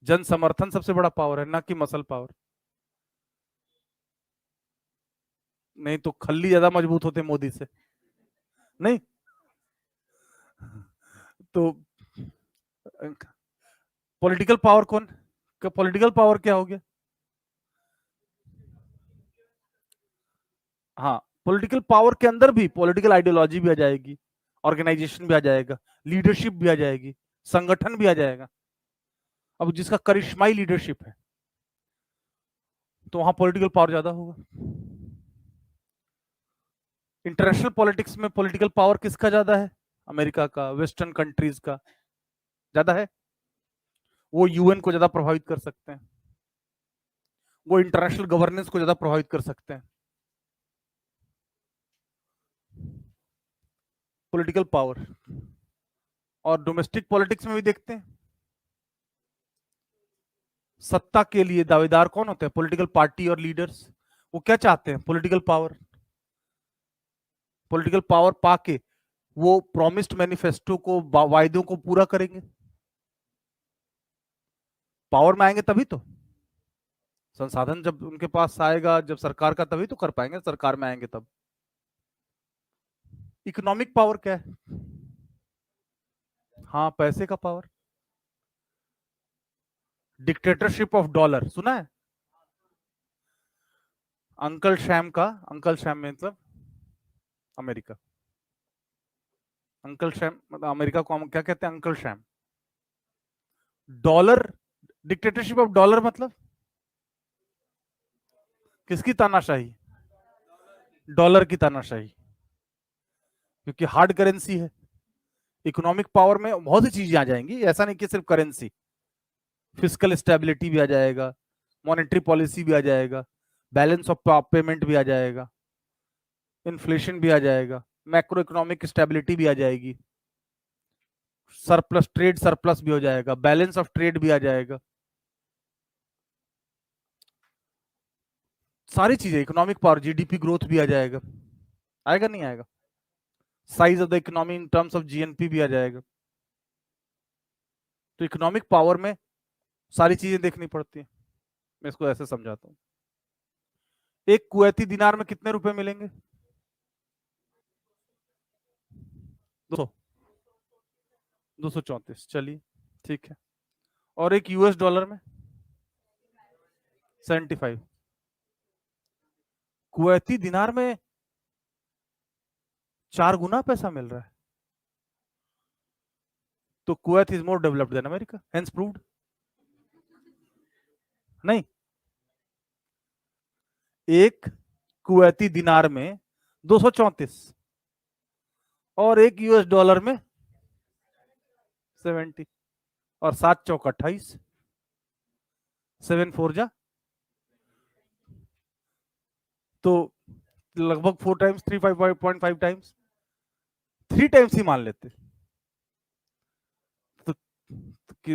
जन समर्थन सबसे बड़ा पावर है, ना कि मसल पावर। नहीं तो खल्ली ज्यादा मजबूत होते मोदी से, नहीं तो पॉलिटिकल पावर कौन, पॉलिटिकल पावर क्या हो गया? हाँ, पॉलिटिकल पावर के अंदर भी पॉलिटिकल आइडियोलॉजी भी आ जाएगी, ऑर्गेनाइजेशन भी आ जाएगा, लीडरशिप भी आ जाएगी, संगठन भी आ जाएगा। अब जिसका करिश्माई लीडरशिप है तो वहां पॉलिटिकल पावर ज्यादा होगा। इंटरनेशनल पॉलिटिक्स में पॉलिटिकल पावर किसका ज्यादा है? अमेरिका का, वेस्टर्न कंट्रीज का ज्यादा है। वो यूएन को ज्यादा प्रभावित कर सकते हैं, वो इंटरनेशनल गवर्नेंस को ज्यादा प्रभावित कर सकते हैं। Political power. और डोमेस्टिक पॉलिटिक्स में भी देखते हैं, सत्ता के लिए दावेदार कौन होते हैं? पॉलिटिकल पार्टी और लीडर्स। वो क्या चाहते हैं? Political power. पॉलिटिकल पावर पाके वो प्रॉमिस्ड मैनिफेस्टो को, वायदों को पूरा करेंगे। पावर में आएंगे तभी तो, संसाधन जब उनके पास आएगा, जब सरकार का, तभी तो कर पाएंगे। सरकार में आएंगे तब। इकोनॉमिक पावर क्या है? हाँ, पैसे का पावर। डिक्टेटरशिप ऑफ डॉलर सुना है? अंकल शैम का, अंकल शैम मतलब अमेरिका। अंकल शैम मतलब अमेरिका को हम क्या कहते हैं? Uncle sham. Dollar, dictatorship of dollar मतलब किसकी तानाशाही? डॉलर की तानाशाही, क्योंकि हार्ड करेंसी है। इकोनॉमिक पावर में बहुत सी चीजें आ जाएंगी, ऐसा नहीं कि सिर्फ करेंसी। फिजिकल स्टेबिलिटी भी आ जाएगा, मॉनेटरी पॉलिसी भी आ जाएगा, बैलेंस ऑफ पेमेंट भी आ जाएगा, इन्फ्लेशन भी आ जाएगा, मैक्रो इकोनॉमिक स्टेबिलिटी भी आ जाएगी। सरप्लस, ट्रेड सरप्लस भी हो जाएगा, बैलेंस ऑफ ट्रेड भी आ जाएगा, सारी चीजें, इकोनॉमिक पावर, जीडीपी ग्रोथ भी आ जाएगा। आएगा नहीं आएगा? Size of the economy in terms of GNP भी आ जाएगा। तो इकोनॉमिक पावर में सारी चीजें देखनी पड़ती है। मैं इसको ऐसे समझाता हूँ। एक कुवैती दिनार में कितने रुपए मिलेंगे? 200, 234, चलिए ठीक है। और एक यूएस डॉलर में 75। कुवैती दिनार में 4 गुना पैसा मिल रहा है। तो Kuwait is more developed than America, hence proved. नहीं, एक कुवैती दिनार में 234 और एक यूएस डॉलर में 70, और 7 चौक 28, 7 4 जा, तो लगभग 4 टाइम्स, 3.5 टाइम्स, 3 टाइम्स ही मान लेते। तो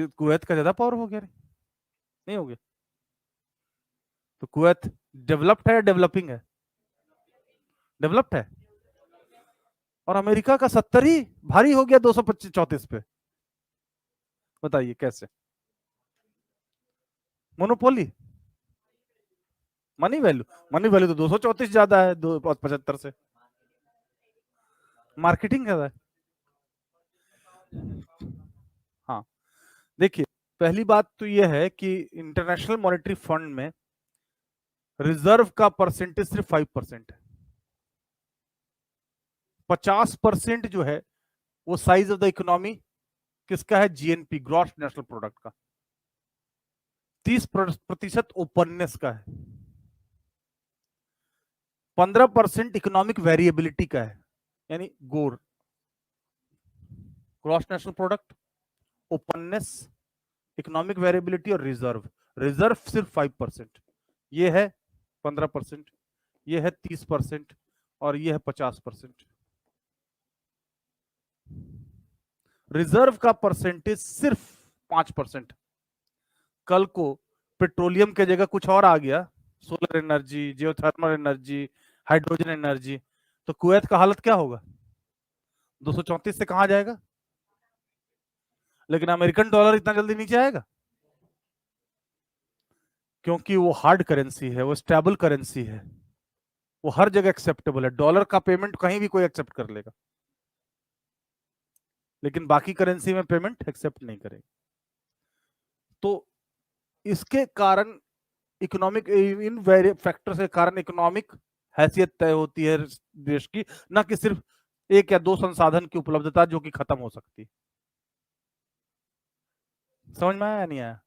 कुवैत का ज्यादा पावर हो गया? नहीं हो गया? तो कुवैत डेवलप्ड है या डेवलपिंग है? डेवलप्ड है। और अमेरिका का 70 ही भारी हो गया 234 पे। बताइए कैसे? Monopoly, money value, money value तो 234 ज्यादा है 275 से। मार्केटिंग ज्यादा है। हाँ, देखिए, पहली बात तो यह है कि इंटरनेशनल मॉनेटरी फंड में रिजर्व का परसेंटेज सिर्फ 5% है। 50% जो है वो साइज ऑफ द इकोनॉमी किसका है? जीएनपी, ग्रॉस नेशनल प्रोडक्ट का। 30% ओपननेस का है। 15% इकोनॉमिक वेरिएबिलिटी का है, यानी गोर, gross national product, openness, economic variability और रिजर्व। रिजर्व सिर्फ 5%, ये है 15%, ये है 30% और ये है 50%। रिजर्व का परसेंटेज सिर्फ 5%। कल को पेट्रोलियम के जगह कुछ और आ गया, solar energy, geothermal energy, hydrogen energy, तो कुवैत का हालत क्या होगा? 234 से कहां जाएगा? लेकिन अमेरिकन डॉलर इतना जल्दी नीचे आएगा? क्योंकि वो हार्ड करेंसी है, वो स्टेबल करेंसी है, वो हर जगह एक्सेप्टेबल है। डॉलर का पेमेंट कहीं भी कोई एक्सेप्ट कर लेगा, लेकिन बाकी करेंसी में पेमेंट एक्सेप्ट नहीं करेगा। तो इसके कारण इकोनॉमिक, इन वेरियस फैक्टर्स के कारण इकोनॉमिक हैसियत तय होती है देश की, ना कि सिर्फ एक या दो संसाधन की उपलब्धता जो कि खत्म हो सकती। समझ में आया या नहीं आया?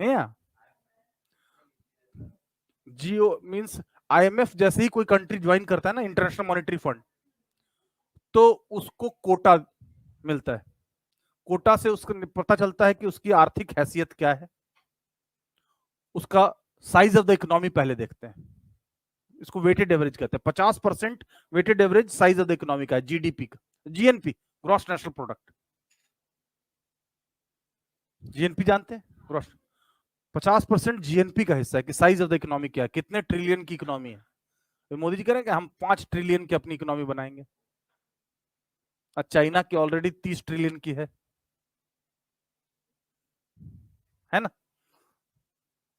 नहीं आया? जियो मींस आईएमएफ जैसे ही कोई कंट्री ज्वाइन करता है ना, इंटरनेशनल मॉनेटरी फंड, तो उसको कोटा मिलता है। कोटा से उसको पता चलता है कि उसकी आर्थिक हैसियत क्या है, उसका साइज ऑफ द इकोनॉमी पहले देखते हैं। इसको वेटेड एवरेज कहते हैं। 50% weighted average size of the economy का है, जीडीपी का, GNP, gross national product. GNP जानते हैं? ग्रॉस 50% जीएनपी का हिस्सा है कि साइज ऑफ द इकोनॉमी क्या है, कितने ट्रिलियन की इकोनॉमी है। तो मोदी जी कह रहे हैं कि हम 5 ट्रिलियन की अपनी इकोनॉमी बनाएंगे, और चाइना की ऑलरेडी 30 ट्रिलियन की है ना?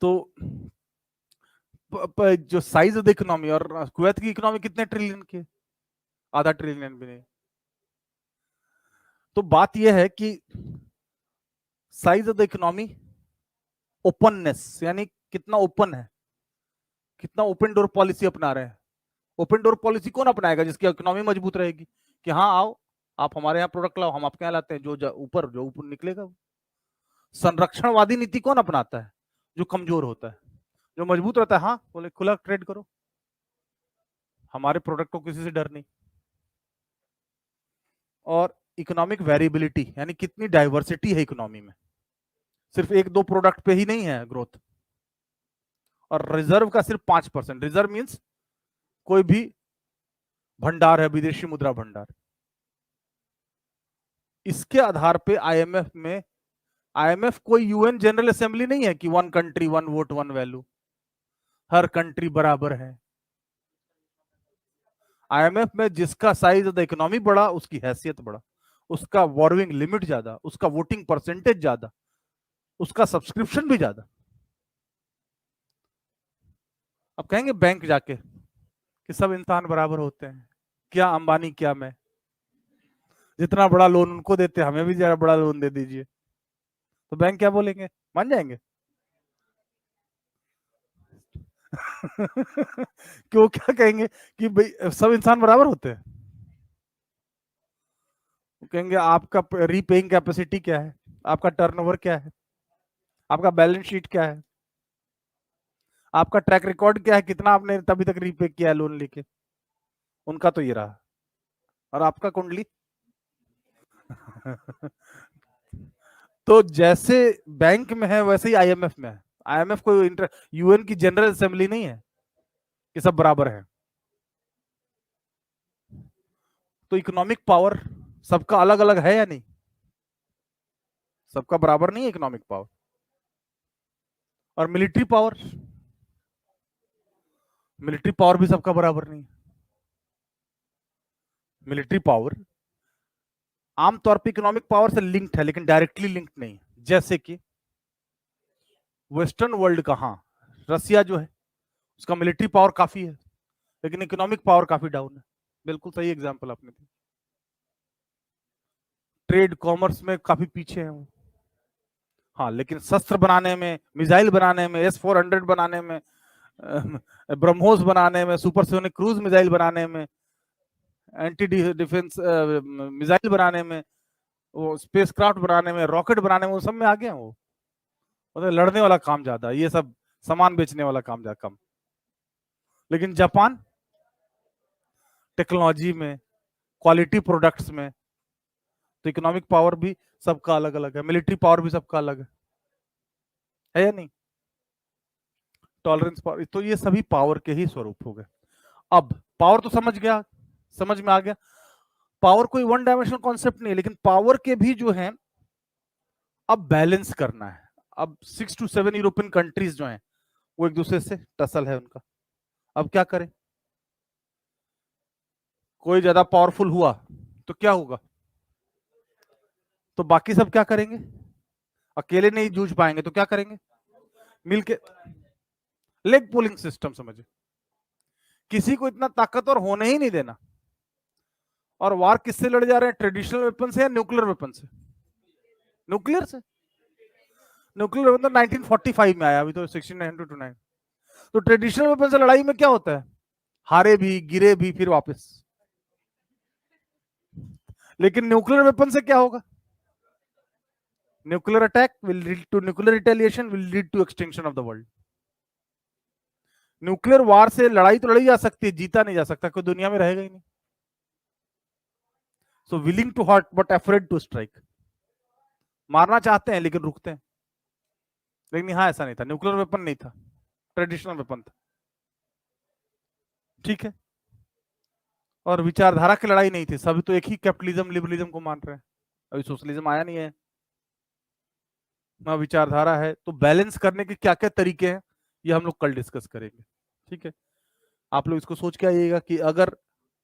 तो जो साइज ऑफ द इकोनॉमी, और कुवैत की इकोनॉमी कितने ट्रिलियन की है? आधा ट्रिलियन भी नहीं। तो बात यह है कि size of the economy, openness, यानी कितना ओपन है, कितना ओपन डोर पॉलिसी अपना रहे हैं। ओपन डोर पॉलिसी कौन अपनाएगा? जिसकी इकोनॉमी मजबूत रहेगी, कि हाँ आओ, आप हमारे यहाँ प्रोडक्ट लाओ, हम आपके यहाँ लाते हैं, जो ऊपर निकलेगा। संरक्षणवादी नीति कौन अपनाता है? जो कमजोर होता है। जो मजबूत रहता है, हाँ बोले खुला ट्रेड करो, हमारे प्रोडक्ट को किसी से डर नहीं। और इकोनॉमिक वेरिएबिलिटी, यानी कितनी डाइवर्सिटी है इकोनॉमी में, सिर्फ एक दो प्रोडक्ट पे ही नहीं है ग्रोथ। और रिजर्व का सिर्फ 5%। रिजर्व मींस कोई भी भंडार है, विदेशी मुद्रा भंडार, इसके आधार पे आईएमएफ कोई यूएन जनरल असेंबली नहीं है कि 1 कंट्री 1 वोट 1 वैल्यू, हर कंट्री बराबर है। आईएमएफ में जिसका साइज ऑफ द इकोनॉमी बड़ा, उसकी हैसियत बड़ा, उसका बोरोइंग लिमिट ज्यादा, उसका वोटिंग परसेंटेज ज्यादा, उसका सब्सक्रिप्शन भी ज्यादा। अब कहेंगे बैंक जाके कि सब इंसान बराबर होते हैं, क्या अंबानी क्या मैं, जितना बड़ा लोन उनको देते हमें भी जरा बड़ा लोन दे दीजिए, तो बैंक क्या बोलेंगे, मान जाएंगे? क्यों, क्या कहेंगे कि भाई सब इंसान बराबर होते हैं? कहेंगे आपका रीपेइंग कैपेसिटी क्या है, आपका टर्नओवर क्या है, आपका बैलेंस शीट क्या है, आपका ट्रैक रिकॉर्ड क्या है, कितना आपने तभी तक रीपे किया लोन लेके। उनका तो ये रहा, और आपका कुंडली। तो जैसे बैंक में है वैसे ही आईएमएफ में है। आईएमएफ कोई यूएन की जनरल असेंबली नहीं है कि सब बराबर है। तो इकोनॉमिक पावर सबका अलग अलग है या नहीं? सबका बराबर नहीं है इकोनॉमिक पावर। और मिलिट्री पावर भी सबका बराबर नहीं है। मिलिट्री पावर आमतौर पे इकोनॉमिक पावर से लिंक्ड है, लेकिन डायरेक्टली लिंक्ड नहीं। जैसे कि वेस्टर्न वर्ल्ड का, हाँ, रसिया जो है उसका मिलिट्री पावर काफी है, लेकिन इकोनॉमिक पावर काफी डाउन है। बिल्कुल सही एग्जांपल आपने दी। ट्रेड कॉमर्स में काफी पीछे है वो, हाँ, लेकिन शस्त्र बनाने में, मिसाइल बनाने में, S-400 बनाने में, ब्रह्मोस बनाने में, सुपरसोनिक क्रूज मिसाइल बनाने में, एंटी डिफेंस मिसाइल बनाने में, वो स्पेसक्राफ्ट बनाने में, रॉकेट बनाने में, वो सब में आगे हैं वो। मतलब लड़ने वाला काम ज्यादा, ये सब सामान बेचने वाला काम ज्यादा कम। लेकिन जापान टेक्नोलॉजी में, क्वालिटी प्रोडक्ट्स में, तो इकोनॉमिक पावर भी सबका अलग अलग है, मिलिट्री पावर भी सबका अलग है या नहीं? टॉलरेंस पावर, तो ये सभी पावर के ही स्वरूप हो गए। अब पावर तो समझ में आ गया। पावर कोई वन डायमेंशनल कॉन्सेप्ट नहीं है, लेकिन पावर के भी जो है अब बैलेंस करना है। अब 6 to 7 यूरोपियन कंट्रीज जो हैं वो एक दूसरे से टसल है उनका। अब क्या करें? कोई ज्यादा पावरफुल हुआ तो क्या होगा? तो बाकी सब क्या करेंगे? अकेले नहीं जूझ पाएंगे तो क्या करेंगे? मिलके लेग पुलिंग सिस्टम समझे, किसी को इतना ताकतवर होने ही नहीं देना। और वार किससे लड़ जा रहे हैं? ट्रेडिशनल वेपन से या न्यूक्लियर वेपन से? न्यूक्लियर से। न्यूक्लियर वेपन तो 1945 में आया, अभी तो 1692। तो ट्रेडिशनल वेपन से लड़ाई में क्या होता है? हारे भी, गिरे भी, फिर वापस। लेकिन न्यूक्लियर वेपन से क्या होगा? Nuclear attack will lead to nuclear retaliation, will lead to extinction of the world. Nuclear war से लड़ाई तो लड़ी जा सकती है, जीता नहीं जा सकता, कोई दुनिया में रहेगा ही नहीं। So willing to hurt but afraid to strike. मारना चाहते हैं लेकिन रुकते हैं। लेकिन यहाँ ऐसा नहीं था, न्यूक्लियर वेपन नहीं था, ट्रेडिशनल वेपन था। ठीक है। और विचारधारा की लड़ाई नहीं थी, सभी तो एक ही कैपिटलिज्म लिबरलिज्म को मान रहे हैं। अभी सोशलिज्म आया नहीं है ना, विचारधारा है। तो बैलेंस करने के क्या क्या तरीके हैं ये हम लोग कल डिस्कस करेंगे। ठीक है, आप लोग इसको सोच के आइएगा कि अगर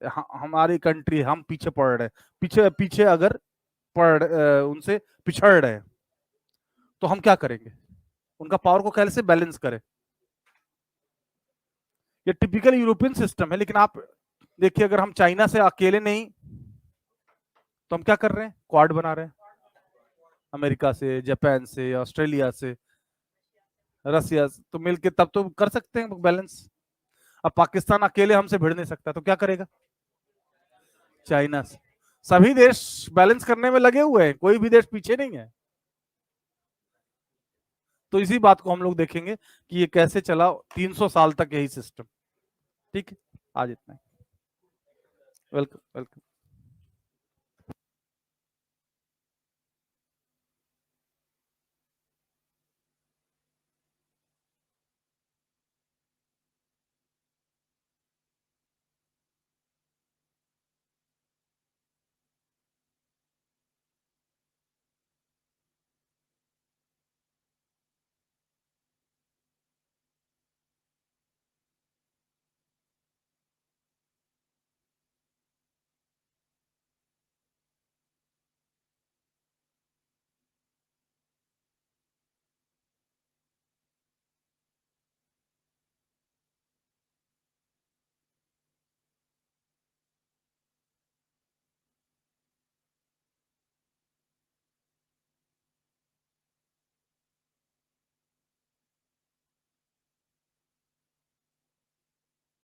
हमारी कंट्री, हम पीछे पड़ रहे हैं, पीछे पीछे अगर उनसे पिछड़ रहे हैं, तो हम क्या करेंगे? उनका पावर को कैसे बैलेंस करें? ये टिपिकल यूरोपियन सिस्टम है। लेकिन आप देखिए, अगर हम चाइना से अकेले नहीं, तो हम क्या कर रहे हैं? क्वाड बना रहे हैं, अमेरिका से, जापान से, ऑस्ट्रेलिया से, रसिया से, तो मिलके तब तो कर सकते हैं बैलेंस। अब पाकिस्तान अकेले हमसे भिड़ नहीं सकता, तो क्या करेगा? चाइना से। सभी देश बैलेंस करने में लगे हुए हैं, कोई भी देश पीछे नहीं है। तो इसी बात को हम लोग देखेंगे कि ये कैसे चला 300 साल तक यही सिस्टम। ठीक है, आज इतना। Welcome welcome.